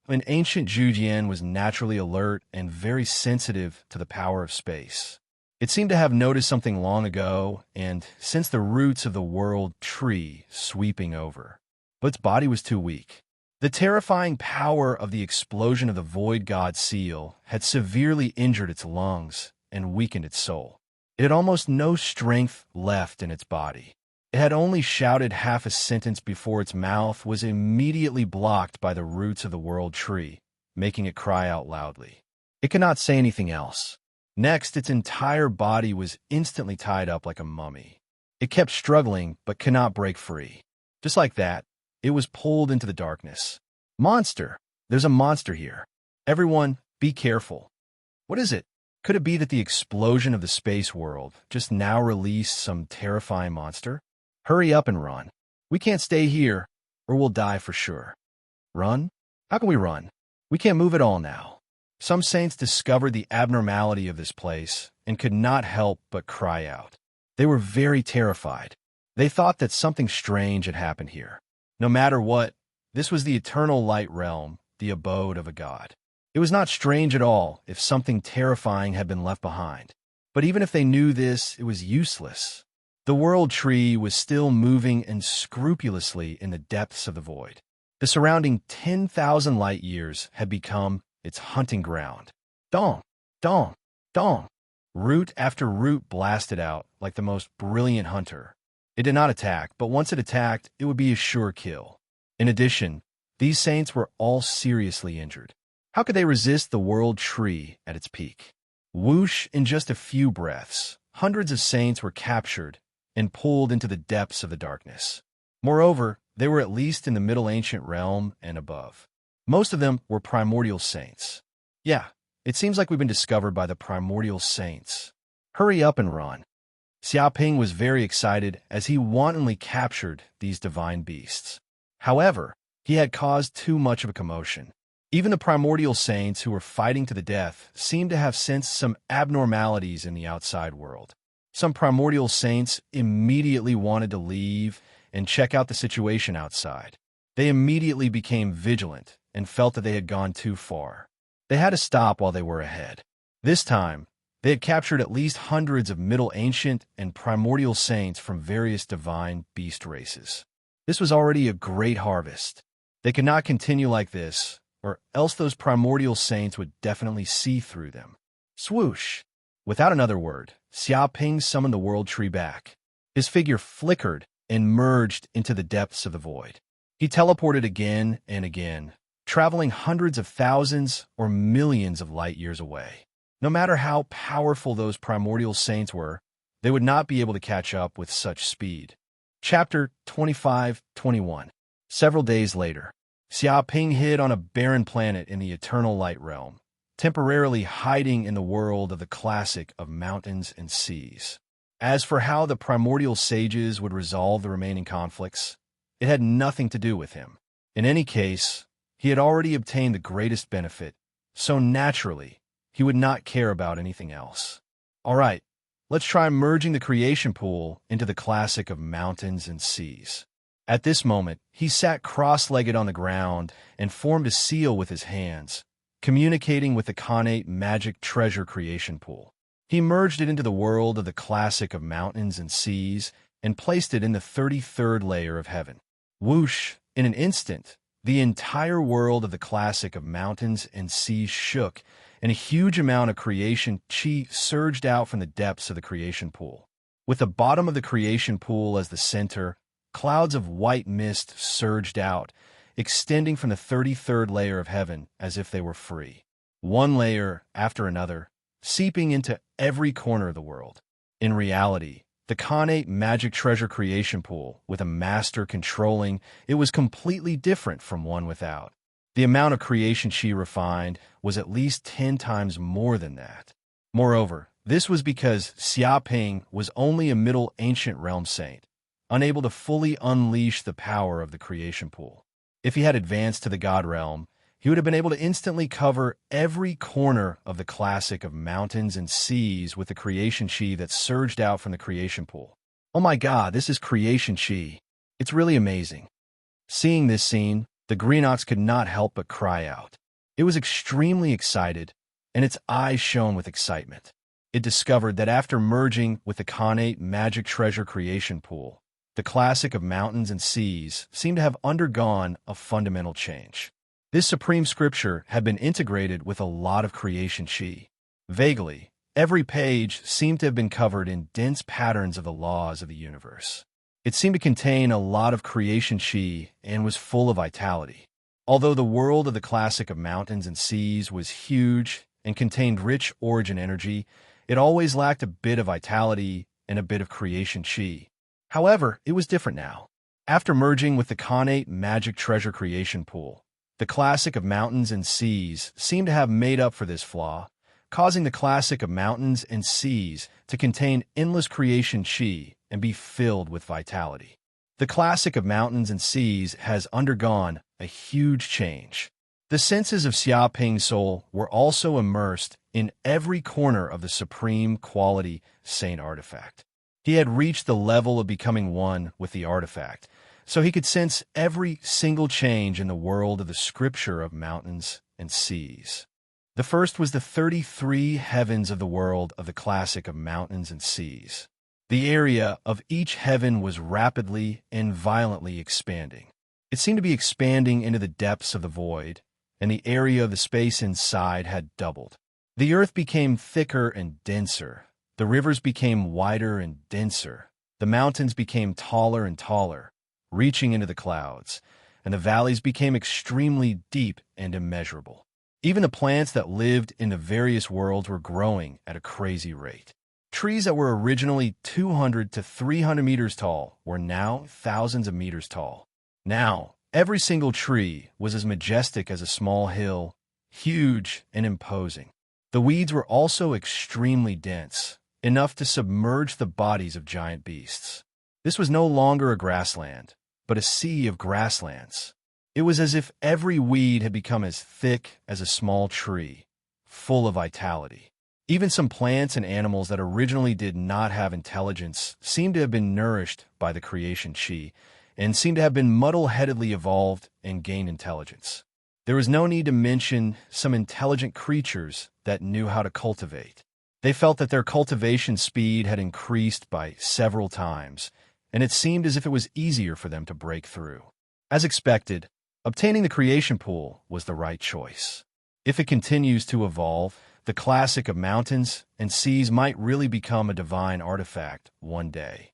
An ancient Zhujian was naturally alert and very sensitive to the power of space. It seemed to have noticed something long ago and sensed the roots of the world tree sweeping over. But its body was too weak. The terrifying power of the explosion of the Void God seal had severely injured its lungs and weakened its soul. It had almost no strength left in its body. It had only shouted half a sentence before its mouth was immediately blocked by the roots of the world tree, making it cry out loudly. It could not say anything else. Next, its entire body was instantly tied up like a mummy. It kept struggling, but could not break free. Just like that, it was pulled into the darkness. Monster! There's a monster here. Everyone, be careful. What is it? Could it be that the explosion of the space world just now released some terrifying monster? Hurry up and run. We can't stay here, or we'll die for sure. Run? How can we run? We can't move at all now. Some saints discovered the abnormality of this place and could not help but cry out. They were very terrified. They thought that something strange had happened here. No matter what, this was the eternal light realm, the abode of a god. It was not strange at all if something terrifying had been left behind. But even if they knew this, it was useless. The world tree was still moving unscrupulously in the depths of the void. The surrounding 10,000 light years had become its hunting ground. Dong, dong, dong. Root after root blasted out like the most brilliant hunter. It did not attack, but once it attacked, it would be a sure kill. In addition, these saints were all seriously injured. How could they resist the world tree at its peak? Whoosh, in just a few breaths, hundreds of saints were captured and pulled into the depths of the darkness. Moreover, they were at least in the Middle Ancient realm and above. Most of them were primordial saints. Yeah, it seems like we've been discovered by the primordial saints. Hurry up and run. Xiaoping was very excited as he wantonly captured these divine beasts. However, he had caused too much of a commotion. Even the primordial saints who were fighting to the death seemed to have sensed some abnormalities in the outside world. Some primordial saints immediately wanted to leave and check out the situation outside. They immediately became vigilant and felt that they had gone too far. They had to stop while they were ahead. This time, they had captured at least hundreds of Middle Ancient and primordial saints from various divine beast races. This was already a great harvest. They could not continue like this, or else those primordial saints would definitely see through them. Swoosh! Without another word, Xiaoping summoned the world tree back. His figure flickered and merged into the depths of the void. He teleported again and again, traveling hundreds of thousands or millions of light years away. No matter how powerful those primordial saints were, they would not be able to catch up with such speed. Chapter 25-21. Several days later, Xiaoping hid on a barren planet in the eternal light realm, temporarily hiding in the world of the classic of mountains and seas. As for how the primordial sages would resolve the remaining conflicts, it had nothing to do with him. In any case, he had already obtained the greatest benefit, so naturally, he would not care about anything else. All right, let's try merging the creation pool into the classic of mountains and seas. At this moment, he sat cross-legged on the ground and formed a seal with his hands, communicating with the connate magic treasure creation pool. He merged it into the world of the classic of mountains and seas and placed it in the 33rd layer of heaven. Whoosh! In an instant, the entire world of the classic of mountains and seas shook, and a huge amount of creation chi surged out from the depths of the creation pool. With the bottom of the creation pool as the center, clouds of white mist surged out, extending from the 33rd layer of heaven as if they were free. One layer after another, seeping into every corner of the world. In reality, the connate magic treasure creation pool, with a master controlling, it was completely different from one without. The amount of creation chi refined was at least 10 times more than that. Moreover, This was because Xiaoping was only a middle ancient realm saint, unable to fully unleash the power of the creation pool. If he had advanced to the god realm, he would have been able to instantly cover every corner of the classic of mountains and seas with the creation chi that surged out from the creation pool. Oh my god, this is creation chi. It's really amazing. Seeing this scene, the green ox could not help but cry out. It was extremely excited, and its eyes shone with excitement. It discovered that after merging with the Khanate magic treasure creation pool, the classic of mountains and seas seemed to have undergone a fundamental change. This supreme scripture had been integrated with a lot of creation chi. Vaguely, every page seemed to have been covered in dense patterns of the laws of the universe. It seemed to contain a lot of creation chi and was full of vitality. Although the world of the classic of mountains and seas was huge and contained rich origin energy, it always lacked a bit of vitality and a bit of creation chi. However, it was different now. After merging with the Khanate magic treasure creation pool, the classic of mountains and seas seemed to have made up for this flaw, causing the classic of mountains and seas to contain endless creation chi and be filled with vitality. The classic of mountains and seas has undergone a huge change. The senses of Xiaoping's soul were also immersed in every corner of the supreme quality saint artifact. He had reached the level of becoming one with the artifact, so he could sense every single change in the world of the scripture of mountains and seas. The first was the 33 heavens of the world of the classic of mountains and seas. The area of each heaven was rapidly and violently expanding. It seemed to be expanding into the depths of the void, and the area of the space inside had doubled. The earth became thicker and denser. The rivers became wider and denser. The mountains became taller and taller, reaching into the clouds, and the valleys became extremely deep and immeasurable. Even the plants that lived in the various worlds were growing at a crazy rate. Trees that were originally 200 to 300 meters tall were now thousands of meters tall. Now, every single tree was as majestic as a small hill, huge and imposing. The weeds were also extremely dense, enough to submerge the bodies of giant beasts. This was no longer a grassland, but a sea of grasslands. It was as if every weed had become as thick as a small tree, full of vitality. Even some plants and animals that originally did not have intelligence seemed to have been nourished by the creation chi, and seemed to have been muddle-headedly evolved and gained intelligence. There was no need to mention some intelligent creatures that knew how to cultivate. They felt that their cultivation speed had increased by several times, and it seemed as if it was easier for them to break through. As expected, obtaining the creation pool was the right choice. If it continues to evolve, the classic of mountains and seas might really become a divine artifact one day.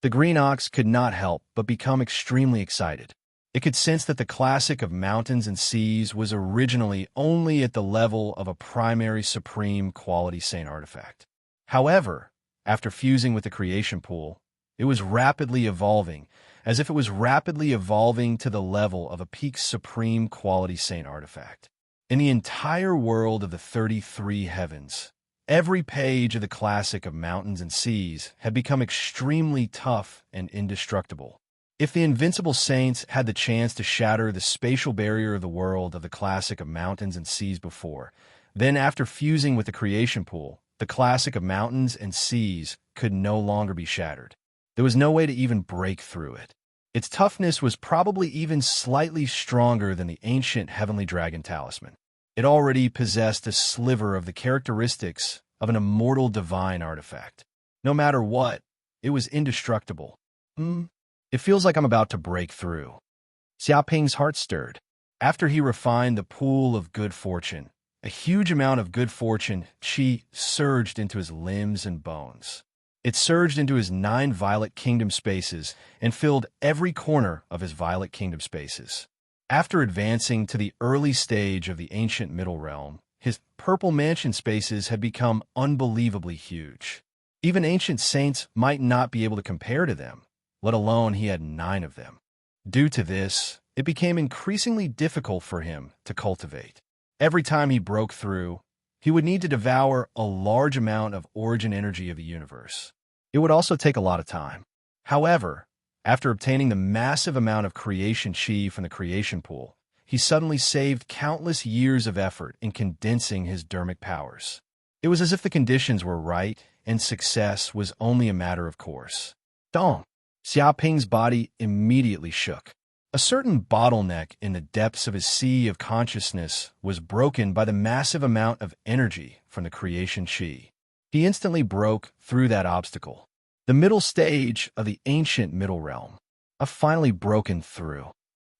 The green ox could not help but become extremely excited. It could sense that the classic of mountains and seas was originally only at the level of a primary supreme quality saint artifact. However, after fusing with the creation pool, it was rapidly evolving, as if it was rapidly evolving to the level of a peak supreme quality saint artifact. In the entire world of the 33 heavens, every page of the classic of mountains and seas had become extremely tough and indestructible. If the invincible saints had the chance to shatter the spatial barrier of the world of the classic of mountains and seas before, then after fusing with the creation pool, the classic of mountains and seas could no longer be shattered. There was no way to even break through it. Its toughness was probably even slightly stronger than the ancient heavenly dragon talisman. It already possessed a sliver of the characteristics of an immortal divine artifact. No matter what, it was indestructible. It feels like I'm about to break through. Xiaoping's heart stirred. After he refined the pool of good fortune, a huge amount of good fortune chi surged into his limbs and bones. It surged into his 9 violet kingdom spaces and filled every corner of his violet kingdom spaces. After advancing to the early stage of the ancient middle realm, his purple mansion spaces had become unbelievably huge. Even ancient saints might not be able to compare to them, let alone he had 9 of them. Due to this, it became increasingly difficult for him to cultivate. Every time he broke through, he would need to devour a large amount of origin energy of the universe. It would also take a lot of time. However, after obtaining the massive amount of creation chi from the creation pool, he suddenly saved countless years of effort in condensing his dermic powers. It was as if the conditions were right and success was only a matter of course. Dong! Xiaoping's body immediately shook. A certain bottleneck in the depths of his sea of consciousness was broken by the massive amount of energy from the creation chi. He instantly broke through that obstacle. The middle stage of the ancient middle realm, finally broken through.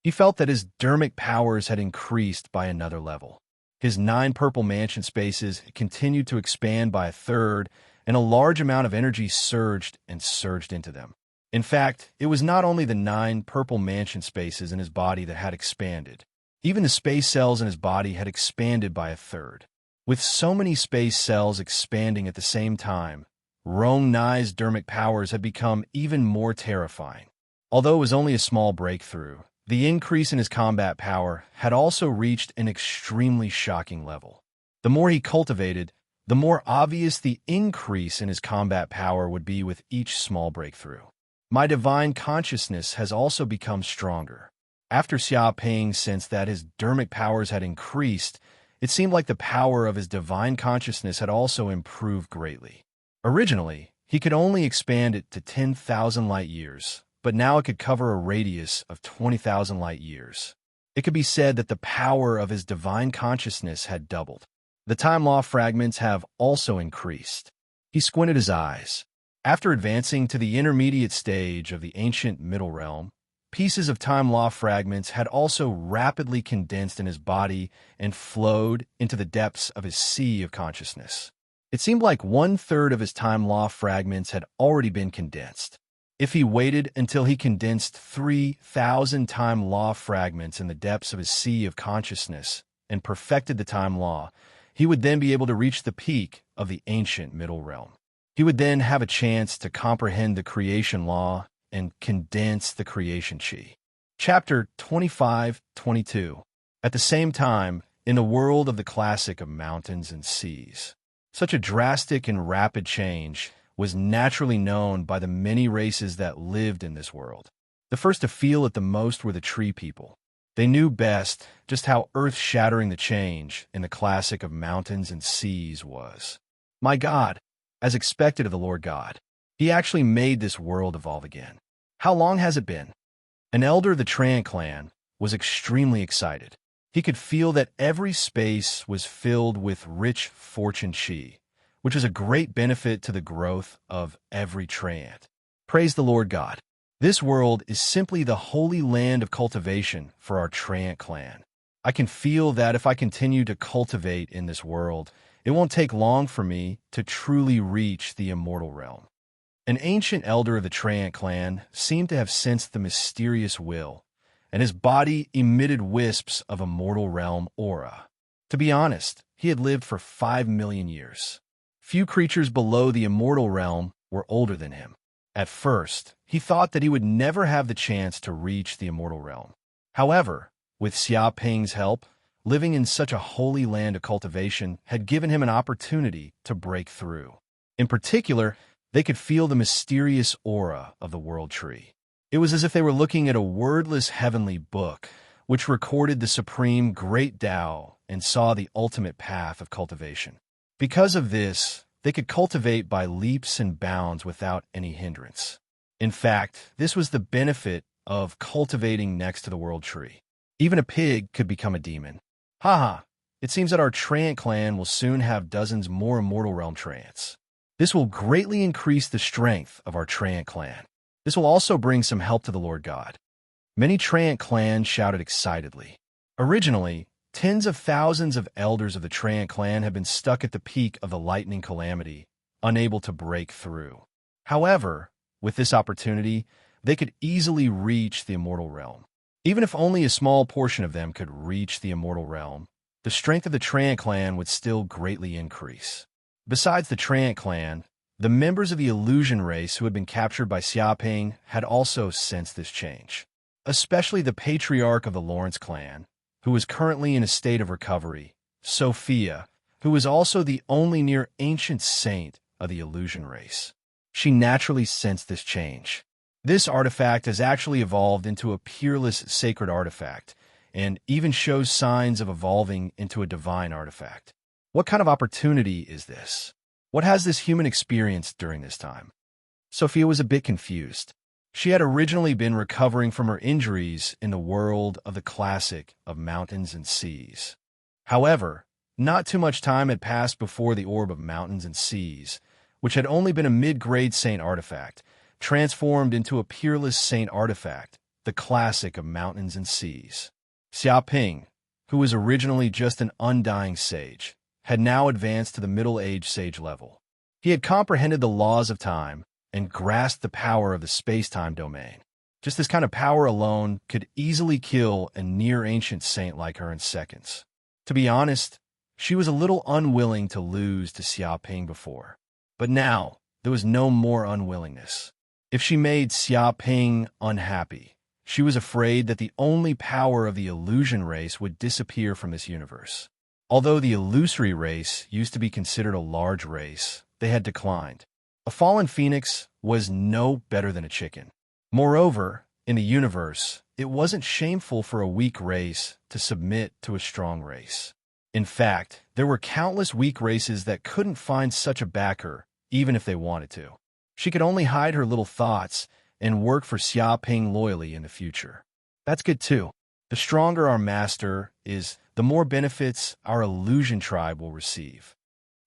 He felt that his dermic powers had increased by another level. His 9 purple mansion spaces continued to expand by a third, and a large amount of energy surged into them. In fact, it was not only the 9 purple mansion spaces in his body that had expanded. Even the space cells in his body had expanded by a third. With so many space cells expanding at the same time, Rong Nai's dermic powers had become even more terrifying. Although it was only a small breakthrough, the increase in his combat power had also reached an extremely shocking level. The more he cultivated, the more obvious the increase in his combat power would be with each small breakthrough. My divine consciousness has also become stronger. After Xiaoping sensed that his dermic powers had increased, it seemed like the power of his divine consciousness had also improved greatly. Originally, he could only expand it to 10,000 light years, but now it could cover a radius of 20,000 light years. It could be said that the power of his divine consciousness had doubled. The time law fragments have also increased. He squinted his eyes. After advancing to the intermediate stage of the ancient middle realm, pieces of time law fragments had also rapidly condensed in his body and flowed into the depths of his sea of consciousness. It seemed like 1/3 of his time law fragments had already been condensed. If he waited until he condensed 3,000 time law fragments in the depths of his sea of consciousness and perfected the time law, he would then be able to reach the peak of the ancient middle realm. He would then have a chance to comprehend the creation law and condense the creation chi. Chapter 25-22. At the same time, in the world of the classic of mountains and seas, such a drastic and rapid change was naturally known by the many races that lived in this world. The first to feel it the most were the tree people. They knew best just how earth-shattering the change in the classic of mountains and seas was. My God! As expected of the Lord God, he actually made this world evolve again. How long has it been? An elder of the Tran clan was extremely excited. He could feel that every space was filled with rich fortune chi, which was a great benefit to the growth of every Trant. Praise the Lord God. This world is simply the holy land of cultivation for our Trant clan. I can feel that if I continue to cultivate in this world, it won't take long for me to truly reach the immortal realm. An ancient elder of the Trant clan seemed to have sensed the mysterious will, and his body emitted wisps of immortal realm aura. To be honest, he had lived for 5 million years. Few creatures below the immortal realm were older than him. At first, he thought that he would never have the chance to reach the immortal realm. However, with Xiaoping's help, living in such a holy land of cultivation had given him an opportunity to break through. In particular, they could feel the mysterious aura of the world tree. It was as if they were looking at a wordless heavenly book, which recorded the supreme great Tao and saw the ultimate path of cultivation. Because of this, they could cultivate by leaps and bounds without any hindrance. In fact, this was the benefit of cultivating next to the world tree. Even a pig could become a demon. Haha, it seems that our Trant clan will soon have dozens more immortal realm Trants. This will greatly increase the strength of our Trant clan. This will also bring some help to the Lord God. Many Trant clans shouted excitedly. Originally, tens of thousands of elders of the Trant clan had been stuck at the peak of the lightning calamity, unable to break through. However, with this opportunity, they could easily reach the immortal realm. Even if only a small portion of them could reach the immortal realm, the strength of the Trant clan would still greatly increase. Besides the Trant clan, the members of the illusion race who had been captured by Xiaoping had also sensed this change. Especially the patriarch of the Lawrence clan, who was currently in a state of recovery, Sophia, who was also the only near ancient saint of the illusion race. She naturally sensed this change. This artifact has actually evolved into a peerless sacred artifact, and even shows signs of evolving into a divine artifact. What kind of opportunity is this? What has this human experienced during this time? Sophia was a bit confused. She had originally been recovering from her injuries in the world of the classic of mountains and seas. However, not too much time had passed before the orb of mountains and seas, which had only been a mid-grade saint artifact, transformed into a peerless saint artifact, the classic of mountains and seas. Xiaoping, who was originally just an undying sage, had now advanced to the middle-aged sage level. He had comprehended the laws of time and grasped the power of the space-time domain. Just this kind of power alone could easily kill a near-ancient saint like her in seconds. To be honest, she was a little unwilling to lose to Xiaoping before. But now, there was no more unwillingness. If she made Xiaoping unhappy, she was afraid that the only power of the illusion race would disappear from this universe. Although the illusory race used to be considered a large race, they had declined. A fallen phoenix was no better than a chicken. Moreover, in the universe, it wasn't shameful for a weak race to submit to a strong race. In fact, there were countless weak races that couldn't find such a backer, even if they wanted to. She could only hide her little thoughts and work for Xiaoping loyally in the future. That's good too. The stronger our master is, the more benefits our illusion tribe will receive.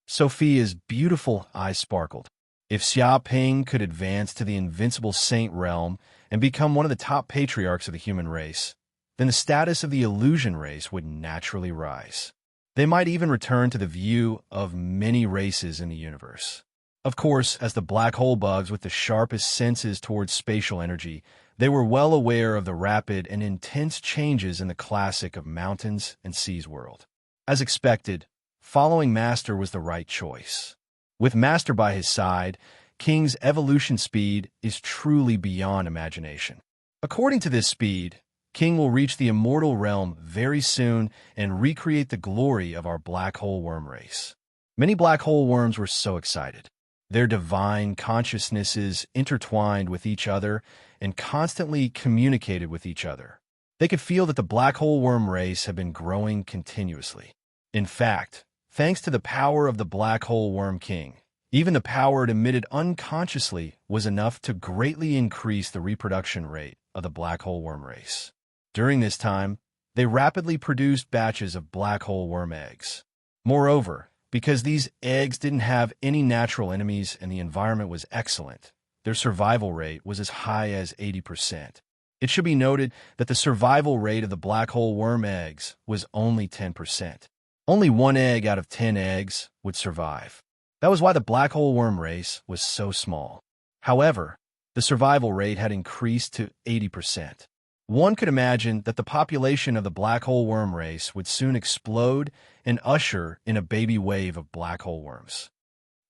Sophia's beautiful eyes sparkled. If Xiaoping could advance to the invincible saint realm and become one of the top patriarchs of the human race, then the status of the illusion race would naturally rise. They might even return to the view of many races in the universe. Of course, as the black hole bugs with the sharpest senses towards spatial energy, they were well aware of the rapid and intense changes in the classic of mountains and seas world. As expected, following Master was the right choice. With Master by his side, King's evolution speed is truly beyond imagination. According to this speed, King will reach the immortal realm very soon and recreate the glory of our black hole worm race. Many black hole worms were so excited. Their divine consciousnesses intertwined with each other and constantly communicated with each other. They could feel that the black hole worm race had been growing continuously. In fact, thanks to the power of the black hole worm king, even the power it emitted unconsciously was enough to greatly increase the reproduction rate of the black hole worm race. During this time, they rapidly produced batches of black hole worm eggs. Moreover, because these eggs didn't have any natural enemies and the environment was excellent, their survival rate was as high as 80%. It should be noted that the survival rate of the black hole worm eggs was only 10%. Only one egg out of 10 eggs would survive. That was why the black hole worm race was so small. However, the survival rate had increased to 80%. One could imagine that the population of the black hole worm race would soon explode and usher in a baby wave of black hole worms.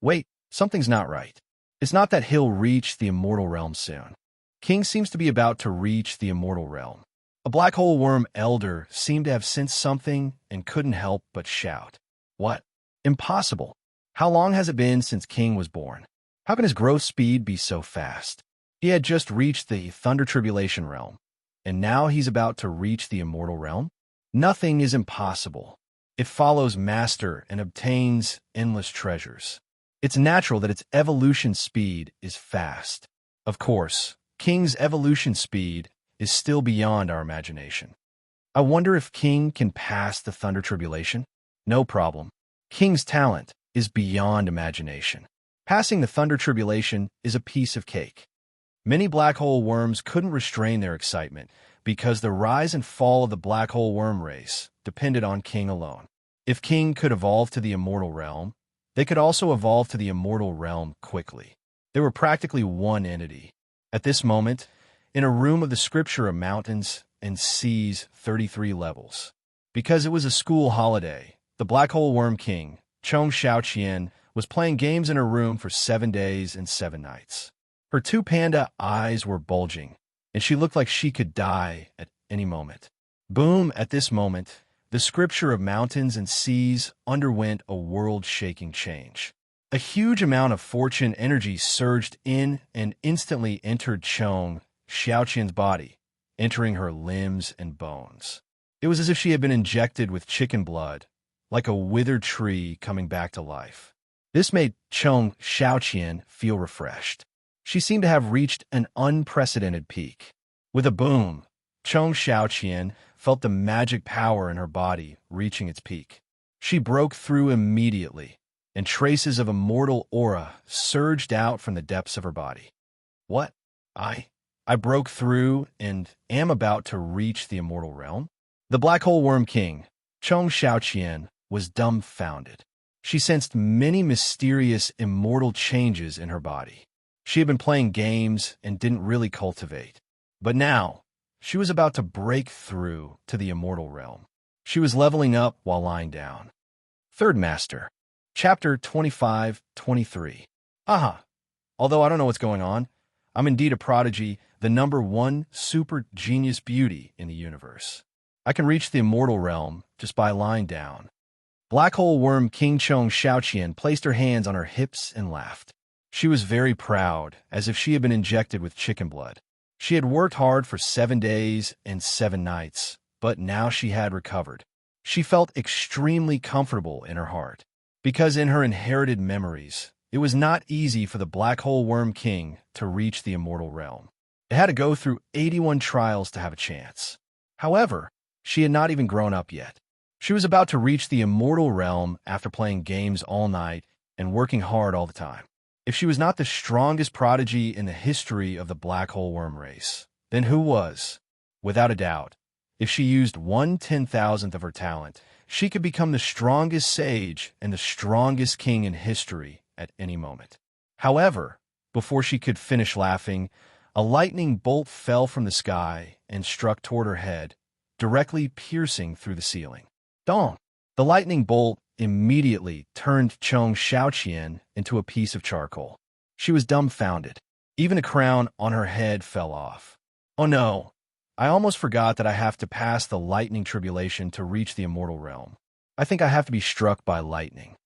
Wait, something's not right. It's not that he'll reach the immortal realm soon. King seems to be about to reach the immortal realm. A black hole worm elder seemed to have sensed something and couldn't help but shout. What? Impossible. How long has it been since King was born? How can his growth speed be so fast? He had just reached the Thunder Tribulation realm, and now he's about to reach the immortal realm? Nothing is impossible. It follows Master and obtains endless treasures. It's natural that its evolution speed is fast. Of course, King's evolution speed is still beyond our imagination. I wonder if King can pass the Thunder Tribulation? No problem. King's talent is beyond imagination. Passing the Thunder Tribulation is a piece of cake. Many black hole worms couldn't restrain their excitement because the rise and fall of the black hole worm race depended on King alone. If King could evolve to the immortal realm, they could also evolve to the immortal realm quickly. They were practically one entity. At this moment, in a room of the scripture of mountains and seas 33 levels. Because it was a school holiday, the black hole worm king, Chong Xiaoqian, was playing games in her room for 7 days and 7 nights. Her two panda eyes were bulging, and she looked like she could die at any moment. Boom! At this moment, the scripture of mountains and seas underwent a world-shaking change. A huge amount of fortune energy surged in and instantly entered Chong Xiaoqian's body, entering her limbs and bones. It was as if she had been injected with chicken blood, like a withered tree coming back to life. This made Chong Xiaoqian feel refreshed. She seemed to have reached an unprecedented peak. With a boom, Chong Xiaoqian felt the magic power in her body reaching its peak. She broke through immediately, and traces of immortal aura surged out from the depths of her body. What? I broke through and am about to reach the immortal realm? The Black Hole Worm King, Chong Xiaoqian, was dumbfounded. She sensed many mysterious immortal changes in her body. She had been playing games and didn't really cultivate. But now, she was about to break through to the immortal realm. She was leveling up while lying down. Third Master, Chapter 25-23. Aha! Although I don't know what's going on, I'm indeed a prodigy, the #1 super genius beauty in the universe. I can reach the immortal realm just by lying down. Black Hole Worm King Chong Xiaoqian placed her hands on her hips and laughed. She was very proud, as if she had been injected with chicken blood. She had worked hard for 7 days and 7 nights, but now she had recovered. She felt extremely comfortable in her heart, because in her inherited memories, it was not easy for the Black Hole Worm King to reach the immortal realm. It had to go through 81 trials to have a chance. However, she had not even grown up yet. She was about to reach the immortal realm after playing games all night and working hard all the time. If she was not the strongest prodigy in the history of the Black Hole Worm race, then who was? Without a doubt, if she used 1/10,000th of her talent, she could become the strongest sage and the strongest king in history at any moment. However, before she could finish laughing, a lightning bolt fell from the sky and struck toward her head, directly piercing through the ceiling. Dong! The lightning bolt immediately turned Chong Xiaoqian into a piece of charcoal. She was dumbfounded. Even a crown on her head fell off. Oh no! I almost forgot that I have to pass the lightning tribulation to reach the immortal realm. I think I have to be struck by lightning.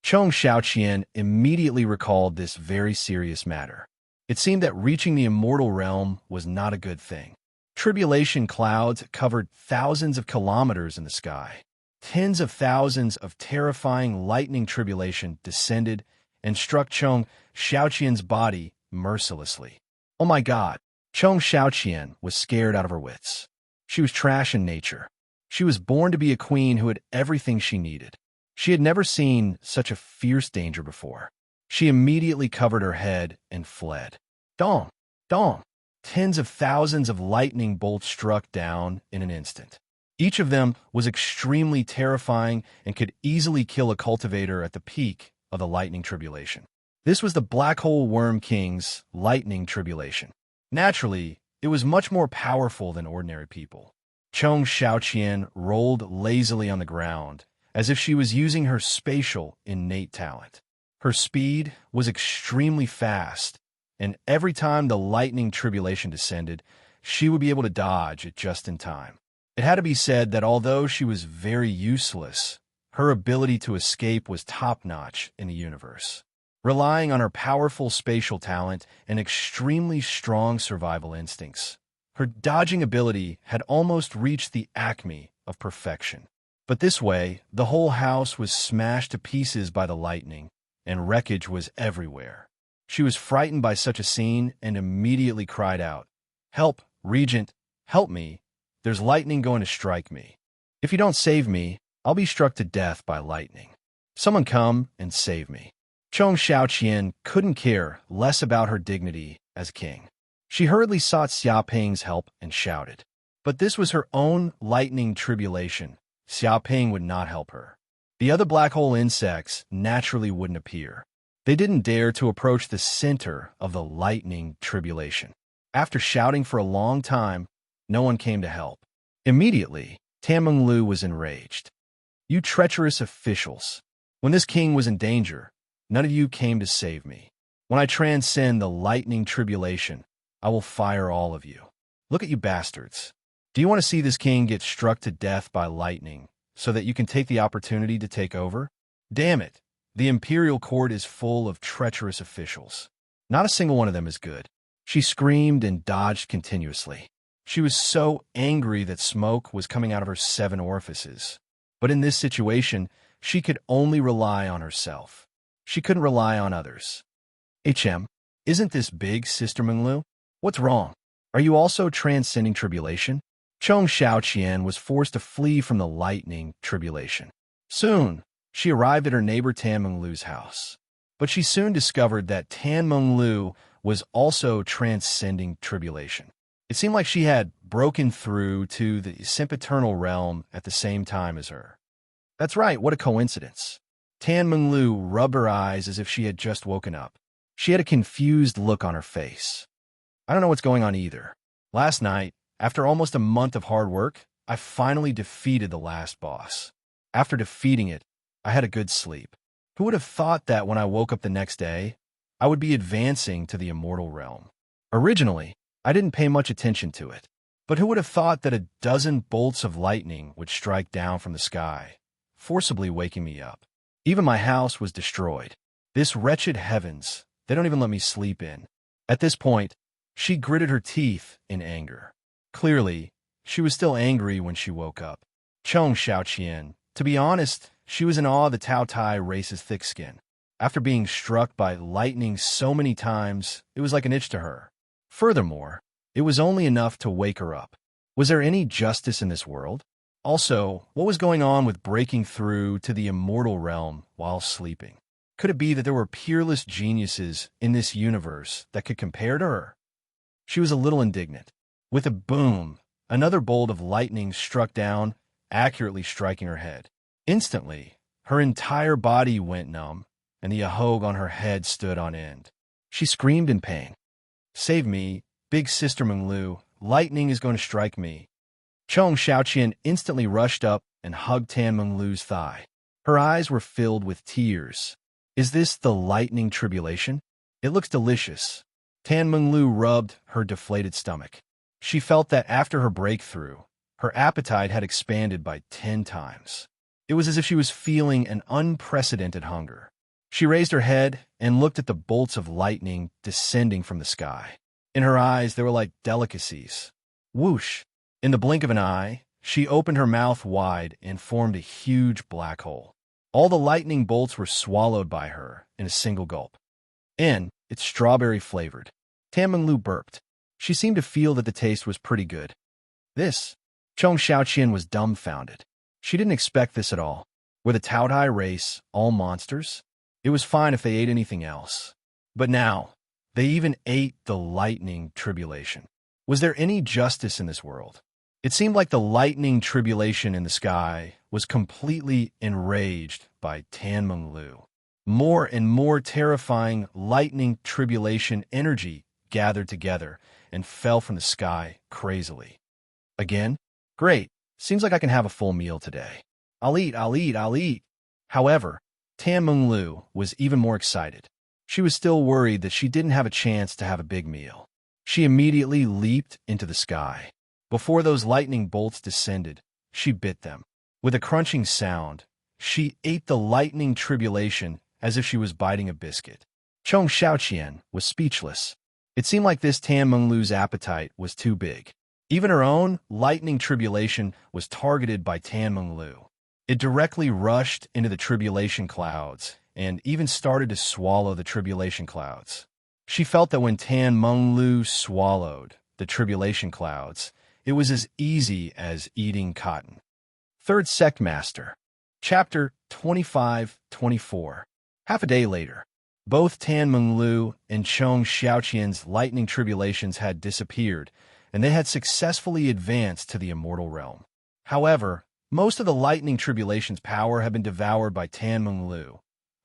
Chong Xiaoqian immediately recalled this very serious matter. It seemed that reaching the immortal realm was not a good thing. Tribulation clouds covered thousands of kilometers in the sky. Tens of thousands of terrifying lightning tribulation descended and struck Chong Xiaoqian's body mercilessly. Oh my God! Chong Xiaoqian was scared out of her wits. She was trash in nature. She was born to be a queen who had everything she needed. She had never seen such a fierce danger before. She immediately covered her head and fled. Dong! Dong! Tens of thousands of lightning bolts struck down in an instant. Each of them was extremely terrifying and could easily kill a cultivator at the peak of the lightning tribulation. This was the Black Hole Worm King's lightning tribulation. Naturally, it was much more powerful than ordinary people. Chong Xiaoqian rolled lazily on the ground, as if she was using her spatial innate talent. Her speed was extremely fast, and every time the lightning tribulation descended, she would be able to dodge it just in time. It had to be said that although she was very useless, her ability to escape was top-notch in the universe. Relying on her powerful spatial talent and extremely strong survival instincts, her dodging ability had almost reached the acme of perfection. But this way, the whole house was smashed to pieces by the lightning, and wreckage was everywhere. She was frightened by such a scene and immediately cried out, "Help, Regent, help me. There's lightning going to strike me. If you don't save me, I'll be struck to death by lightning. Someone come and save me." Chong Xiaoqian couldn't care less about her dignity as king. She hurriedly sought Xia Ping's help and shouted. But this was her own lightning tribulation. Xia Ping would not help her. The other black hole insects naturally wouldn't appear. They didn't dare to approach the center of the lightning tribulation. After shouting for a long time, no one came to help. Immediately, Tameng Lu was enraged. "You treacherous officials! When this king was in danger, none of you came to save me. When I transcend the lightning tribulation, I will fire all of you. Look at you bastards. Do you want to see this king get struck to death by lightning so that you can take the opportunity to take over? Damn it, the Imperial Court is full of treacherous officials. Not a single one of them is good. She screamed and dodged continuously. She was so angry that smoke was coming out of her 7 orifices. But in this situation, she could only rely on herself. She couldn't rely on others. Isn't this big, Sister Menglu? What's wrong? Are you also transcending tribulation? Chong Xiaoqian was forced to flee from the lightning tribulation. Soon, she arrived at her neighbor Tan Menglu's house. But she soon discovered that Tan Menglu was also transcending tribulation. It seemed like she had broken through to the sempiternal realm at the same time as her. That's right, what a coincidence. Tan Menglu rubbed her eyes as if she had just woken up. She had a confused look on her face. I don't know what's going on either. Last night, after almost a month of hard work, I finally defeated the last boss. After defeating it, I had a good sleep. Who would have thought that when I woke up the next day, I would be advancing to the immortal realm? Originally, I didn't pay much attention to it. But who would have thought that a dozen bolts of lightning would strike down from the sky, forcibly waking me up? Even my house was destroyed. This wretched heavens, they don't even let me sleep in. At this point, she gritted her teeth in anger. Clearly, she was still angry when she woke up. Chong Xiaoqian, to be honest, she was in awe of the Tao Tai race's thick skin. After being struck by lightning so many times, it was like an itch to her. Furthermore, it was only enough to wake her up. Was there any justice in this world? Also, what was going on with breaking through to the immortal realm while sleeping? Could it be that there were peerless geniuses in this universe that could compare to her? She was a little indignant. With a boom, another bolt of lightning struck down, accurately striking her head. Instantly, her entire body went numb, and the ahog on her head stood on end. She screamed in pain. Save me, big Sister Menglu, lightning is going to strike me. Chong Xiaoqian instantly rushed up and hugged Tan Menglu's thigh. Her eyes were filled with tears. Is this the lightning tribulation? It looks delicious. Tan Menglu rubbed her deflated stomach. She felt that after her breakthrough, her appetite had expanded by 10 times. It was as if she was feeling an unprecedented hunger. She raised her head and looked at the bolts of lightning descending from the sky. In her eyes, they were like delicacies. Whoosh! In the blink of an eye, she opened her mouth wide and formed a huge black hole. All the lightning bolts were swallowed by her in a single gulp. And it's strawberry-flavored. Tan Menglu burped. She seemed to feel that the taste was pretty good. This? Chong Xiaoqian was dumbfounded. She didn't expect this at all. Were the Tao Tai race all monsters? It was fine if they ate anything else. But now, they even ate the lightning tribulation. Was there any justice in this world? It seemed like the lightning tribulation in the sky was completely enraged by Tan Menglu. More and more terrifying lightning tribulation energy gathered together and fell from the sky crazily. Again? Great. Seems like I can have a full meal today. I'll eat. However, Tan Menglu was even more excited. She was still worried that she didn't have a chance to have a big meal. She immediately leaped into the sky. Before those lightning bolts descended, she bit them. With a crunching sound, she ate the lightning tribulation as if she was biting a biscuit. Chong Xiaoqian was speechless. It seemed like this Tan Menglu's appetite was too big. Even her own lightning tribulation was targeted by Tan Menglu. It directly rushed into the tribulation clouds and even started to swallow the tribulation clouds. She felt that when Tan Menglu swallowed the tribulation clouds, it was as easy as eating cotton. Third Sect Master, Chapter 25-24. Half a day later, both Tan Menglu and Chong Xiaoqian's lightning tribulations had disappeared, and they had successfully advanced to the immortal realm. However, most of the lightning tribulation's power had been devoured by Tan Menglu,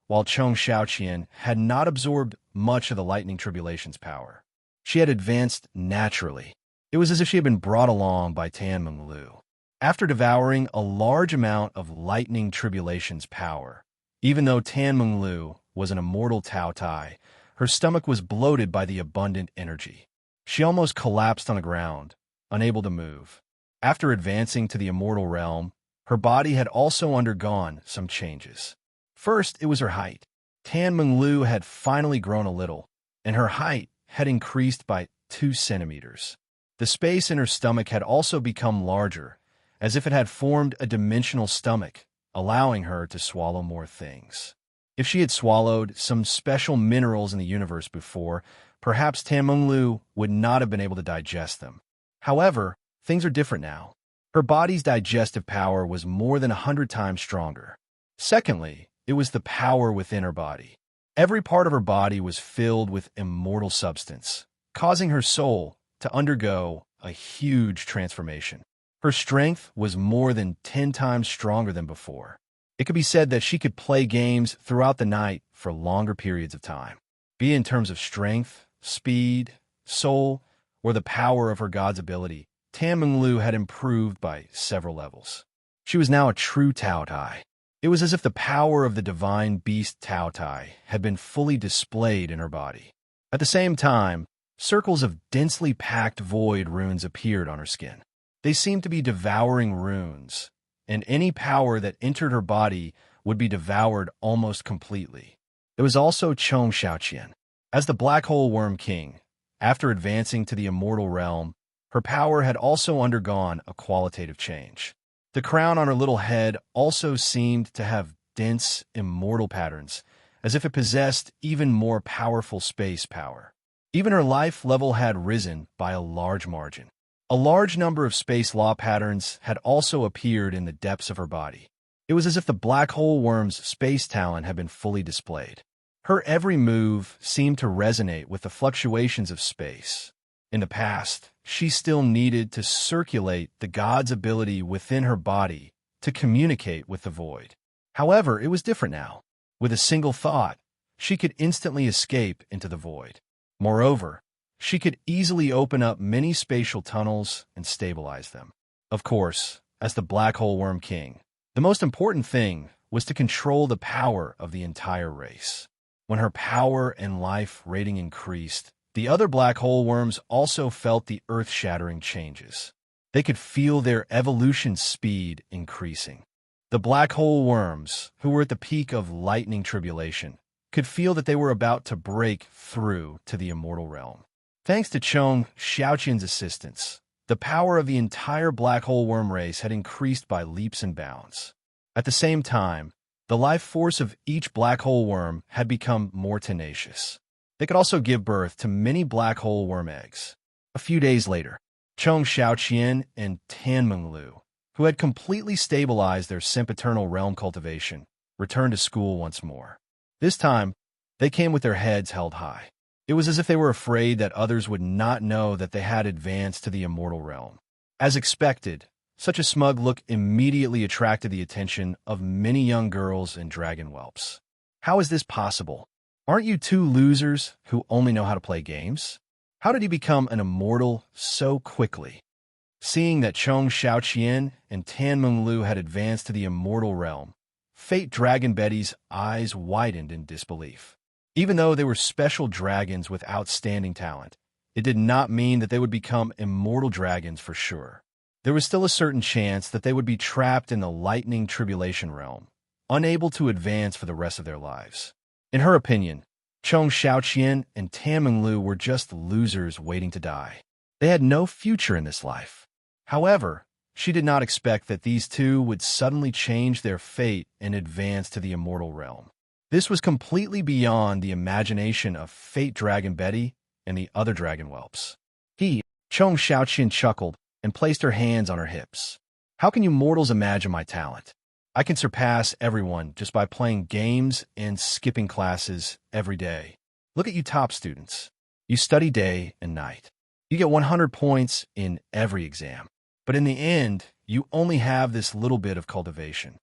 while Chong Xiaoqian had not absorbed much of the lightning tribulation's power. She had advanced naturally. It was as if she had been brought along by Tan Menglu. After devouring a large amount of lightning tribulation's power, even though Tan Menglu was an immortal Tao Tai, her stomach was bloated by the abundant energy. She almost collapsed on the ground, unable to move. After advancing to the immortal realm, her body had also undergone some changes. First, it was her height. Tan Menglu had finally grown a little, and her height had increased by 2 centimeters. The space in her stomach had also become larger, as if it had formed a dimensional stomach, allowing her to swallow more things. If she had swallowed some special minerals in the universe before, perhaps Tan Menglu would not have been able to digest them. However, things are different now. Her body's digestive power was more than 100 times stronger. Secondly, it was the power within her body. Every part of her body was filled with immortal substance, causing her soul to undergo a huge transformation. Her strength was more than 10 times stronger than before. It could be said that she could play games throughout the night for longer periods of time. Be it in terms of strength, speed, soul, or the power of her god's ability, Tan Menglu had improved by several levels. She was now a true Tao Tai. It was as if the power of the divine beast Tao Tai had been fully displayed in her body. At the same time, circles of densely packed void runes appeared on her skin. They seemed to be devouring runes, and any power that entered her body would be devoured almost completely. There was also Chong Xiaoqian. As the Black Hole Worm King, after advancing to the immortal realm, her power had also undergone a qualitative change. The crown on her little head also seemed to have dense, immortal patterns, as if it possessed even more powerful space power. Even her life level had risen by a large margin. A large number of space law patterns had also appeared in the depths of her body. It was as if the black hole worm's space talent had been fully displayed. Her every move seemed to resonate with the fluctuations of space. In the past, she still needed to circulate the god's ability within her body to communicate with the void. However, it was different now. With a single thought, she could instantly escape into the void. Moreover, she could easily open up many spatial tunnels and stabilize them. Of course, as the Black Hole Worm King, the most important thing was to control the power of the entire race. When her power and life rating increased, the other black hole worms also felt the earth-shattering changes. They could feel their evolution speed increasing. The black hole worms, who were at the peak of lightning tribulation, could feel that they were about to break through to the immortal realm. Thanks to Chong Xiaoqian's assistance, the power of the entire black hole worm race had increased by leaps and bounds. At the same time, the life force of each black hole worm had become more tenacious. They could also give birth to many black hole worm eggs. A few days later, Chong Xiaoqian and Tan Menglu, who had completely stabilized their sempiternal realm cultivation, returned to school once more. This time, they came with their heads held high. It was as if they were afraid that others would not know that they had advanced to the immortal realm. As expected, such a smug look immediately attracted the attention of many young girls and dragon whelps. How is this possible? Aren't you two losers who only know how to play games? How did you become an immortal so quickly? Seeing that Chong Xiaoqian and Tan Menglu had advanced to the immortal realm, Fate Dragon Betty's eyes widened in disbelief. Even though they were special dragons with outstanding talent, it did not mean that they would become immortal dragons for sure. There was still a certain chance that they would be trapped in the lightning tribulation realm, unable to advance for the rest of their lives. In her opinion, Chong Xiaoqian and Tan Menglu were just losers waiting to die. They had no future in this life. However, she did not expect that these two would suddenly change their fate and advance to the immortal realm. This was completely beyond the imagination of Fate Dragon Betty and the other dragon whelps. Chong Xiaoqian chuckled and placed her hands on her hips. How can you mortals imagine my talent? I can surpass everyone just by playing games and skipping classes every day. Look at you top students. You study day and night. You get 100 points in every exam. But in the end, you only have this little bit of cultivation.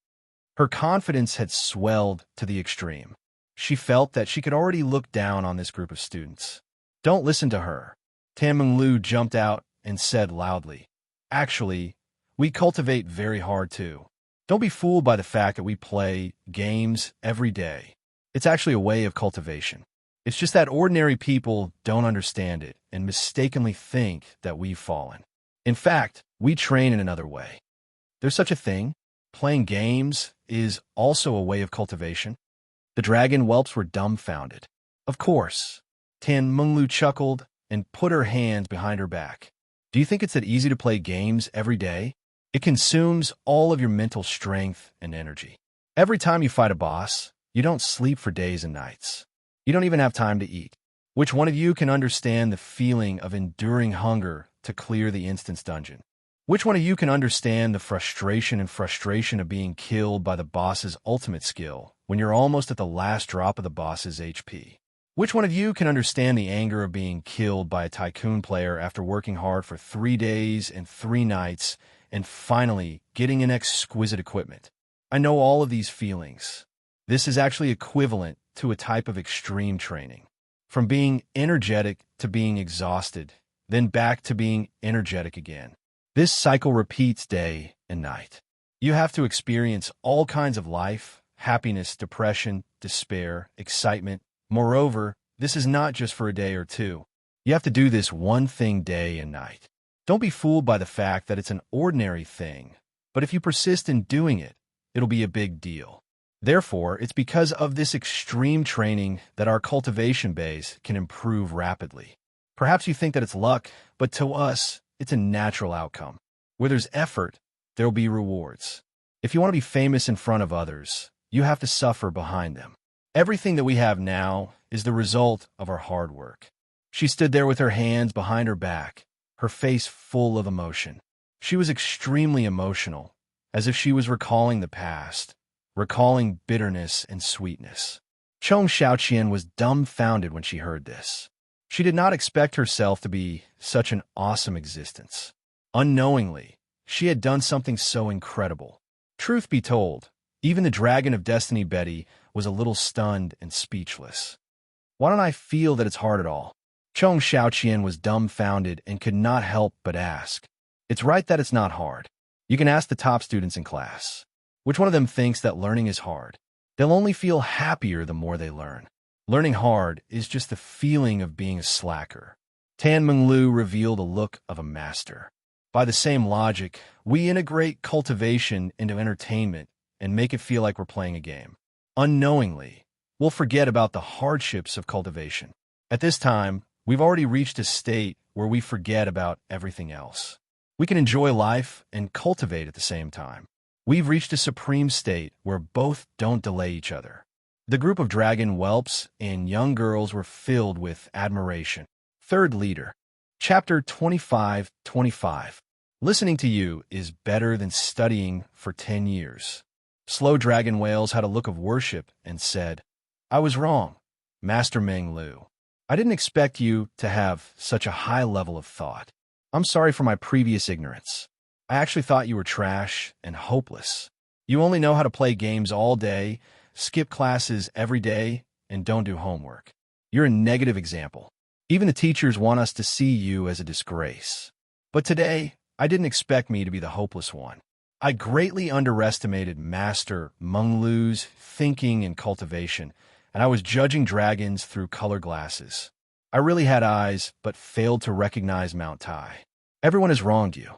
Her confidence had swelled to the extreme. She felt that she could already look down on this group of students. Don't listen to her. Tan Menglu jumped out and said loudly, "Actually, we cultivate very hard too. Don't be fooled by the fact that we play games every day. It's actually a way of cultivation. It's just that ordinary people don't understand it and mistakenly think that we've fallen. In fact, we train in another way. There's such a thing, playing games is also a way of cultivation? The dragon whelps were dumbfounded. Of course. Tan Menglu chuckled and put her hands behind her back. Do you think it's that easy to play games every day? It consumes all of your mental strength and energy. Every time you fight a boss, you don't sleep for days and nights. You don't even have time to eat. Which one of you can understand the feeling of enduring hunger to clear the instance dungeon? Which one of you can understand the frustration of being killed by the boss's ultimate skill when you're almost at the last drop of the boss's HP? Which one of you can understand the anger of being killed by a tycoon player after working hard for 3 days and 3 nights and finally getting an exquisite equipment? I know all of these feelings. This is actually equivalent to a type of extreme training. From being energetic to being exhausted, then back to being energetic again. This cycle repeats day and night. You have to experience all kinds of life, happiness, depression, despair, excitement. Moreover, this is not just for a day or two. You have to do this one thing day and night. Don't be fooled by the fact that it's an ordinary thing, but if you persist in doing it, it'll be a big deal. Therefore, it's because of this extreme training that our cultivation base can improve rapidly. Perhaps you think that it's luck, but to us, it's a natural outcome. Where there's effort, there'll be rewards. If you want to be famous in front of others, you have to suffer behind them. Everything that we have now is the result of our hard work. She stood there with her hands behind her back, her face full of emotion. She was extremely emotional, as if she was recalling the past, recalling bitterness and sweetness. Chong Xiaoqian was dumbfounded when she heard this. She did not expect herself to be such an awesome existence. Unknowingly, she had done something so incredible. Truth be told, even the Dragon of Destiny Betty was a little stunned and speechless. Why don't I feel that it's hard at all? Chong Xiaoqian was dumbfounded and could not help but ask. It's right that it's not hard. You can ask the top students in class. Which one of them thinks that learning is hard? They'll only feel happier the more they learn. Learning hard is just the feeling of being a slacker. Tan Menglu revealed a look of a master. By the same logic, we integrate cultivation into entertainment and make it feel like we're playing a game. Unknowingly, we'll forget about the hardships of cultivation. At this time, we've already reached a state where we forget about everything else. We can enjoy life and cultivate at the same time. We've reached a supreme state where both don't delay each other. The group of dragon whelps and young girls were filled with admiration. Third leader. Chapter 25:25. Listening to you is better than studying for 10 years. Slow dragon whales had a look of worship and said, I was wrong, Master Meng Lu. I didn't expect you to have such a high level of thought. I'm sorry for my previous ignorance. I actually thought you were trash and hopeless. You only know how to play games all day, skip classes every day, and don't do homework. You're a negative example. Even the teachers want us to see you as a disgrace. But today, I didn't expect me to be the hopeless one. I greatly underestimated Master Meng Lu's thinking and cultivation, and I was judging dragons through color glasses. I really had eyes, but failed to recognize Mount Tai. Everyone has wronged you.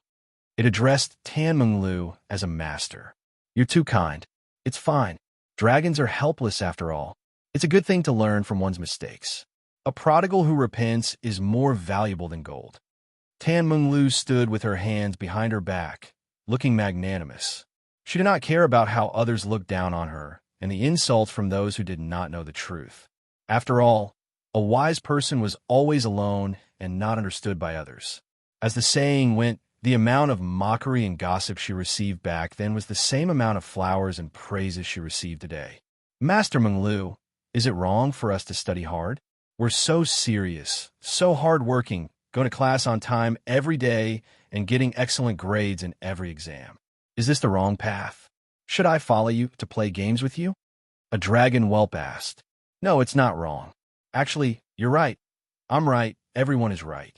It addressed Tan Menglu as a master. You're too kind. It's fine. Dragons are helpless after all. It's a good thing to learn from one's mistakes. A prodigal who repents is more valuable than gold. Tan Menglu stood with her hands behind her back, looking magnanimous. She did not care about how others looked down on her and the insults from those who did not know the truth. After all, a wise person was always alone and not understood by others. As the saying went, the amount of mockery and gossip she received back then was the same amount of flowers and praises she received today. Master Meng Lu, is it wrong for us to study hard? We're so serious, so hard-working, going to class on time every day and getting excellent grades in every exam. Is this the wrong path? Should I follow you to play games with you? A dragon whelp asked. No, it's not wrong. Actually, you're right. I'm right. Everyone is right.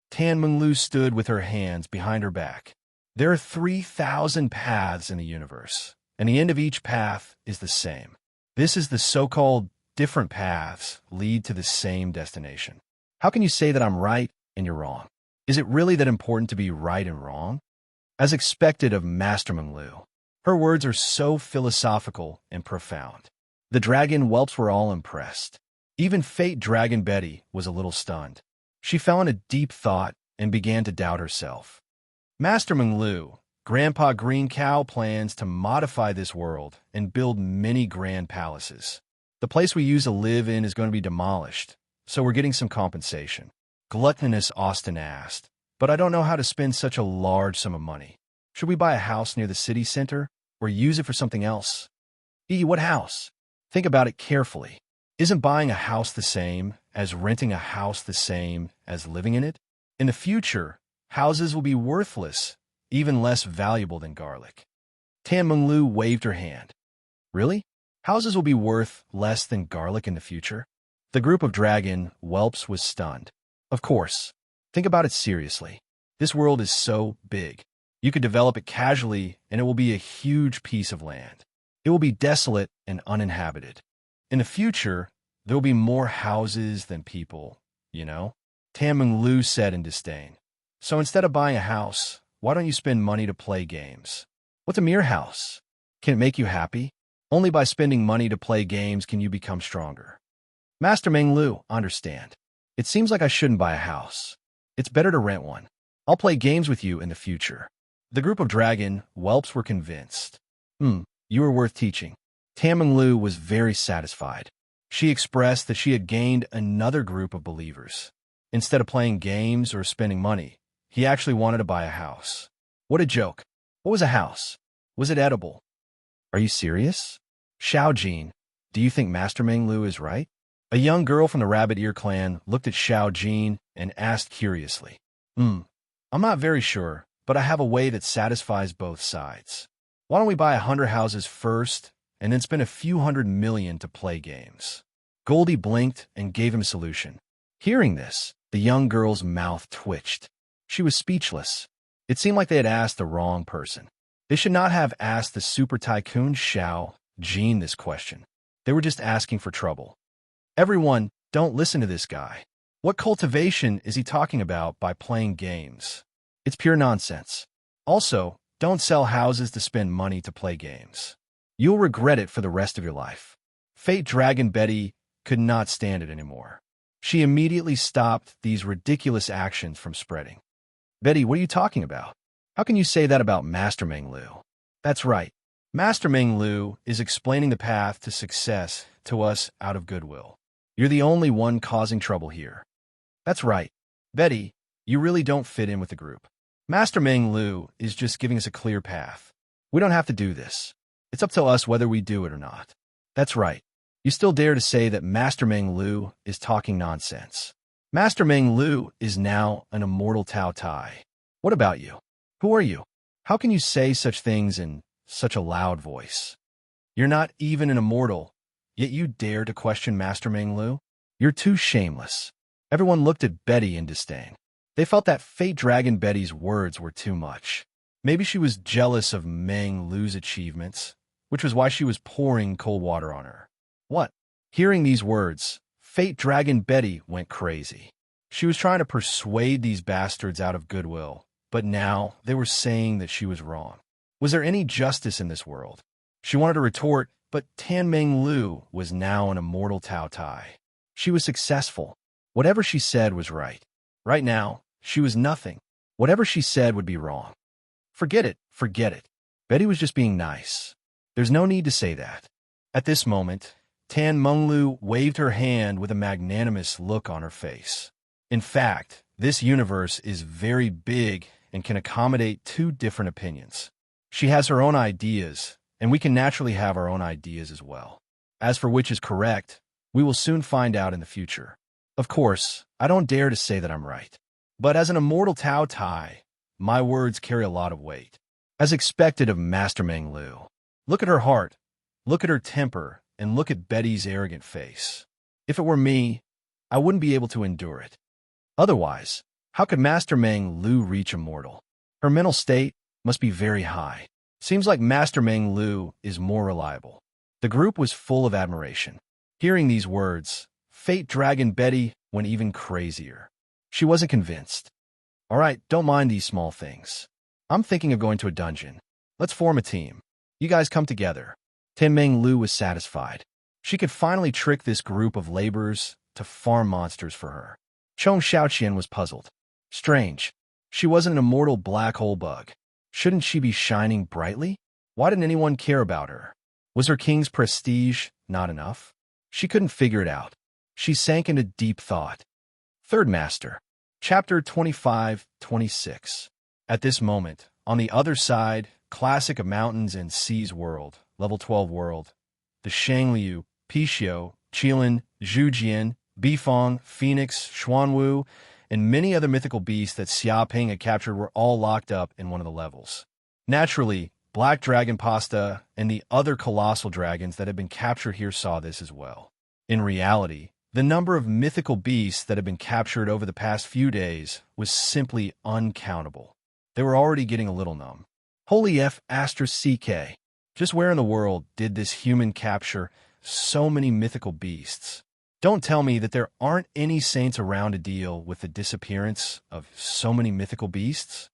Tan Menglu stood with her hands behind her back. There are 3,000 paths in the universe, and the end of each path is the same. This is the so-called different paths lead to the same destination. How can you say that I'm right and you're wrong? Is it really that important to be right and wrong? As expected of Master Meng Lu, Her words are so philosophical and profound. The dragon whelps were all impressed. Even Fate Dragon Betty was a little stunned. She fell into deep thought and began to doubt herself. Master Menglu, Grandpa Green Cow plans to modify this world and build many grand palaces. The place we used to live in is going to be demolished, so we're getting some compensation. Gluttonous Austin asked, but I don't know how to spend such a large sum of money. Should we buy a house near the city center or use it for something else? What house? Think about it carefully. Isn't buying a house the same as renting a house the same as living in it? In the future, houses will be worthless, even less valuable than garlic. Tan Menglu waved her hand. Really? Houses will be worth less than garlic in the future? The group of dragon whelps was stunned. Of course. Think about it seriously. This world is so big. You could develop it casually, and it will be a huge piece of land. It will be desolate and uninhabited. In the future, there will be more houses than people, you know? Tan Menglu said in disdain. So instead of buying a house, why don't you spend money to play games? What's a mere house? Can it make you happy? Only by spending money to play games can you become stronger. Master Menglu, understand. It seems like I shouldn't buy a house. It's better to rent one. I'll play games with you in the future. The group of dragon whelps were convinced. You were worth teaching. Tan Menglu was very satisfied. She expressed that she had gained another group of believers. Instead of playing games or spending money, he actually wanted to buy a house. What a joke. What was a house? Was it edible? Are you serious? Xiao Jin, do you think Master Menglu is right? A young girl from the Rabbit Ear clan looked at Xiao Jin and asked curiously. I'm not very sure, but I have a way that satisfies both sides. Why don't we buy 100 houses first and then spend a few $100 million to play games? Goldie blinked and gave him a solution. Hearing this, the young girl's mouth twitched. She was speechless. It seemed like they had asked the wrong person. They should not have asked the super tycoon Xiao Jin this question. They were just asking for trouble. Everyone, don't listen to this guy. What cultivation is he talking about by playing games? It's pure nonsense. Also, don't sell houses to spend money to play games. You'll regret it for the rest of your life. Fate Dragon Betty could not stand it anymore. She immediately stopped these ridiculous actions from spreading. Betty, what are you talking about? How can you say that about Master Menglu? That's right. Master Menglu is explaining the path to success to us out of goodwill. You're the only one causing trouble here. That's right. Betty, you really don't fit in with the group. Master Menglu is just giving us a clear path. We don't have to do this. It's up to us whether we do it or not. That's right. You still dare to say that Master Menglu is talking nonsense. Master Menglu is now an immortal Tao Tai. What about you? Who are you? How can you say such things in such a loud voice? You're not even an immortal, yet you dare to question Master Menglu? You're too shameless. Everyone looked at Betty in disdain. They felt that Fate Dragon Betty's words were too much. Maybe she was jealous of Menglu's achievements, which was why she was pouring cold water on her. What? Hearing these words, Fate Dragon Betty went crazy. She was trying to persuade these bastards out of goodwill, but now they were saying that she was wrong. Was there any justice in this world? She wanted to retort, but Tan Menglu was now an immortal Tao Tai. She was successful. Whatever she said was right. Right now, she was nothing. Whatever she said would be wrong. Forget it, forget it. Betty was just being nice. There's no need to say that. At this moment, Tan Menglu waved her hand with a magnanimous look on her face. In fact, this universe is very big and can accommodate two different opinions. She has her own ideas, and we can naturally have our own ideas as well. As for which is correct, we will soon find out in the future. Of course, I don't dare to say that I'm right. But as an immortal Tao Tai, my words carry a lot of weight. As expected of Master Menglu. Look at her heart, look at her temper, and look at Betty's arrogant face. If it were me, I wouldn't be able to endure it. Otherwise, how could Master Menglu reach immortal? Her mental state must be very high. Seems like Master Menglu is more reliable. The group was full of admiration. Hearing these words, Fate Dragon Betty went even crazier. She wasn't convinced. All right, don't mind these small things. I'm thinking of going to a dungeon. Let's form a team. You guys come together. Meng Lu was satisfied. She could finally trick this group of laborers to farm monsters for her. Chong Xiaoqian was puzzled. Strange. She wasn't an immortal black hole bug. Shouldn't she be shining brightly? Why didn't anyone care about her? Was her king's prestige not enough? She couldn't figure it out. She sank into deep thought. Third Master. Chapter 25-26. At this moment, on the other side, classic of mountains and seas world, level 12 world, the Shangliu, Pishio, Qilin, Zhujian, Bifong, Phoenix, Xuanwu, and many other mythical beasts that Xiaoping had captured were all locked up in one of the levels. Naturally, Black Dragon Pasta and the other colossal dragons that had been captured here saw this as well. In reality, the number of mythical beasts that had been captured over the past few days was simply uncountable. They were already getting a little numb. Holy F *CK. Just where in the world did this human capture so many mythical beasts? Don't tell me that there aren't any saints around to deal with the disappearance of so many mythical beasts?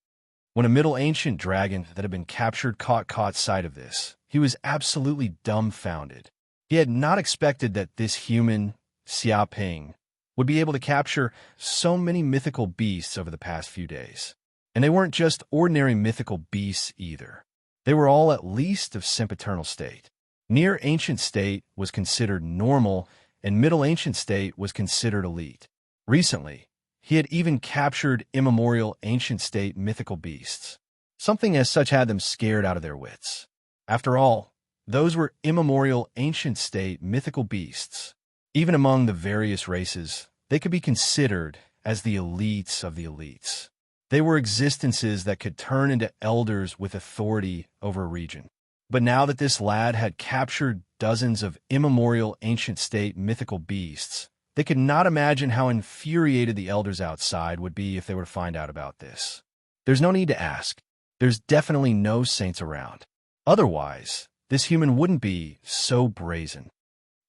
When a middle ancient dragon that had been captured caught sight of this, he was absolutely dumbfounded. He had not expected that this human, Xiaoping, would be able to capture so many mythical beasts over the past few days. And they weren't just ordinary mythical beasts either. They were all at least of sempiternal state. Near ancient state was considered normal, and middle ancient state was considered elite. Recently, he had even captured immemorial ancient state mythical beasts. Something as such had them scared out of their wits. After all, those were immemorial ancient state mythical beasts. Even among the various races, they could be considered as the elites of the elites. They were existences that could turn into elders with authority over a region. But now that this lad had captured dozens of immemorial ancient state mythical beasts, they could not imagine how infuriated the elders outside would be if they were to find out about this. There's no need to ask. There's definitely no saints around. Otherwise, this human wouldn't be so brazen.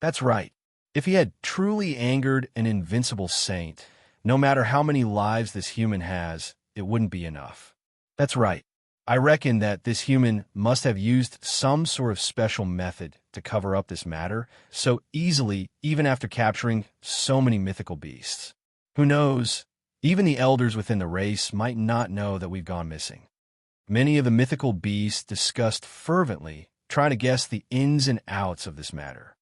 That's right. If he had truly angered an invincible saint, no matter how many lives this human has, it wouldn't be enough. That's right. I reckon that this human must have used some sort of special method to cover up this matter so easily, even after capturing so many mythical beasts. Who knows? Even the elders within the race might not know that we've gone missing. Many of the mythical beasts discussed fervently, trying to guess the ins and outs of this matter.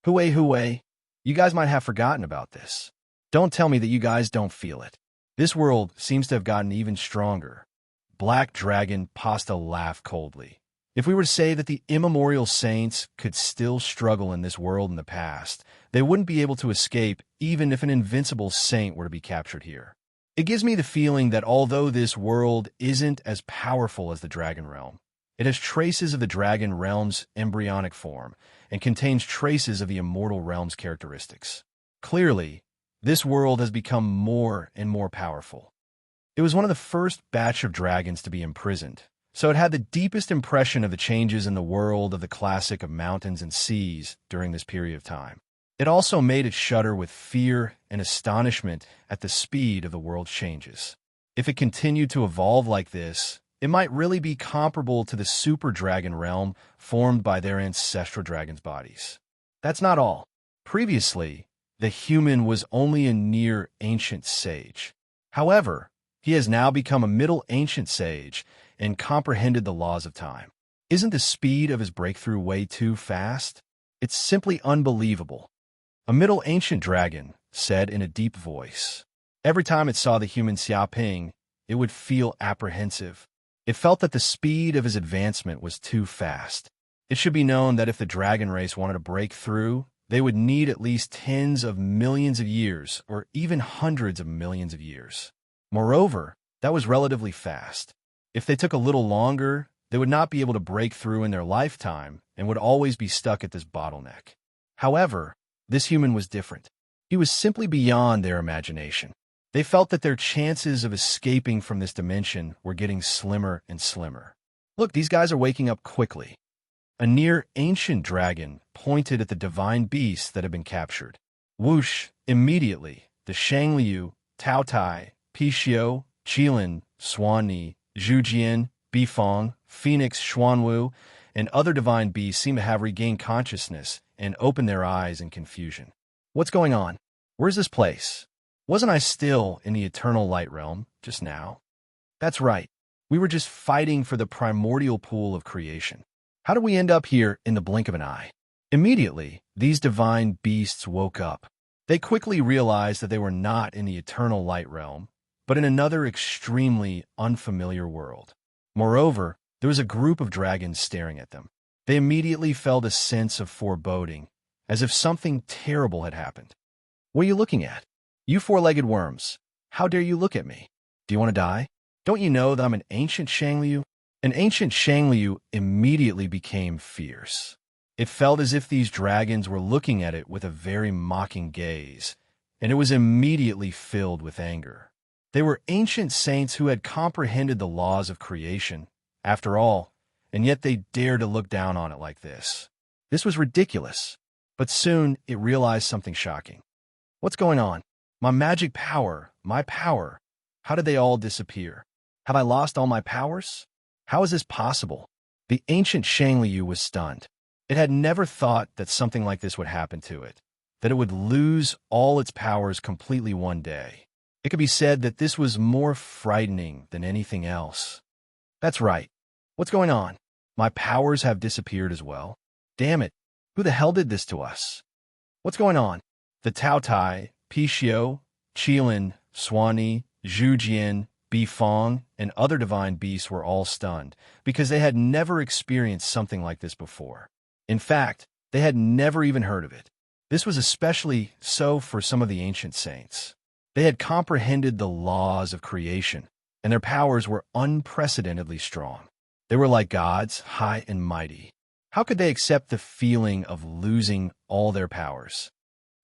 Hooey, you guys might have forgotten about this. Don't tell me that you guys don't feel it. This world seems to have gotten even stronger. Black Dragon Pasta laughed coldly. If we were to say that the immemorial saints could still struggle in this world in the past, they wouldn't be able to escape even if an invincible saint were to be captured here. It gives me the feeling that although this world isn't as powerful as the Dragon Realm, it has traces of the Dragon Realm's embryonic form and contains traces of the Immortal Realm's characteristics. Clearly, this world has become more and more powerful. It was one of the first batch of dragons to be imprisoned, so it had the deepest impression of the changes in the world of the classic of mountains and seas during this period of time. It also made it shudder with fear and astonishment at the speed of the world's changes. If it continued to evolve like this, it might really be comparable to the super dragon realm formed by their ancestral dragon's bodies. That's not all. Previously, the human was only a near ancient sage. However, he has now become a middle ancient sage and comprehended the laws of time. Isn't the speed of his breakthrough way too fast? It's simply unbelievable. A middle ancient dragon said in a deep voice. Every time it saw the human Xiaoping, it would feel apprehensive. It felt that the speed of his advancement was too fast. It should be known that if the dragon race wanted to break through, they would need at least tens of millions of years or even hundreds of millions of years. Moreover, that was relatively fast. If they took a little longer, they would not be able to break through in their lifetime and would always be stuck at this bottleneck. However, this human was different. He was simply beyond their imagination. They felt that their chances of escaping from this dimension were getting slimmer and slimmer. Look, these guys are waking up quickly. A near ancient dragon pointed at the divine beasts that had been captured. Whoosh! Immediately, the Shangliu, Taotai, Pishio, Qilin, Swanni, Zhujian, Bifong, Phoenix, Xuanwu, and other divine beasts seemed to have regained consciousness and opened their eyes in confusion. What's going on? Where's this place? Wasn't I still in the eternal light realm just now? That's right. We were just fighting for the primordial pool of creation. How did we end up here in the blink of an eye? Immediately, these divine beasts woke up. They quickly realized that they were not in the eternal light realm, but in another extremely unfamiliar world. Moreover, there was a group of dragons staring at them. They immediately felt a sense of foreboding, as if something terrible had happened. What are you looking at? You four-legged worms, how dare you look at me? Do you want to die? Don't you know that I'm an ancient Shangliu? An ancient Shangliu immediately became fierce. It felt as if these dragons were looking at it with a very mocking gaze, and it was immediately filled with anger. They were ancient saints who had comprehended the laws of creation, after all, and yet they dared to look down on it like this. This was ridiculous, but soon it realized something shocking. What's going on? My magic power, my power. How did they all disappear? Have I lost all my powers? How is this possible? The ancient Shangliu was stunned. It had never thought that something like this would happen to it, that it would lose all its powers completely one day. It could be said that this was more frightening than anything else. That's right. What's going on? My powers have disappeared as well. Damn it. Who the hell did this to us? What's going on? The Taotai, Pishio, Qilin, Swanee, Zhujian, Bifong, and other divine beasts were all stunned because they had never experienced something like this before. In fact, they had never even heard of it. This was especially so for some of the ancient saints. They had comprehended the laws of creation, and their powers were unprecedentedly strong. They were like gods, high and mighty. How could they accept the feeling of losing all their powers?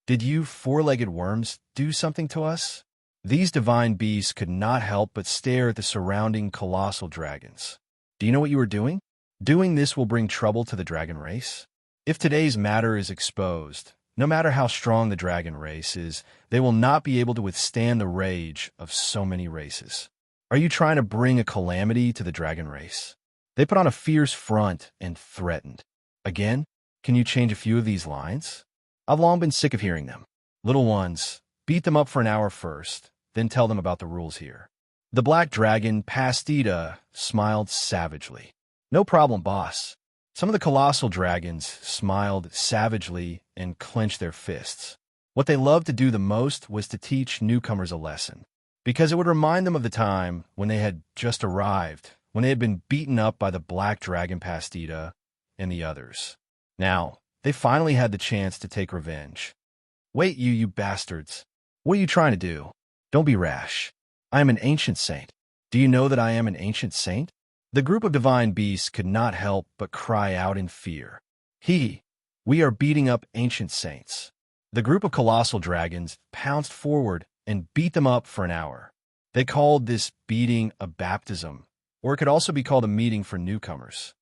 Did you four-legged worms do something to us? These divine beasts could not help but stare at the surrounding colossal dragons. Do you know what you are doing? Doing this will bring trouble to the dragon race. If today's matter is exposed, no matter how strong the dragon race is, they will not be able to withstand the rage of so many races. Are you trying to bring a calamity to the dragon race? They put on a fierce front and threatened. Again, can you change a few of these lines? I've long been sick of hearing them. Little ones, beat them up for an hour first, then tell them about the rules here. The black dragon, Pastita, smiled savagely. No problem, boss. Some of the colossal dragons smiled savagely and clenched their fists. What they loved to do the most was to teach newcomers a lesson, because it would remind them of the time when they had just arrived, when they had been beaten up by the black dragon Pastita and the others. Now, they finally had the chance to take revenge. Wait, you bastards. What are you trying to do? Don't be rash. I am an ancient saint. Do you know that I am an ancient saint? The group of divine beasts could not help but cry out in fear. We are beating up ancient saints. The group of colossal dragons pounced forward and beat them up for an hour. They called this beating a baptism, or it could also be called a meeting for newcomers.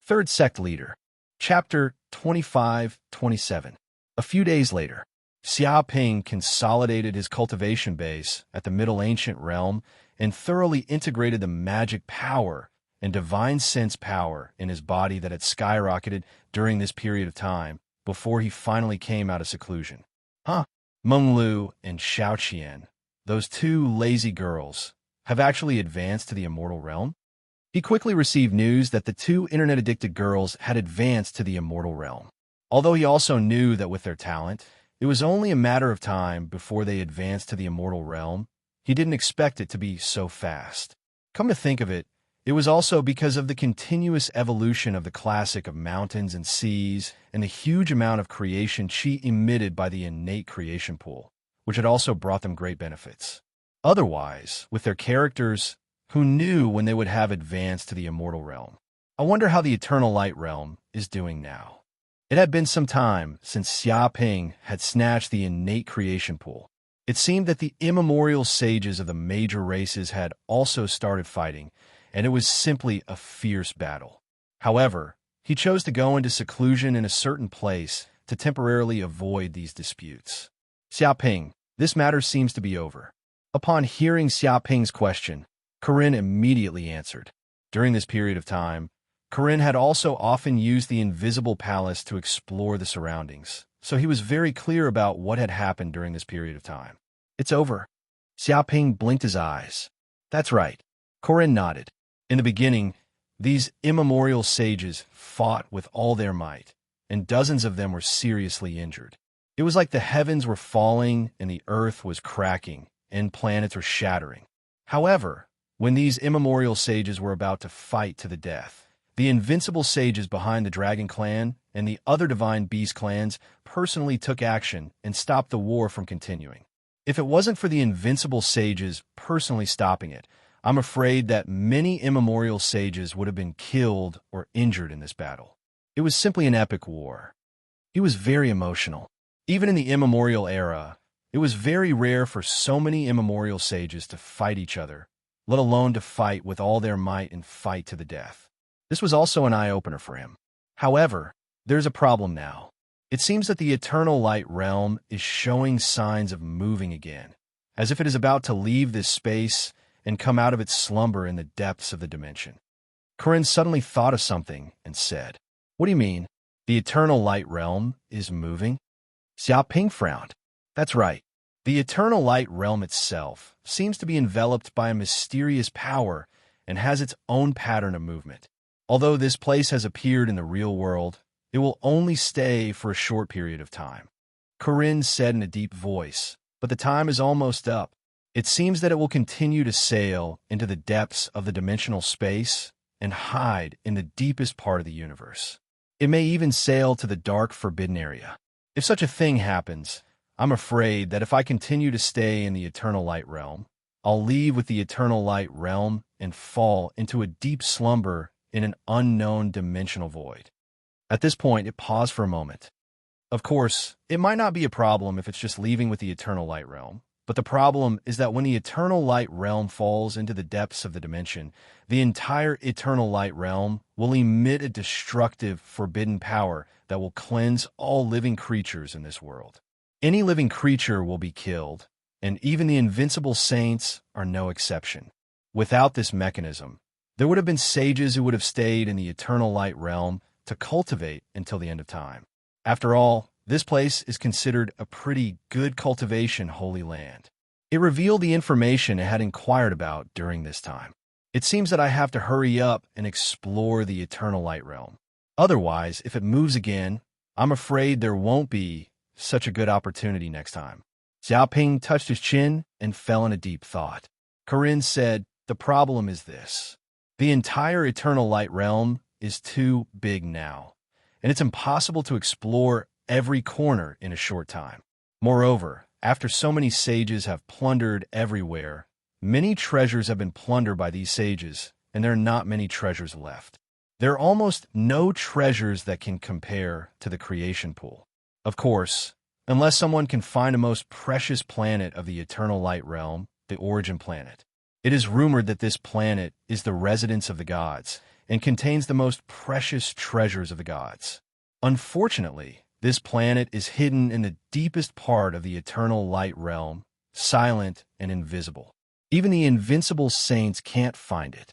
Third Sect Leader, Chapter 25-27. A few days later, Xiaoping consolidated his cultivation base at the Middle Ancient Realm and thoroughly integrated the magic power and divine sense power in his body that had skyrocketed during this period of time before he finally came out of seclusion. Meng Lu and Xiaoqian, those two lazy girls, have actually advanced to the immortal realm? He quickly received news that the two internet-addicted girls had advanced to the immortal realm. Although he also knew that with their talent, it was only a matter of time before they advanced to the immortal realm, he didn't expect it to be so fast. Come to think of it, it was also because of the continuous evolution of the classic of mountains and seas and the huge amount of creation chi emitted by the innate creation pool, which had also brought them great benefits. Otherwise, with their characters, who knew when they would have advanced to the immortal realm? I wonder how the eternal light realm is doing now. It had been some time since Xiaoping had snatched the innate creation pool. It seemed that the immemorial sages of the major races had also started fighting, and it was simply a fierce battle. However, he chose to go into seclusion in a certain place to temporarily avoid these disputes. Xiaoping, this matter seems to be over. Upon hearing Xiaoping's question, Corinne immediately answered. During this period of time, Corinne had also often used the invisible palace to explore the surroundings, so he was very clear about what had happened during this period of time. It's over. Xiaoping blinked his eyes. That's right. Corinne nodded. In the beginning, these immemorial sages fought with all their might, and dozens of them were seriously injured. It was like the heavens were falling and the earth was cracking and planets were shattering. However, when these immemorial sages were about to fight to the death, the invincible sages behind the Dragon Clan and the other Divine Beast clans personally took action and stopped the war from continuing. If it wasn't for the invincible sages personally stopping it, I'm afraid that many immemorial sages would have been killed or injured in this battle. It was simply an epic war. He was very emotional. Even in the immemorial era, it was very rare for so many immemorial sages to fight each other, let alone to fight with all their might and fight to the death. This was also an eye-opener for him. However, there's a problem now. It seems that the Eternal Light Realm is showing signs of moving again, as if it is about to leave this space and come out of its slumber in the depths of the dimension. Corinne suddenly thought of something and said, "What do you mean? The Eternal Light Realm is moving?" Xiaoping frowned. That's right. The Eternal Light Realm itself seems to be enveloped by a mysterious power and has its own pattern of movement. Although this place has appeared in the real world, it will only stay for a short period of time. Corinne said in a deep voice, but the time is almost up. It seems that it will continue to sail into the depths of the dimensional space and hide in the deepest part of the universe. It may even sail to the dark forbidden area. If such a thing happens, I'm afraid that if I continue to stay in the Eternal Light Realm, I'll leave with the Eternal Light Realm and fall into a deep slumber in an unknown dimensional void. At this point, it paused for a moment. Of course, it might not be a problem if it's just leaving with the Eternal Light Realm, but the problem is that when the Eternal Light Realm falls into the depths of the dimension, the entire Eternal Light Realm will emit a destructive, forbidden power that will cleanse all living creatures in this world. Any living creature will be killed, and even the invincible saints are no exception. Without this mechanism, there would have been sages who would have stayed in the Eternal Light Realm to cultivate until the end of time. After all, this place is considered a pretty good cultivation holy land. It revealed the information it had inquired about during this time. It seems that I have to hurry up and explore the Eternal Light Realm. Otherwise, if it moves again, I'm afraid there won't be such a good opportunity next time. Xiaoping touched his chin and fell in a deep thought. Corinne said, "The problem is this. The entire Eternal Light Realm is too big now, and it's impossible to explore every corner in a short time. Moreover, after so many sages have plundered everywhere, many treasures have been plundered by these sages, and there are not many treasures left. There are almost no treasures that can compare to the creation pool. Of course, unless someone can find a most precious planet of the Eternal Light Realm, the origin planet. It is rumored that this planet is the residence of the gods and contains the most precious treasures of the gods. Unfortunately, this planet is hidden in the deepest part of the Eternal Light Realm, silent and invisible. Even the invincible saints can't find it.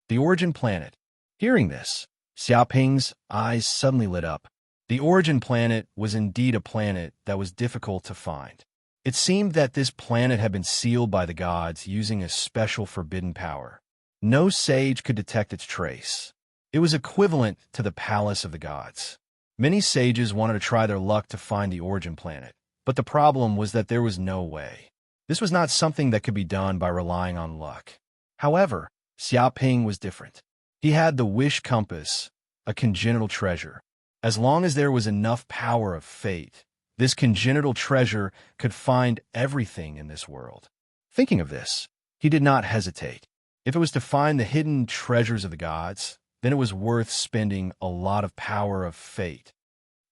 The origin planet." Hearing this, Xiaoping's eyes suddenly lit up. The origin planet was indeed a planet that was difficult to find. It seemed that this planet had been sealed by the gods using a special forbidden power. No sage could detect its trace. It was equivalent to the palace of the gods. Many sages wanted to try their luck to find the origin planet, but the problem was that there was no way. This was not something that could be done by relying on luck. However, Xiaoping was different. He had the wish compass, a congenital treasure. As long as there was enough power of fate, this congenital treasure could find everything in this world. Thinking of this, he did not hesitate. If it was to find the hidden treasures of the gods, then it was worth spending a lot of power of fate.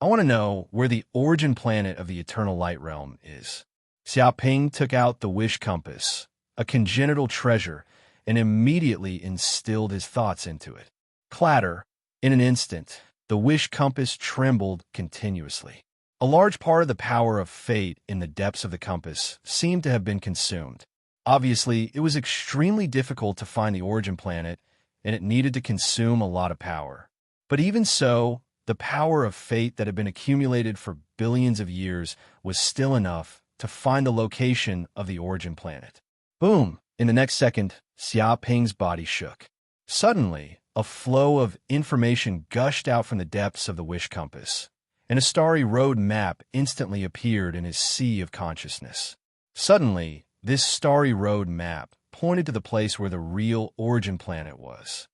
I want to know where the origin planet of the Eternal Light Realm is. Xiaoping took out the wish compass, a congenital treasure, and immediately instilled his thoughts into it. Clatter! In an instant, the wish compass trembled continuously. A large part of the power of fate in the depths of the compass seemed to have been consumed. Obviously, it was extremely difficult to find the origin planet, and it needed to consume a lot of power. But even so, the power of fate that had been accumulated for billions of years was still enough to find the location of the origin planet. Boom! In the next second, Xia Ping's body shook. Suddenly, a flow of information gushed out from the depths of the wish compass, and a starry road map instantly appeared in his sea of consciousness. Suddenly, this starry road map pointed to the place where the real origin planet was.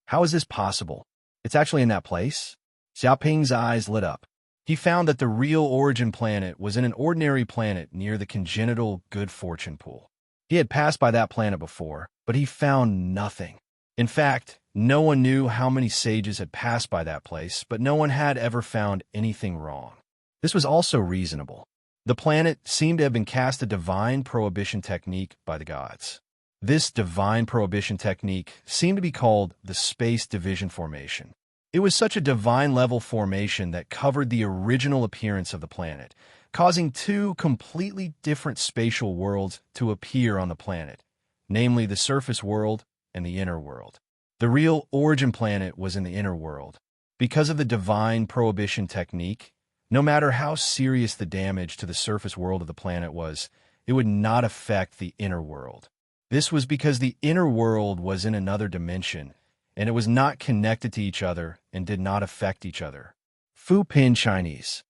How is this possible? It's actually in that place? Xiaoping's eyes lit up. He found that the real origin planet was in an ordinary planet near the congenital good fortune pool. He had passed by that planet before, but he found nothing. In fact, no one knew how many sages had passed by that place, but no one had ever found anything wrong. This was also reasonable. The planet seemed to have been cast a divine prohibition technique by the gods. This divine prohibition technique seemed to be called the space division formation. It was such a divine-level formation that covered the original appearance of the planet, causing two completely different spatial worlds to appear on the planet, namely the surface world and the inner world. The real origin planet was in the inner world. Because of the divine prohibition technique, no matter how serious the damage to the surface world of the planet was, it would not affect the inner world. This was because the inner world was in another dimension, and it was not connected to each other and did not affect each other. Fu Pin Chinese.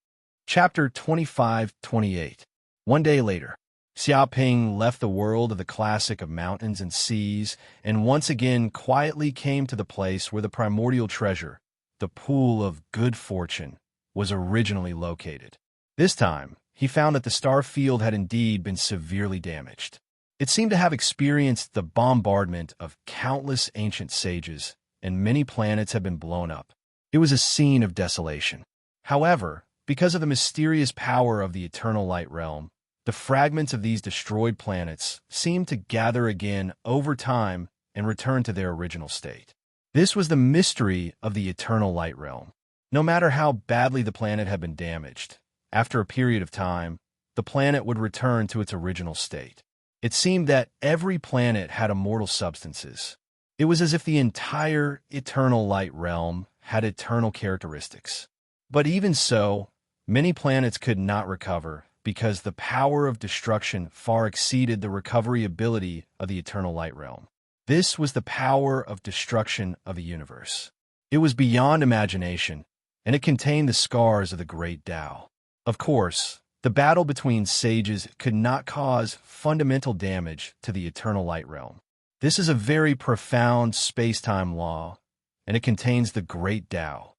Chapter 25-28. One day later, Xiaoping left the world of the classic of mountains and seas and once again quietly came to the place where the primordial treasure, the pool of good fortune, was originally located. This time, he found that the star field had indeed been severely damaged. It seemed to have experienced the bombardment of countless ancient sages, and many planets had been blown up. It was a scene of desolation. However, because of the mysterious power of the eternal light realm, the fragments of these destroyed planets seemed to gather again over time and return to their original state. This was the mystery of the eternal light realm. No matter how badly the planet had been damaged, after a period of time, the planet would return to its original state. It seemed that every planet had immortal substances. It was as if the entire eternal light realm had eternal characteristics. But even so, many planets could not recover because the power of destruction far exceeded the recovery ability of the eternal light realm. This was the power of destruction of the universe. It was beyond imagination, and it contained the scars of the great Tao. Of course, the battle between sages could not cause fundamental damage to the eternal light realm. This is a very profound space-time law, and it contains the great Tao.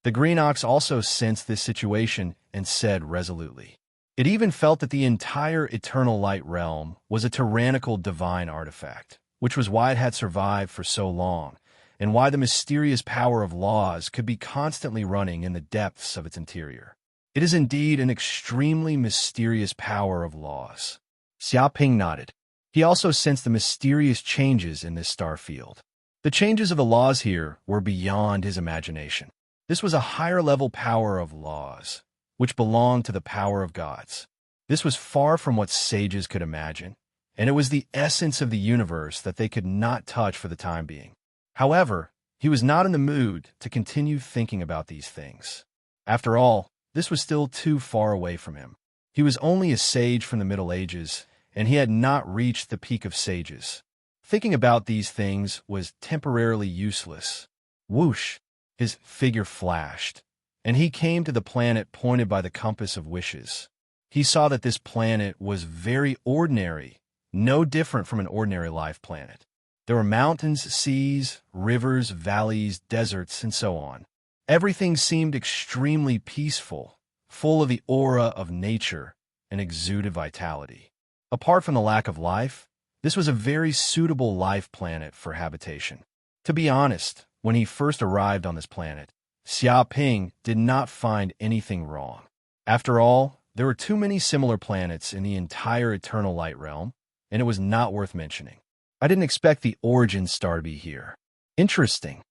The Green Ox also sensed this situation and said resolutely. It even felt that the entire eternal light realm was a tyrannical divine artifact, which was why it had survived for so long, and why the mysterious power of laws could be constantly running in the depths of its interior. It is indeed an extremely mysterious power of laws. Xiaoping nodded. He also sensed the mysterious changes in this star field. The changes of the laws here were beyond his imagination. This was a higher-level power of laws, which belonged to the power of gods. This was far from what sages could imagine, and it was the essence of the universe that they could not touch for the time being. However, he was not in the mood to continue thinking about these things. After all, this was still too far away from him. He was only a sage from the Middle Ages, and he had not reached the peak of sages. Thinking about these things was temporarily useless. Whoosh! His figure flashed, and he came to the planet pointed by the compass of wishes. He saw that this planet was very ordinary, no different from an ordinary life planet. There were mountains, seas, rivers, valleys, deserts, and so on. Everything seemed extremely peaceful, full of the aura of nature and exuded vitality. Apart from the lack of life, this was a very suitable life planet for habitation. To be honest, when he first arrived on this planet, Xiaoping did not find anything wrong. After all, there were too many similar planets in the entire eternal light realm, and it was not worth mentioning. I didn't expect the origin star to be here. Interesting.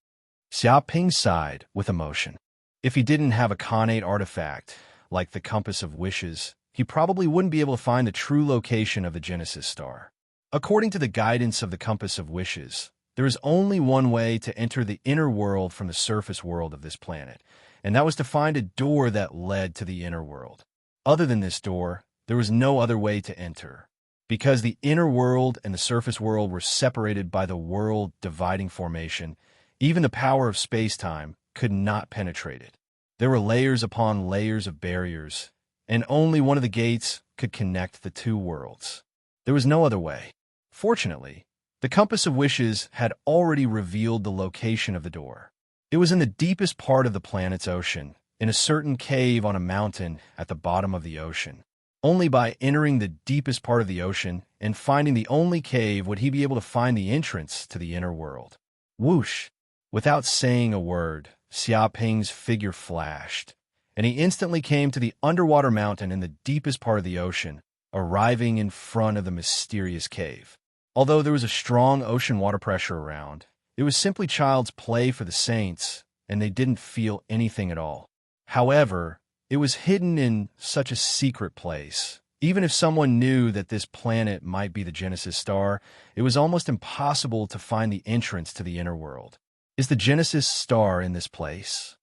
Xiaoping sighed with emotion. If he didn't have a connate artifact, like the compass of wishes, he probably wouldn't be able to find the true location of the Genesis star. According to the guidance of the compass of wishes, There is only one way to enter the inner world from the surface world of this planet, and that was to find a door that led to the inner world. Other than this door, there was no other way to enter. Because the inner world and the surface world were separated by the world-dividing formation, even the power of space-time could not penetrate it. There were layers upon layers of barriers, and only one of the gates could connect the two worlds. There was no other way. Fortunately, the Compass of Wishes had already revealed the location of the door. It was in the deepest part of the planet's ocean, in a certain cave on a mountain at the bottom of the ocean. Only by entering the deepest part of the ocean and finding the only cave would he be able to find the entrance to the inner world. Whoosh! Without saying a word, Xiaoping's figure flashed, and he instantly came to the underwater mountain in the deepest part of the ocean, arriving in front of the mysterious cave. Although there was a strong ocean water pressure around, it was simply child's play for the saints, and they didn't feel anything at all. However, it was hidden in such a secret place. Even if someone knew that this planet might be the Genesis star, it was almost impossible to find the entrance to the inner world. Is the Genesis star in this place?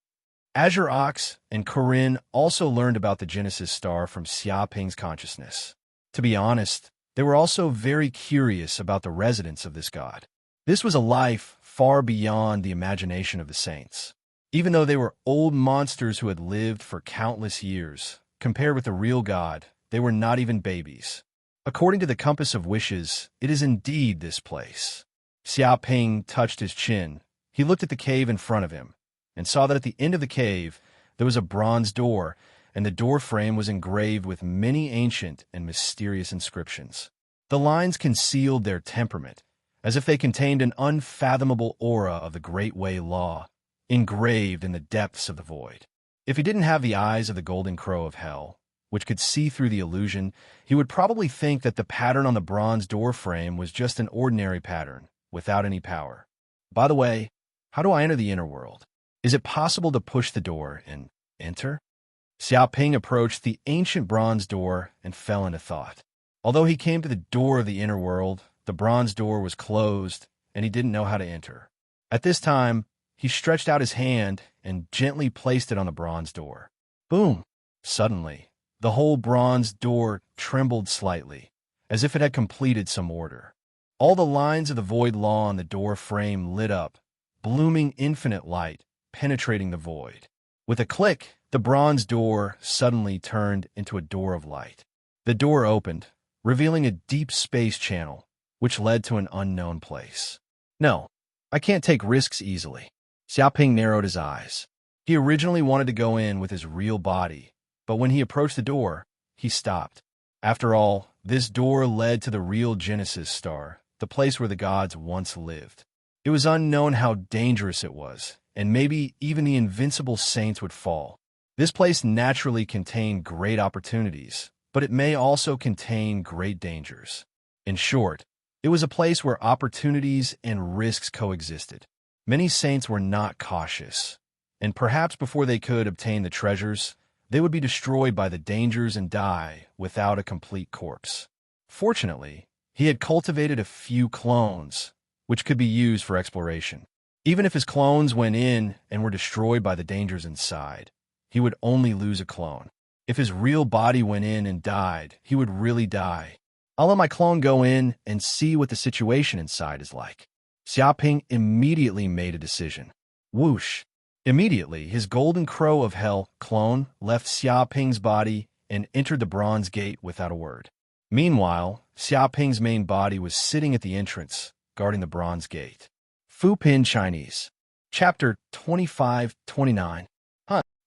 Azure Ox and Corinne also learned about the Genesis star from Xiaoping's consciousness. To be honest, they were also very curious about the residence of this god. This was a life far beyond the imagination of the saints. Even though they were old monsters who had lived for countless years, compared with the real God, they were not even babies. According to the Compass of Wishes, it is indeed this place. Xiaoping touched his chin. He looked at the cave in front of him, and saw that at the end of the cave, there was a bronze door, and the door frame was engraved with many ancient and mysterious inscriptions. The lines concealed their temperament, as if they contained an unfathomable aura of the Great Way law, engraved in the depths of the void. If he didn't have the eyes of the golden crow of hell, which could see through the illusion, he would probably think that the pattern on the bronze door frame was just an ordinary pattern, without any power. By the way, how do I enter the inner world? Is it possible to push the door and enter? Xiaoping approached the ancient bronze door and fell into thought. Although he came to the door of the inner world, the bronze door was closed, and he didn't know how to enter. At this time, he stretched out his hand and gently placed it on the bronze door. Boom! Suddenly, the whole bronze door trembled slightly, as if it had completed some order. All the lines of the void law on the door frame lit up, blooming infinite light, penetrating the void. With a click, the bronze door suddenly turned into a door of light. The door opened, revealing a deep space channel, which led to an unknown place. No, I can't take risks easily. Xiaoping narrowed his eyes. He originally wanted to go in with his real body, but when he approached the door, he stopped. After all, this door led to the real Genesis star, the place where the gods once lived. It was unknown how dangerous it was, and maybe even the invincible saints would fall. This place naturally contained great opportunities, but it may also contain great dangers. In short, it was a place where opportunities and risks coexisted. Many saints were not cautious, and perhaps before they could obtain the treasures, they would be destroyed by the dangers and die without a complete corpse. Fortunately, he had cultivated a few clones, which could be used for exploration. Even if his clones went in and were destroyed by the dangers inside, he would only lose a clone. If his real body went in and died, he would really die. I'll let my clone go in and see what the situation inside is like. Xiaoping immediately made a decision. Whoosh! Immediately, his golden crow of hell clone left Xiaoping's body and entered the bronze gate without a word. Meanwhile, Xiaoping's main body was sitting at the entrance, guarding the bronze gate. Fupin Chinese. Chapter 25-29.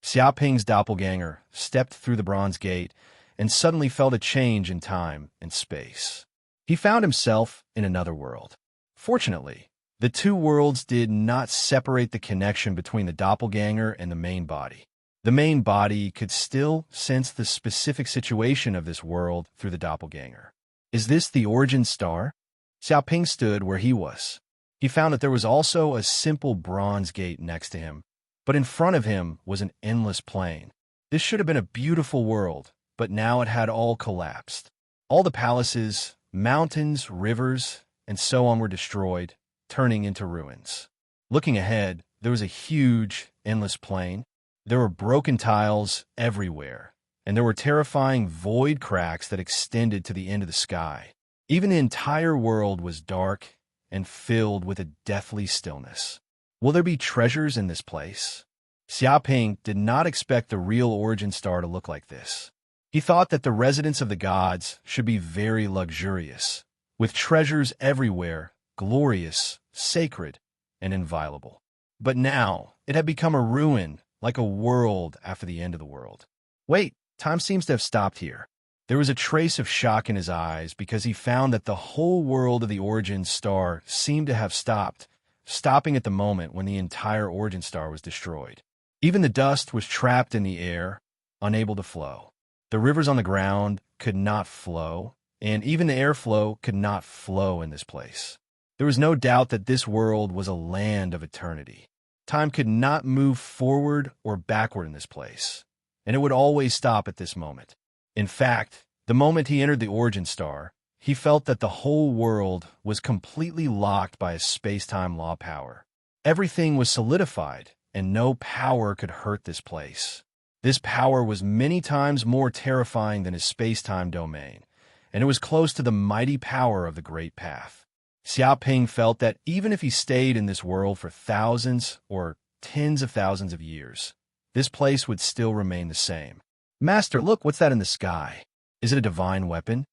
Xiaoping's doppelganger stepped through the bronze gate and suddenly felt a change in time and space. He found himself in another world. Fortunately, the two worlds did not separate the connection between the doppelganger and the main body. The main body could still sense the specific situation of this world through the doppelganger. Is this the origin star? Xiaoping stood where he was. He found that there was also a simple bronze gate next to him, but in front of him was an endless plain. This should have been a beautiful world, but now it had all collapsed. All the palaces, mountains, rivers, and so on were destroyed, turning into ruins. Looking ahead, there was a huge, endless plain. There were broken tiles everywhere, and there were terrifying void cracks that extended to the end of the sky. Even the entire world was dark and filled with a deathly stillness. Will there be treasures in this place? Xiaoping did not expect the real origin star to look like this. He thought that the residence of the gods should be very luxurious, with treasures everywhere, glorious, sacred, and inviolable. But now, it had become a ruin, like a world after the end of the world. Wait, time seems to have stopped here. There was a trace of shock in his eyes because he found that the whole world of the origin star seemed to have stopped, stopping at the moment when the entire origin star was destroyed. Even the dust was trapped in the air, unable to flow. The rivers on the ground could not flow, and even the airflow could not flow in this place. There was no doubt that this world was a land of eternity. Time could not move forward or backward in this place, and it would always stop at this moment. In fact, the moment he entered the origin star, he felt that the whole world was completely locked by a space-time law power. Everything was solidified, and no power could hurt this place. This power was many times more terrifying than his space-time domain, and it was close to the mighty power of the Great Path. Xiaoping felt that even if he stayed in this world for thousands or tens of thousands of years, this place would still remain the same. Master, look, what's that in the sky? Is it a divine weapon?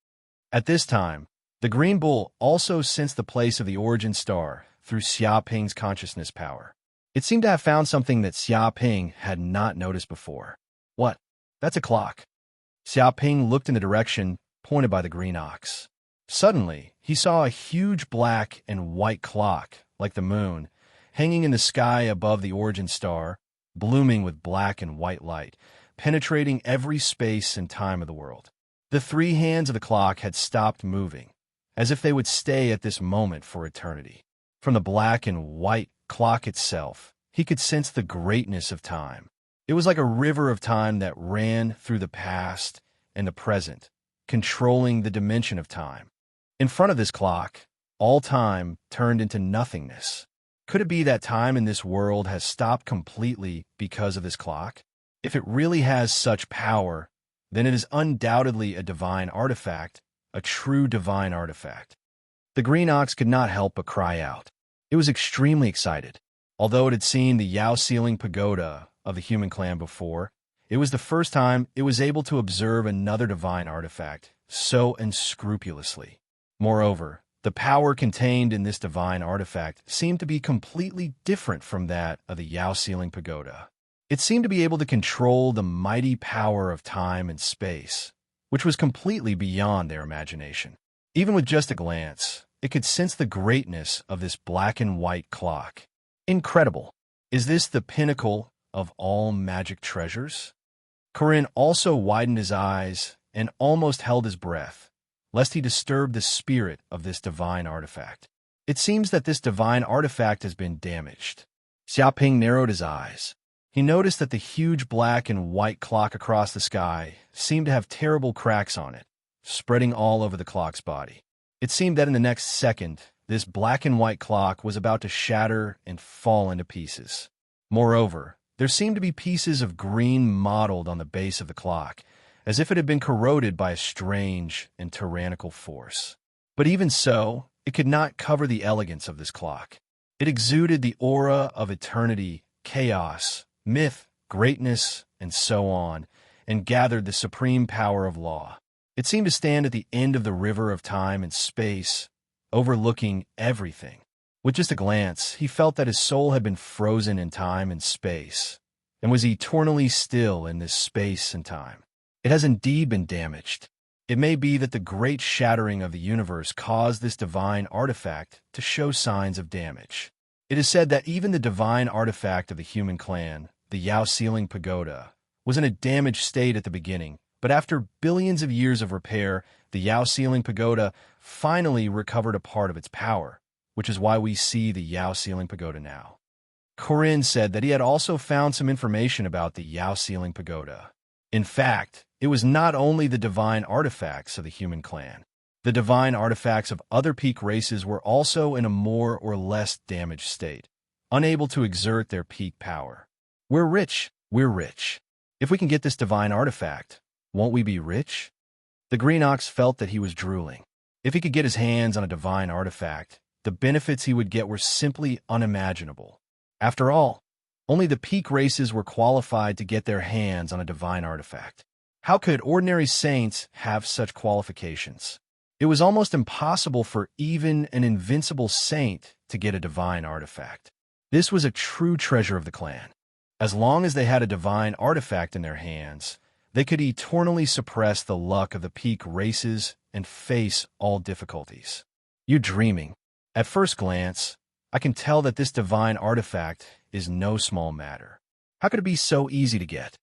At this time, the green bull also sensed the place of the origin star through Xiaoping's consciousness power. It seemed to have found something that Xiaoping had not noticed before. What? That's a clock. Xiaoping looked in the direction pointed by the green ox. Suddenly, he saw a huge black and white clock, like the moon, hanging in the sky above the origin star, blooming with black and white light, penetrating every space and time of the world. The three hands of the clock had stopped moving, as if they would stay at this moment for eternity. From the black and white clock itself, he could sense the greatness of time. It was like a river of time that ran through the past and the present, controlling the dimension of time. In front of this clock, all time turned into nothingness. Could it be that time in this world has stopped completely because of this clock? If it really has such power, then it is undoubtedly a divine artifact, a true divine artifact. The green ox could not help but cry out. It was extremely excited. Although it had seen the Yao ceiling pagoda of the human clan before, it was the first time it was able to observe another divine artifact so unscrupulously. Moreover, the power contained in this divine artifact seemed to be completely different from that of the Yao ceiling pagoda. It seemed to be able to control the mighty power of time and space, which was completely beyond their imagination. Even with just a glance, it could sense the greatness of this black and white clock. Incredible! Is this the pinnacle of all magic treasures? Corinne also widened his eyes and almost held his breath, lest he disturb the spirit of this divine artifact. It seems that this divine artifact has been damaged. Xiaoping narrowed his eyes. He noticed that the huge black and white clock across the sky seemed to have terrible cracks on it, spreading all over the clock's body. It seemed that in the next second, this black and white clock was about to shatter and fall into pieces. Moreover, there seemed to be pieces of green mottled on the base of the clock, as if it had been corroded by a strange and tyrannical force. But even so, it could not cover the elegance of this clock. It exuded the aura of eternity, chaos, myth, greatness, and so on, and gathered the supreme power of law. It seemed to stand at the end of the river of time and space, overlooking everything. With just a glance, he felt that his soul had been frozen in time and space, and was eternally still in this space and time. It has indeed been damaged. It may be that the great shattering of the universe caused this divine artifact to show signs of damage. It is said that even the divine artifact of the human clan, the Yao ceiling pagoda, was in a damaged state at the beginning, but after billions of years of repair, the Yao ceiling pagoda finally recovered a part of its power, which is why we see the Yao ceiling pagoda now. Corinne said that he had also found some information about the Yao ceiling pagoda. In fact, it was not only the divine artifacts of the human clan, The divine artifacts of other peak races were also in a more or less damaged state, unable to exert their peak power. We're rich. We're rich. If we can get this divine artifact, won't we be rich? The green ox felt that he was drooling. If he could get his hands on a divine artifact, the benefits he would get were simply unimaginable. After all, only the peak races were qualified to get their hands on a divine artifact. How could ordinary saints have such qualifications? It was almost impossible for even an invincible saint to get a divine artifact. This was a true treasure of the clan. As long as they had a divine artifact in their hands, they could eternally suppress the luck of the peak races and face all difficulties. You're dreaming. At first glance, I can tell that this divine artifact is no small matter. How could it be so easy to get?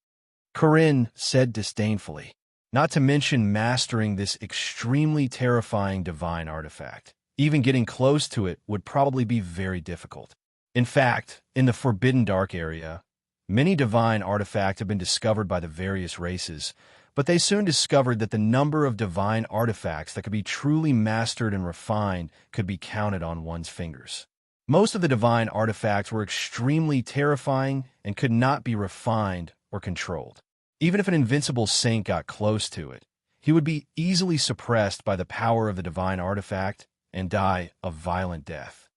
Corinne said disdainfully. Not to mention mastering this extremely terrifying divine artifact. Even getting close to it would probably be very difficult. In fact, in the Forbidden Dark area, many divine artifacts have been discovered by the various races, but they soon discovered that the number of divine artifacts that could be truly mastered and refined could be counted on one's fingers. Most of the divine artifacts were extremely terrifying and could not be refined or controlled. Even if an invincible saint got close to it, he would be easily suppressed by the power of the divine artifact and die a violent death.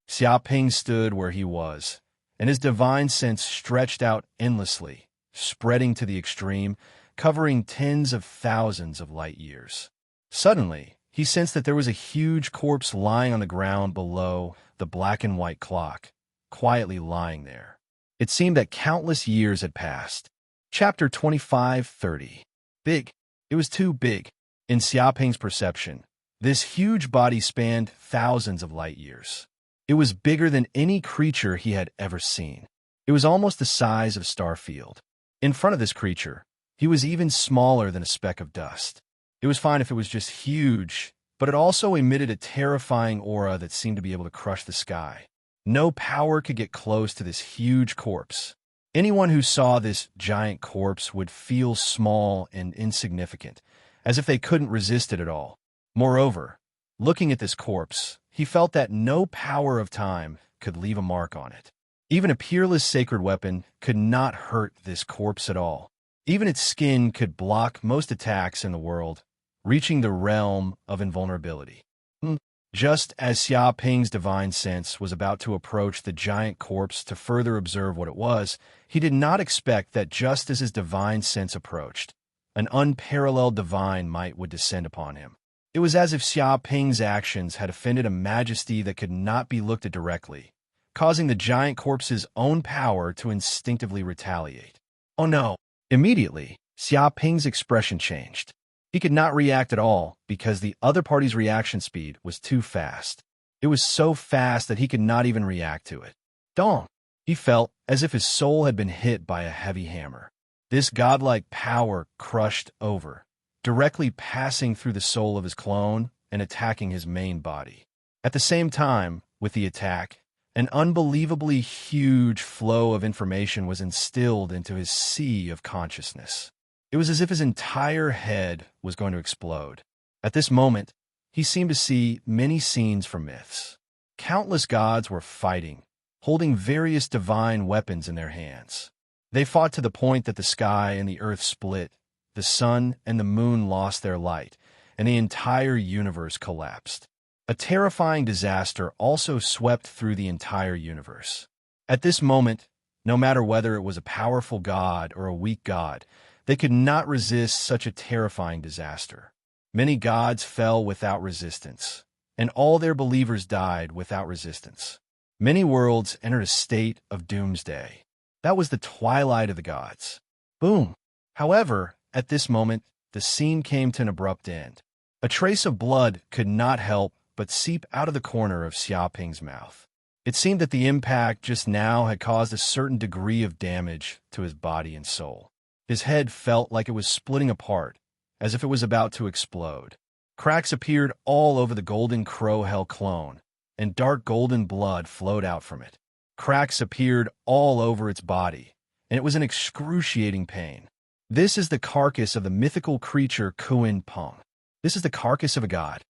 Xiaoping stood where he was, and his divine sense stretched out endlessly, spreading to the extreme, covering tens of thousands of light years. Suddenly, he sensed that there was a huge corpse lying on the ground below the black and white clock, quietly lying there. It seemed that countless years had passed. Chapter 25:30. Big. It was too big. In Xiaoping's perception, this huge body spanned thousands of light years. It was bigger than any creature he had ever seen. It was almost the size of Starfield. In front of this creature, he was even smaller than a speck of dust. It was fine if it was just huge, but it also emitted a terrifying aura that seemed to be able to crush the sky. No power could get close to this huge corpse. Anyone who saw this giant corpse would feel small and insignificant, as if they couldn't resist it at all. Moreover, looking at this corpse, he felt that no power of time could leave a mark on it. Even a peerless sacred weapon could not hurt this corpse at all. Even its skin could block most attacks in the world, reaching the realm of invulnerability. Just as Xiaoping's divine sense was about to approach the giant corpse to further observe what it was, he did not expect that just as his divine sense approached, an unparalleled divine might would descend upon him. It was as if Xiaoping's actions had offended a majesty that could not be looked at directly, causing the giant corpse's own power to instinctively retaliate. Oh no! Immediately, Xiaoping's expression changed. He could not react at all because the other party's reaction speed was too fast. It was so fast that he could not even react to it. Dong! He felt as if his soul had been hit by a heavy hammer. This godlike power crushed over, directly passing through the soul of his clone and attacking his main body. At the same time, with the attack, an unbelievably huge flow of information was instilled into his sea of consciousness. It was as if his entire head was going to explode. At this moment, he seemed to see many scenes from myths. Countless gods were fighting, holding various divine weapons in their hands. They fought to the point that the sky and the earth split, the sun and the moon lost their light, and the entire universe collapsed. A terrifying disaster also swept through the entire universe. At this moment, no matter whether it was a powerful god or a weak god, they could not resist such a terrifying disaster. Many gods fell without resistance, and all their believers died without resistance. Many worlds entered a state of doomsday. That was the twilight of the gods. Boom! However, at this moment, the scene came to an abrupt end. A trace of blood could not help but seep out of the corner of Xiaoping's mouth. It seemed that the impact just now had caused a certain degree of damage to his body and soul. His head felt like it was splitting apart, as if it was about to explode. Cracks appeared all over the golden crow-hell clone, and dark golden blood flowed out from it. Cracks appeared all over its body, and it was an excruciating pain. This is the carcass of the mythical creature Kuin Peng. This is the carcass of a god.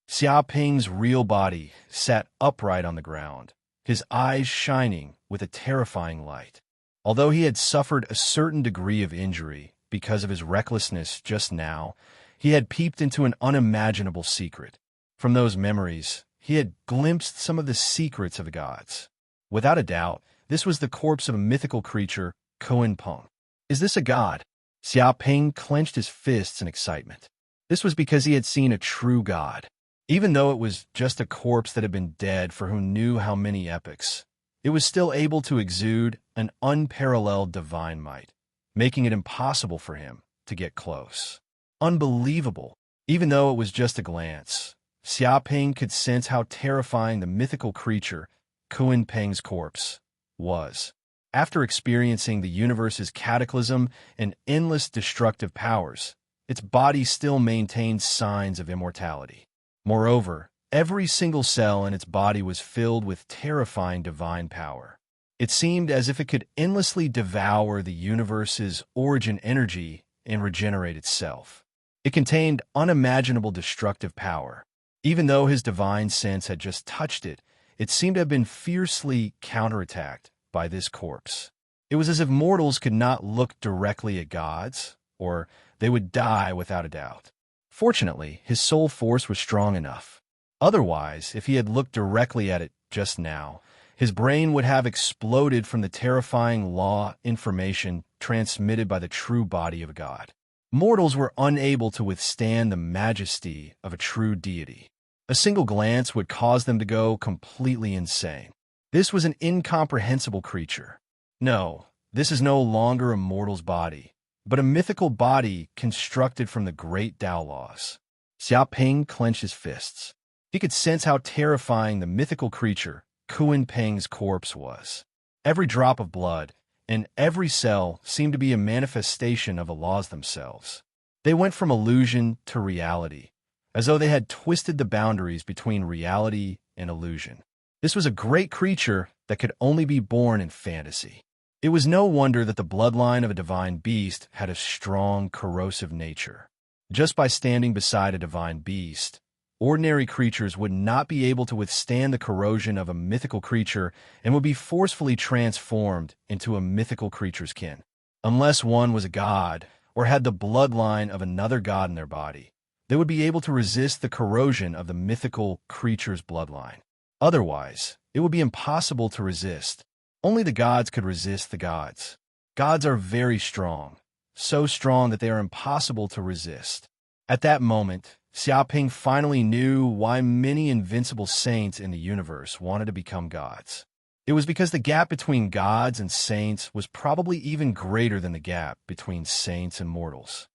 Xiaoping's real body sat upright on the ground, his eyes shining with a terrifying light. Although he had suffered a certain degree of injury because of his recklessness just now, he had peeped into an unimaginable secret. From those memories, he had glimpsed some of the secrets of the gods. Without a doubt, this was the corpse of a mythical creature, Koan Peng. Is this a god? Xiaoping clenched his fists in excitement. This was because he had seen a true god. Even though it was just a corpse that had been dead for who knew how many epochs, it was still able to exude an unparalleled divine might, making it impossible for him to get close. Unbelievable. Even though it was just a glance, Xiaoping could sense how terrifying the mythical creature, Koan Peng's corpse, was. After experiencing the universe's cataclysm and endless destructive powers, its body still maintained signs of immortality. Moreover, every single cell in its body was filled with terrifying divine power. It seemed as if it could endlessly devour the universe's origin energy and regenerate itself. It contained unimaginable destructive power. Even though his divine sense had just touched it, it seemed to have been fiercely counterattacked by this corpse. It was as if mortals could not look directly at gods, or they would die without a doubt. Fortunately, his soul force was strong enough. Otherwise, if he had looked directly at it just now, his brain would have exploded from the terrifying law information transmitted by the true body of a god. Mortals were unable to withstand the majesty of a true deity. A single glance would cause them to go completely insane. This was an incomprehensible creature. No, this is no longer a mortal's body, but a mythical body constructed from the great Tao laws. Xiaoping clenched his fists. He could sense how terrifying the mythical creature, Koan Peng's corpse, was. Every drop of blood and every cell seemed to be a manifestation of the laws themselves. They went from illusion to reality, as though they had twisted the boundaries between reality and illusion. This was a great creature that could only be born in fantasy. It was no wonder that the bloodline of a divine beast had a strong, corrosive nature. Just by standing beside a divine beast, ordinary creatures would not be able to withstand the corrosion of a mythical creature and would be forcefully transformed into a mythical creature's kin. Unless one was a god or had the bloodline of another god in their body, they would be able to resist the corrosion of the mythical creature's bloodline. Otherwise, it would be impossible to resist. Only the gods could resist the gods. Gods are very strong, so strong that they are impossible to resist. At that moment, Xiaoping finally knew why many invincible saints in the universe wanted to become gods. It was because the gap between gods and saints was probably even greater than the gap between saints and mortals.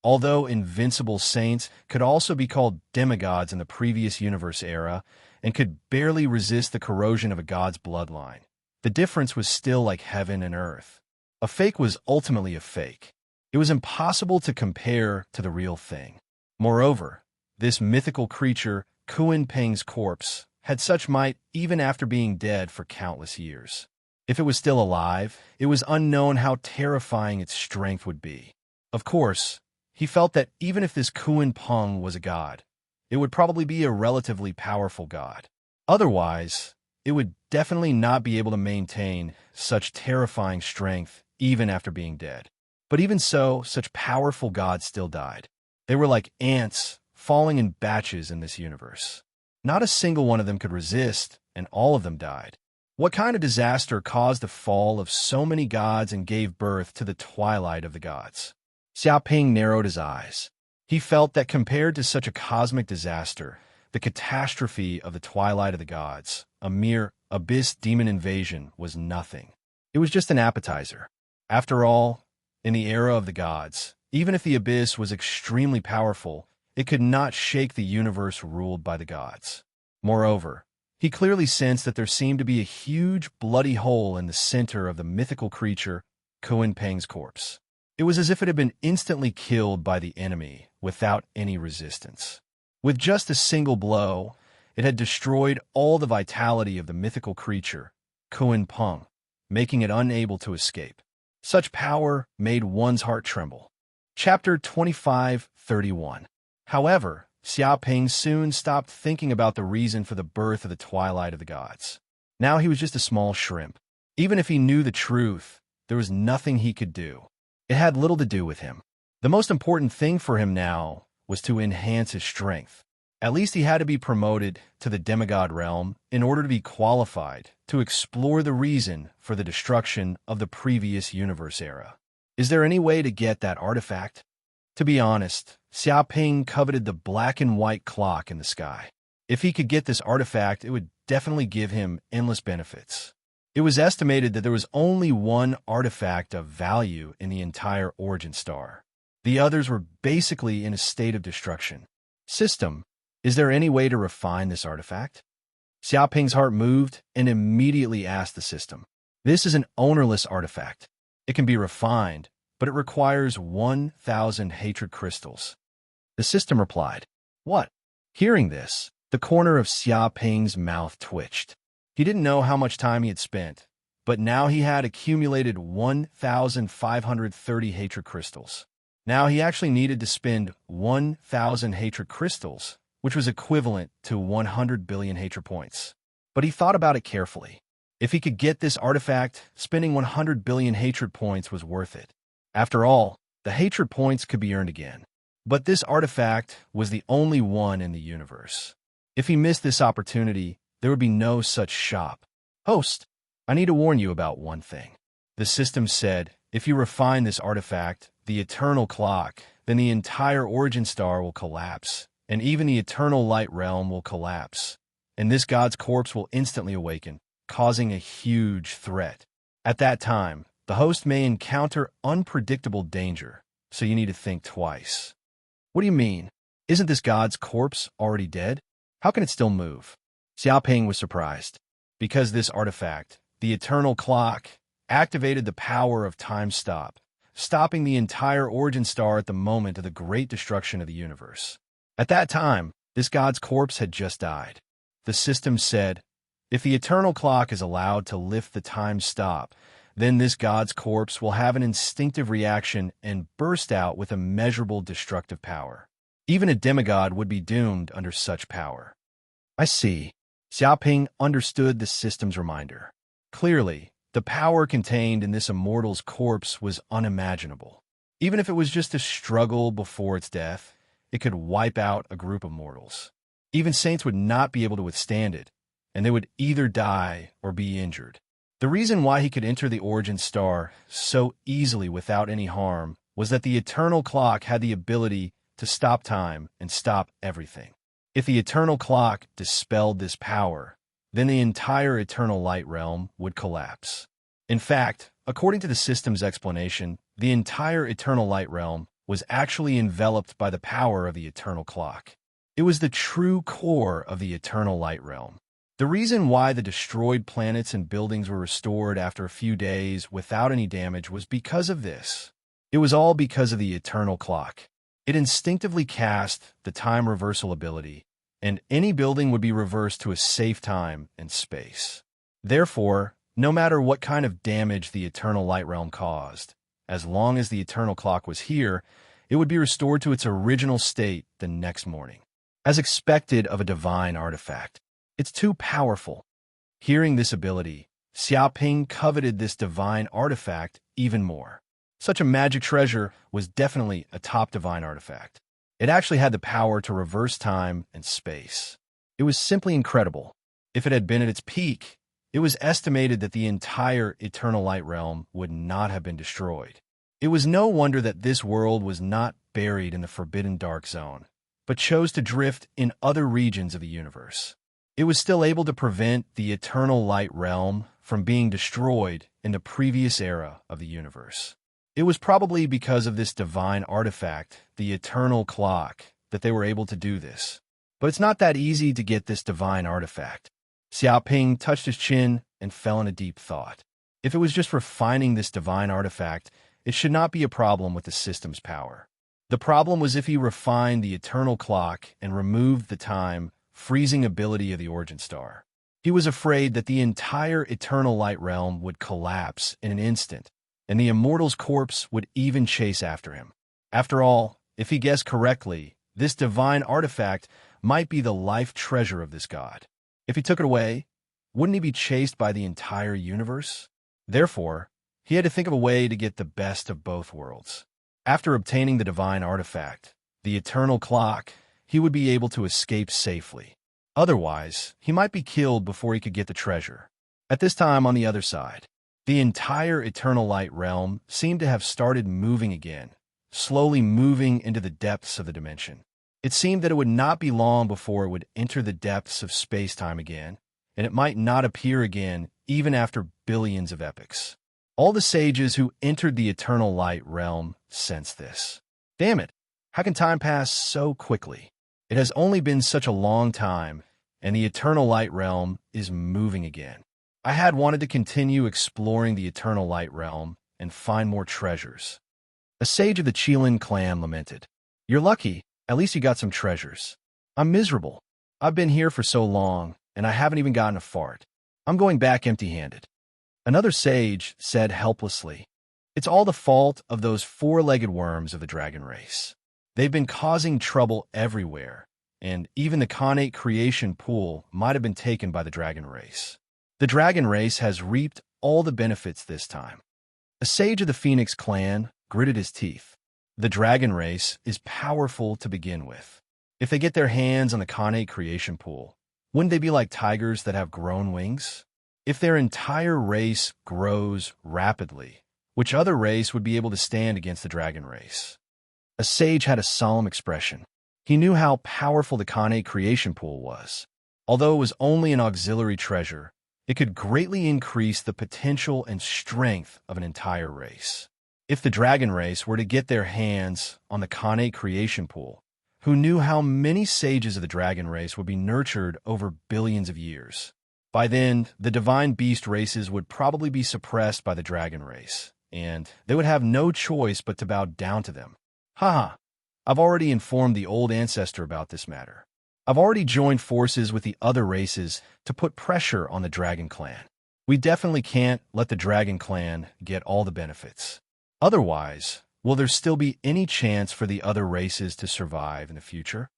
Although invincible saints could also be called demigods in the previous universe era and could barely resist the corrosion of a god's bloodline, the difference was still like heaven and earth. A fake was ultimately a fake. It was impossible to compare to the real thing. Moreover, this mythical creature, Koan Peng's corpse, had such might even after being dead for countless years. If it was still alive, it was unknown how terrifying its strength would be. Of course, he felt that even if this Koan Peng was a god, it would probably be a relatively powerful god. Otherwise, it would definitely not be able to maintain such terrifying strength even after being dead. But even so, such powerful gods still died. They were like ants falling in batches in this universe. Not a single one of them could resist, and all of them died. What kind of disaster caused the fall of so many gods and gave birth to the twilight of the gods? Xiaoping narrowed his eyes. He felt that compared to such a cosmic disaster, the catastrophe of the twilight of the gods, a mere abyss demon invasion, was nothing. It was just an appetizer. After all, in the era of the gods, even if the abyss was extremely powerful, it could not shake the universe ruled by the gods. Moreover, he clearly sensed that there seemed to be a huge bloody hole in the center of the mythical creature, Koan Peng's corpse. It was as if it had been instantly killed by the enemy without any resistance. With just a single blow, it had destroyed all the vitality of the mythical creature, Koan Peng, making it unable to escape. Such power made one's heart tremble. Chapter 25:31. However, Xiaoping soon stopped thinking about the reason for the birth of the twilight of the gods. Now he was just a small shrimp. Even if he knew the truth, there was nothing he could do. It had little to do with him. The most important thing for him now was to enhance his strength. At least he had to be promoted to the demigod realm in order to be qualified to explore the reason for the destruction of the previous universe era. Is there any way to get that artifact? To be honest, Xiaoping coveted the black and white clock in the sky. If he could get this artifact, it would definitely give him endless benefits. It was estimated that there was only one artifact of value in the entire origin star. The others were basically in a state of destruction. System, is there any way to refine this artifact? Xiaoping's heart moved and immediately asked the system. This is an ownerless artifact. It can be refined, but it requires 1,000 hatred crystals. The system replied, What? Hearing this, the corner of Xiaoping's mouth twitched. He didn't know how much time he had spent, but now he had accumulated 1,530 hatred crystals. Now he actually needed to spend 1,000 hatred crystals, which was equivalent to 100 billion hatred points. But he thought about it carefully. If he could get this artifact, spending 100 billion hatred points was worth it. After all, the hatred points could be earned again. But this artifact was the only one in the universe. If he missed this opportunity, there would be no such shop. Host, I need to warn you about one thing. The system said, if you refine this artifact, the eternal clock, then the entire origin star will collapse, and even the eternal light realm will collapse, and this god's corpse will instantly awaken, causing a huge threat. At that time, the host may encounter unpredictable danger, so you need to think twice. What do you mean? Isn't this god's corpse already dead? How can it still move? Xiaoping was surprised. Because this artifact, the eternal clock, activated the power of time stop, stopping the entire origin star at the moment of the great destruction of the universe. At that time, this god's corpse had just died. The system said, if the eternal clock is allowed to lift the time stop, then this god's corpse will have an instinctive reaction and burst out with immeasurable destructive power. Even a demigod would be doomed under such power. I see. Xiaoping understood the system's reminder. Clearly, the power contained in this immortal's corpse was unimaginable. Even if it was just a struggle before its death, it could wipe out a group of mortals. Even saints would not be able to withstand it, and they would either die or be injured. The reason why he could enter the origin star so easily without any harm was that the eternal clock had the ability to stop time and stop everything. If the eternal clock dispelled this power, then the entire eternal light realm would collapse. In fact, according to the system's explanation, the entire eternal light realm was actually enveloped by the power of the eternal clock. It was the true core of the eternal light realm. The reason why the destroyed planets and buildings were restored after a few days without any damage was because of this. It was all because of the eternal clock. It instinctively cast the time reversal ability, and any building would be reversed to a safe time and space. Therefore, no matter what kind of damage the eternal light realm caused, as long as the eternal clock was here, it would be restored to its original state the next morning. As expected of a divine artifact, it's too powerful. Hearing this ability, Xiaoping coveted this divine artifact even more. Such a magic treasure was definitely a top divine artifact. It actually had the power to reverse time and space. It was simply incredible. If it had been at its peak, it was estimated that the entire eternal light realm would not have been destroyed. It was no wonder that this world was not buried in the forbidden dark zone, but chose to drift in other regions of the universe. It was still able to prevent the eternal light realm from being destroyed in the previous era of the universe. It was probably because of this divine artifact, the eternal clock, that they were able to do this. But it's not that easy to get this divine artifact. Xiaoping touched his chin and fell in a deep thought. If it was just refining this divine artifact, it should not be a problem with the system's power. The problem was if he refined the eternal clock and removed the time freezing ability of the origin star. He was afraid that the entire eternal light realm would collapse in an instant, and the immortal's corpse would even chase after him. After all, if he guessed correctly, This divine artifact might be the life treasure of this god. If he took it away, wouldn't he be chased by the entire universe? Therefore, he had to think of a way to get the best of both worlds. After obtaining the divine artifact, the eternal clock, he would be able to escape safely. Otherwise, he might be killed before he could get the treasure. At this time, on the other side, the entire eternal light realm seemed to have started moving again, slowly moving into the depths of the dimension. It seemed that it would not be long before it would enter the depths of space-time again, and it might not appear again even after billions of epochs. All the sages who entered the eternal light realm sensed this. Damn it, how can time pass so quickly? It has only been such a long time, and the eternal light realm is moving again. I had wanted to continue exploring the eternal light realm and find more treasures. A sage of the Qilin clan lamented. You're lucky, at least you got some treasures. I'm miserable. I've been here for so long, and I haven't even gotten a fart. I'm going back empty-handed. Another sage said helplessly, it's all the fault of those four-legged worms of the dragon race. They've been causing trouble everywhere, and even the Khanate creation pool might have been taken by the dragon race. The dragon race has reaped all the benefits this time. A sage of the Phoenix clan gritted his teeth. The dragon race is powerful to begin with. If they get their hands on the Khanate creation pool, wouldn't they be like tigers that have grown wings? If their entire race grows rapidly, which other race would be able to stand against the dragon race? A sage had a solemn expression. He knew how powerful the Khanate creation pool was. Although it was only an auxiliary treasure, it could greatly increase the potential and strength of an entire race. If the dragon race were to get their hands on the Khanate creation pool, who knew how many sages of the dragon race would be nurtured over billions of years? By then, the divine beast races would probably be suppressed by the dragon race, and they would have no choice but to bow down to them. Haha, I've already informed the old ancestor about this matter. I've already joined forces with the other races to put pressure on the dragon clan. We definitely can't let the dragon clan get all the benefits. Otherwise, will there still be any chance for the other races to survive in the future?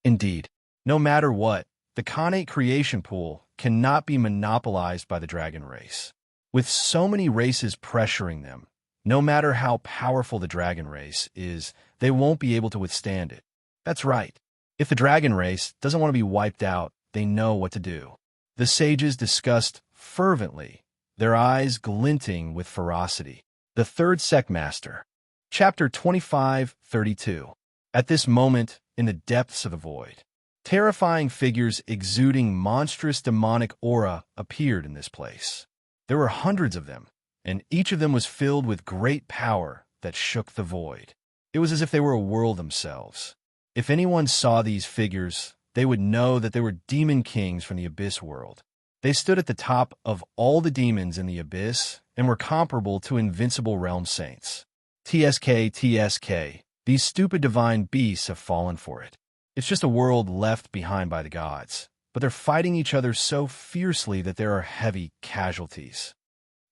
Indeed, no matter what, the Khanate creation pool cannot be monopolized by the dragon race. With so many races pressuring them, no matter how powerful the dragon race is, they won't be able to withstand it. That's right. If the dragon race doesn't want to be wiped out, they know what to do. The sages discussed fervently, their eyes glinting with ferocity. The Third Sectmaster. Chapter 25:32. At this moment, in the depths of the void, terrifying figures exuding monstrous demonic aura appeared in this place. There were hundreds of them, and each of them was filled with great power that shook the void. It was as if they were a world themselves. If anyone saw these figures, they would know that they were demon kings from the Abyss world. They stood at the top of all the demons in the Abyss and were comparable to invincible realm saints. TSK, these stupid divine beasts have fallen for it. It's just a world left behind by the gods, but they're fighting each other so fiercely that there are heavy casualties.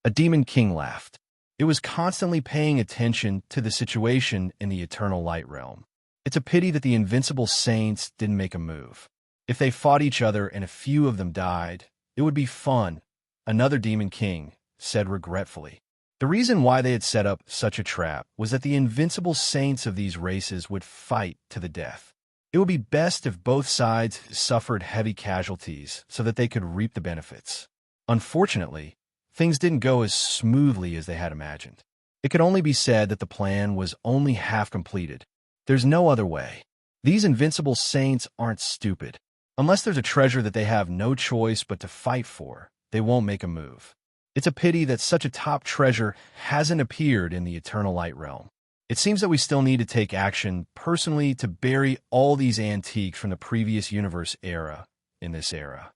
A demon king laughed. It was constantly paying attention to the situation in the eternal light realm. It's a pity that the invincible saints didn't make a move. If they fought each other and a few of them died, it would be fun, another demon king said regretfully. The reason why they had set up such a trap was that the invincible saints of these races would fight to the death. It would be best if both sides suffered heavy casualties so that they could reap the benefits. Unfortunately, things didn't go as smoothly as they had imagined. It could only be said that the plan was only half completed. There's no other way. These invincible saints aren't stupid. Unless there's a treasure that they have no choice but to fight for, they won't make a move. It's a pity that such a top treasure hasn't appeared in the Eternal Light realm. It seems that we still need to take action personally to bury all these antiques from the previous universe era in this era.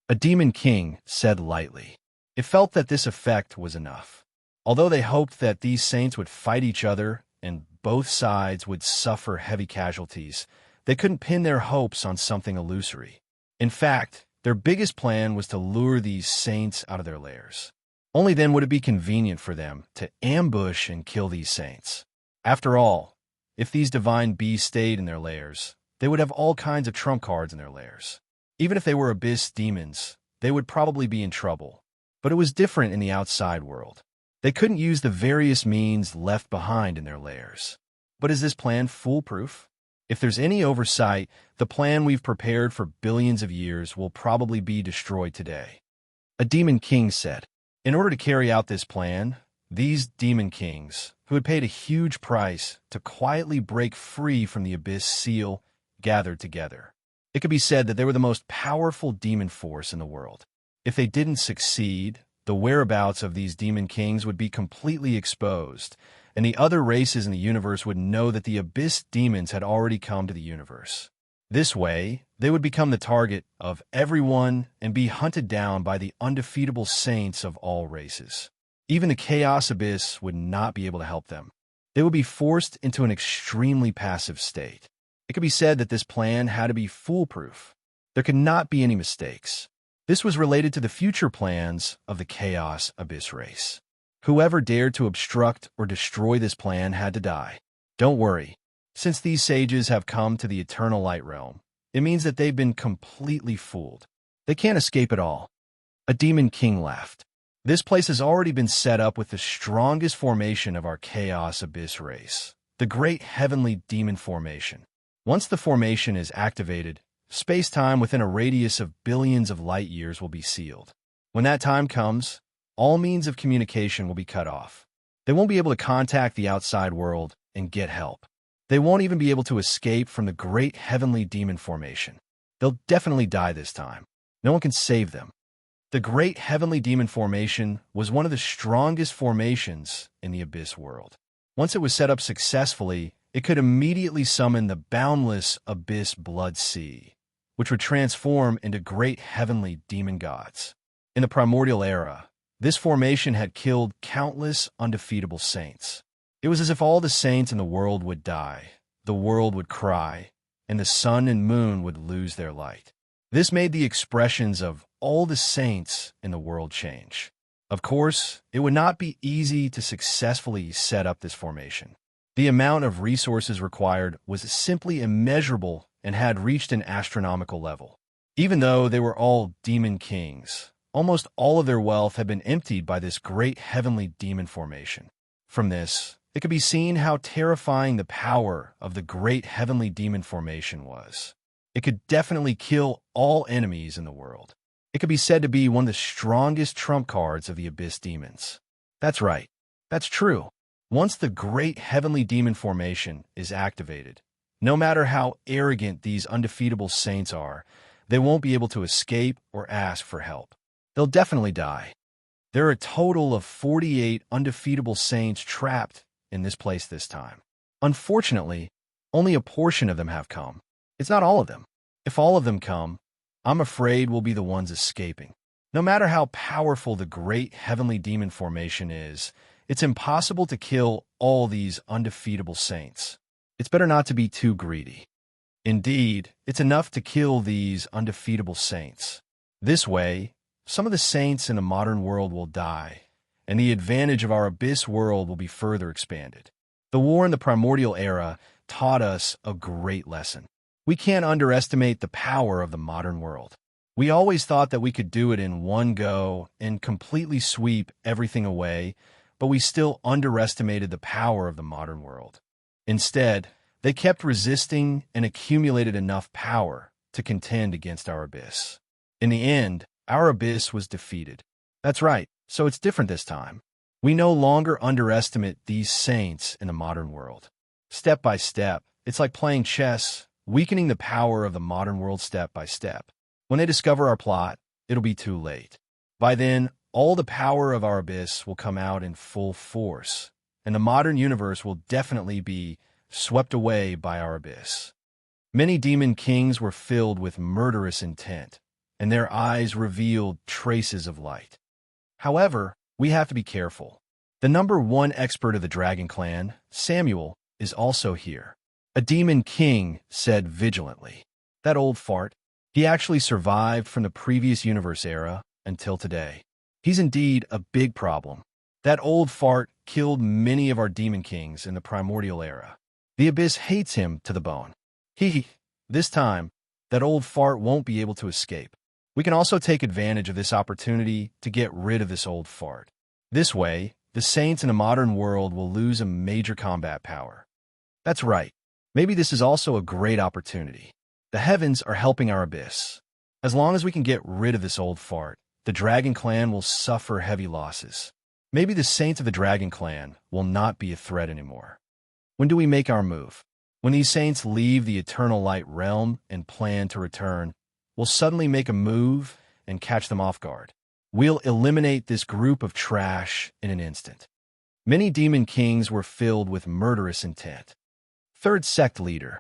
A demon king said lightly. It felt that this effect was enough. Although they hoped that these saints would fight each other and both sides would suffer heavy casualties, they couldn't pin their hopes on something illusory. In fact, their biggest plan was to lure these saints out of their lairs. Only then would it be convenient for them to ambush and kill these saints. After all, if these divine beasts stayed in their lairs, they would have all kinds of trump cards in their lairs. Even if they were abyss demons, they would probably be in trouble. But it was different in the outside world. They couldn't use the various means left behind in their lairs. But is this plan foolproof? If there's any oversight, the plan we've prepared for billions of years will probably be destroyed today. A demon king said. In order to carry out this plan, these demon kings, who had paid a huge price to quietly break free from the abyss seal, gathered together. It could be said that they were the most powerful demon force in the world. If they didn't succeed, the whereabouts of these demon kings would be completely exposed, and the other races in the universe would know that the abyss demons had already come to the universe. This way, they would become the target of everyone and be hunted down by the undefeatable saints of all races. Even the Chaos Abyss would not be able to help them. They would be forced into an extremely passive state. It could be said that this plan had to be foolproof. There could not be any mistakes. This was related to the future plans of the Chaos Abyss race. Whoever dared to obstruct or destroy this plan had to die. Don't worry. Since these sages have come to the Eternal Light Realm, it means that they've been completely fooled. They can't escape at all. A demon king laughed. This place has already been set up with the strongest formation of our Chaos Abyss race, the Great Heavenly Demon Formation. Once the formation is activated, space-time within a radius of billions of light years will be sealed. When that time comes, all means of communication will be cut off. They won't be able to contact the outside world and get help. They won't even be able to escape from the Great Heavenly Demon Formation. They'll definitely die this time. No one can save them. The Great Heavenly Demon Formation was one of the strongest formations in the Abyss world. Once it was set up successfully, it could immediately summon the boundless Abyss Blood Sea, which would transform into great heavenly demon gods. In the primordial era, this formation had killed countless undefeatable saints. It was as if all the saints in the world would die, the world would cry, and the sun and moon would lose their light. This made the expressions of all the saints in the world change. Of course, it would not be easy to successfully set up this formation. The amount of resources required was simply immeasurable and had reached an astronomical level. Even though they were all demon kings, almost all of their wealth had been emptied by this great heavenly demon formation. From this, it could be seen how terrifying the power of the great heavenly demon formation was. It could definitely kill all enemies in the world. It could be said to be one of the strongest trump cards of the Abyss demons. That's right. That's true. Once the great heavenly demon formation is activated, no matter how arrogant these undefeatable saints are, they won't be able to escape or ask for help. They'll definitely die. There are a total of 48 undefeatable saints trapped in this place this time. Unfortunately, only a portion of them have come. It's not all of them. If all of them come, I'm afraid we'll be the ones escaping. No matter how powerful the great heavenly demon formation is, it's impossible to kill all these undefeatable saints. It's better not to be too greedy. Indeed, it's enough to kill these undefeatable saints. This way, some of the saints in the modern world will die, and the advantage of our Abyss world will be further expanded. The war in the primordial era taught us a great lesson. We can't underestimate the power of the modern world. We always thought that we could do it in one go and completely sweep everything away, but we still underestimated the power of the modern world. Instead, they kept resisting and accumulated enough power to contend against our Abyss. In the end, our Abyss was defeated. That's right, so it's different this time. We no longer underestimate these saints in the modern world. Step by step, it's like playing chess, weakening the power of the modern world step by step. When they discover our plot, it'll be too late. By then, all the power of our Abyss will come out in full force, and the modern universe will definitely be swept away by our Abyss. Many demon kings were filled with murderous intent, and their eyes revealed traces of light. However, we have to be careful. The number one expert of the Dragon Clan, Samuel, is also here. A demon king said vigilantly. That old fart. He actually survived from the previous universe era until today. He's indeed a big problem. That old fart killed many of our demon kings in the primordial era. The Abyss hates him to the bone. He This time, that old fart won't be able to escape. We can also take advantage of this opportunity to get rid of this old fart. This way, the Saints in a modern world will lose a major combat power. That's right. Maybe this is also a great opportunity. The heavens are helping our abyss. As long as we can get rid of this old fart, the Dragon Clan will suffer heavy losses. Maybe the Saints of the Dragon Clan will not be a threat anymore. When do we make our move? When these Saints leave the Eternal Light realm and plan to return, we'll suddenly make a move and catch them off guard. We'll eliminate this group of trash in an instant. Many demon kings were filled with murderous intent. Third sect leader.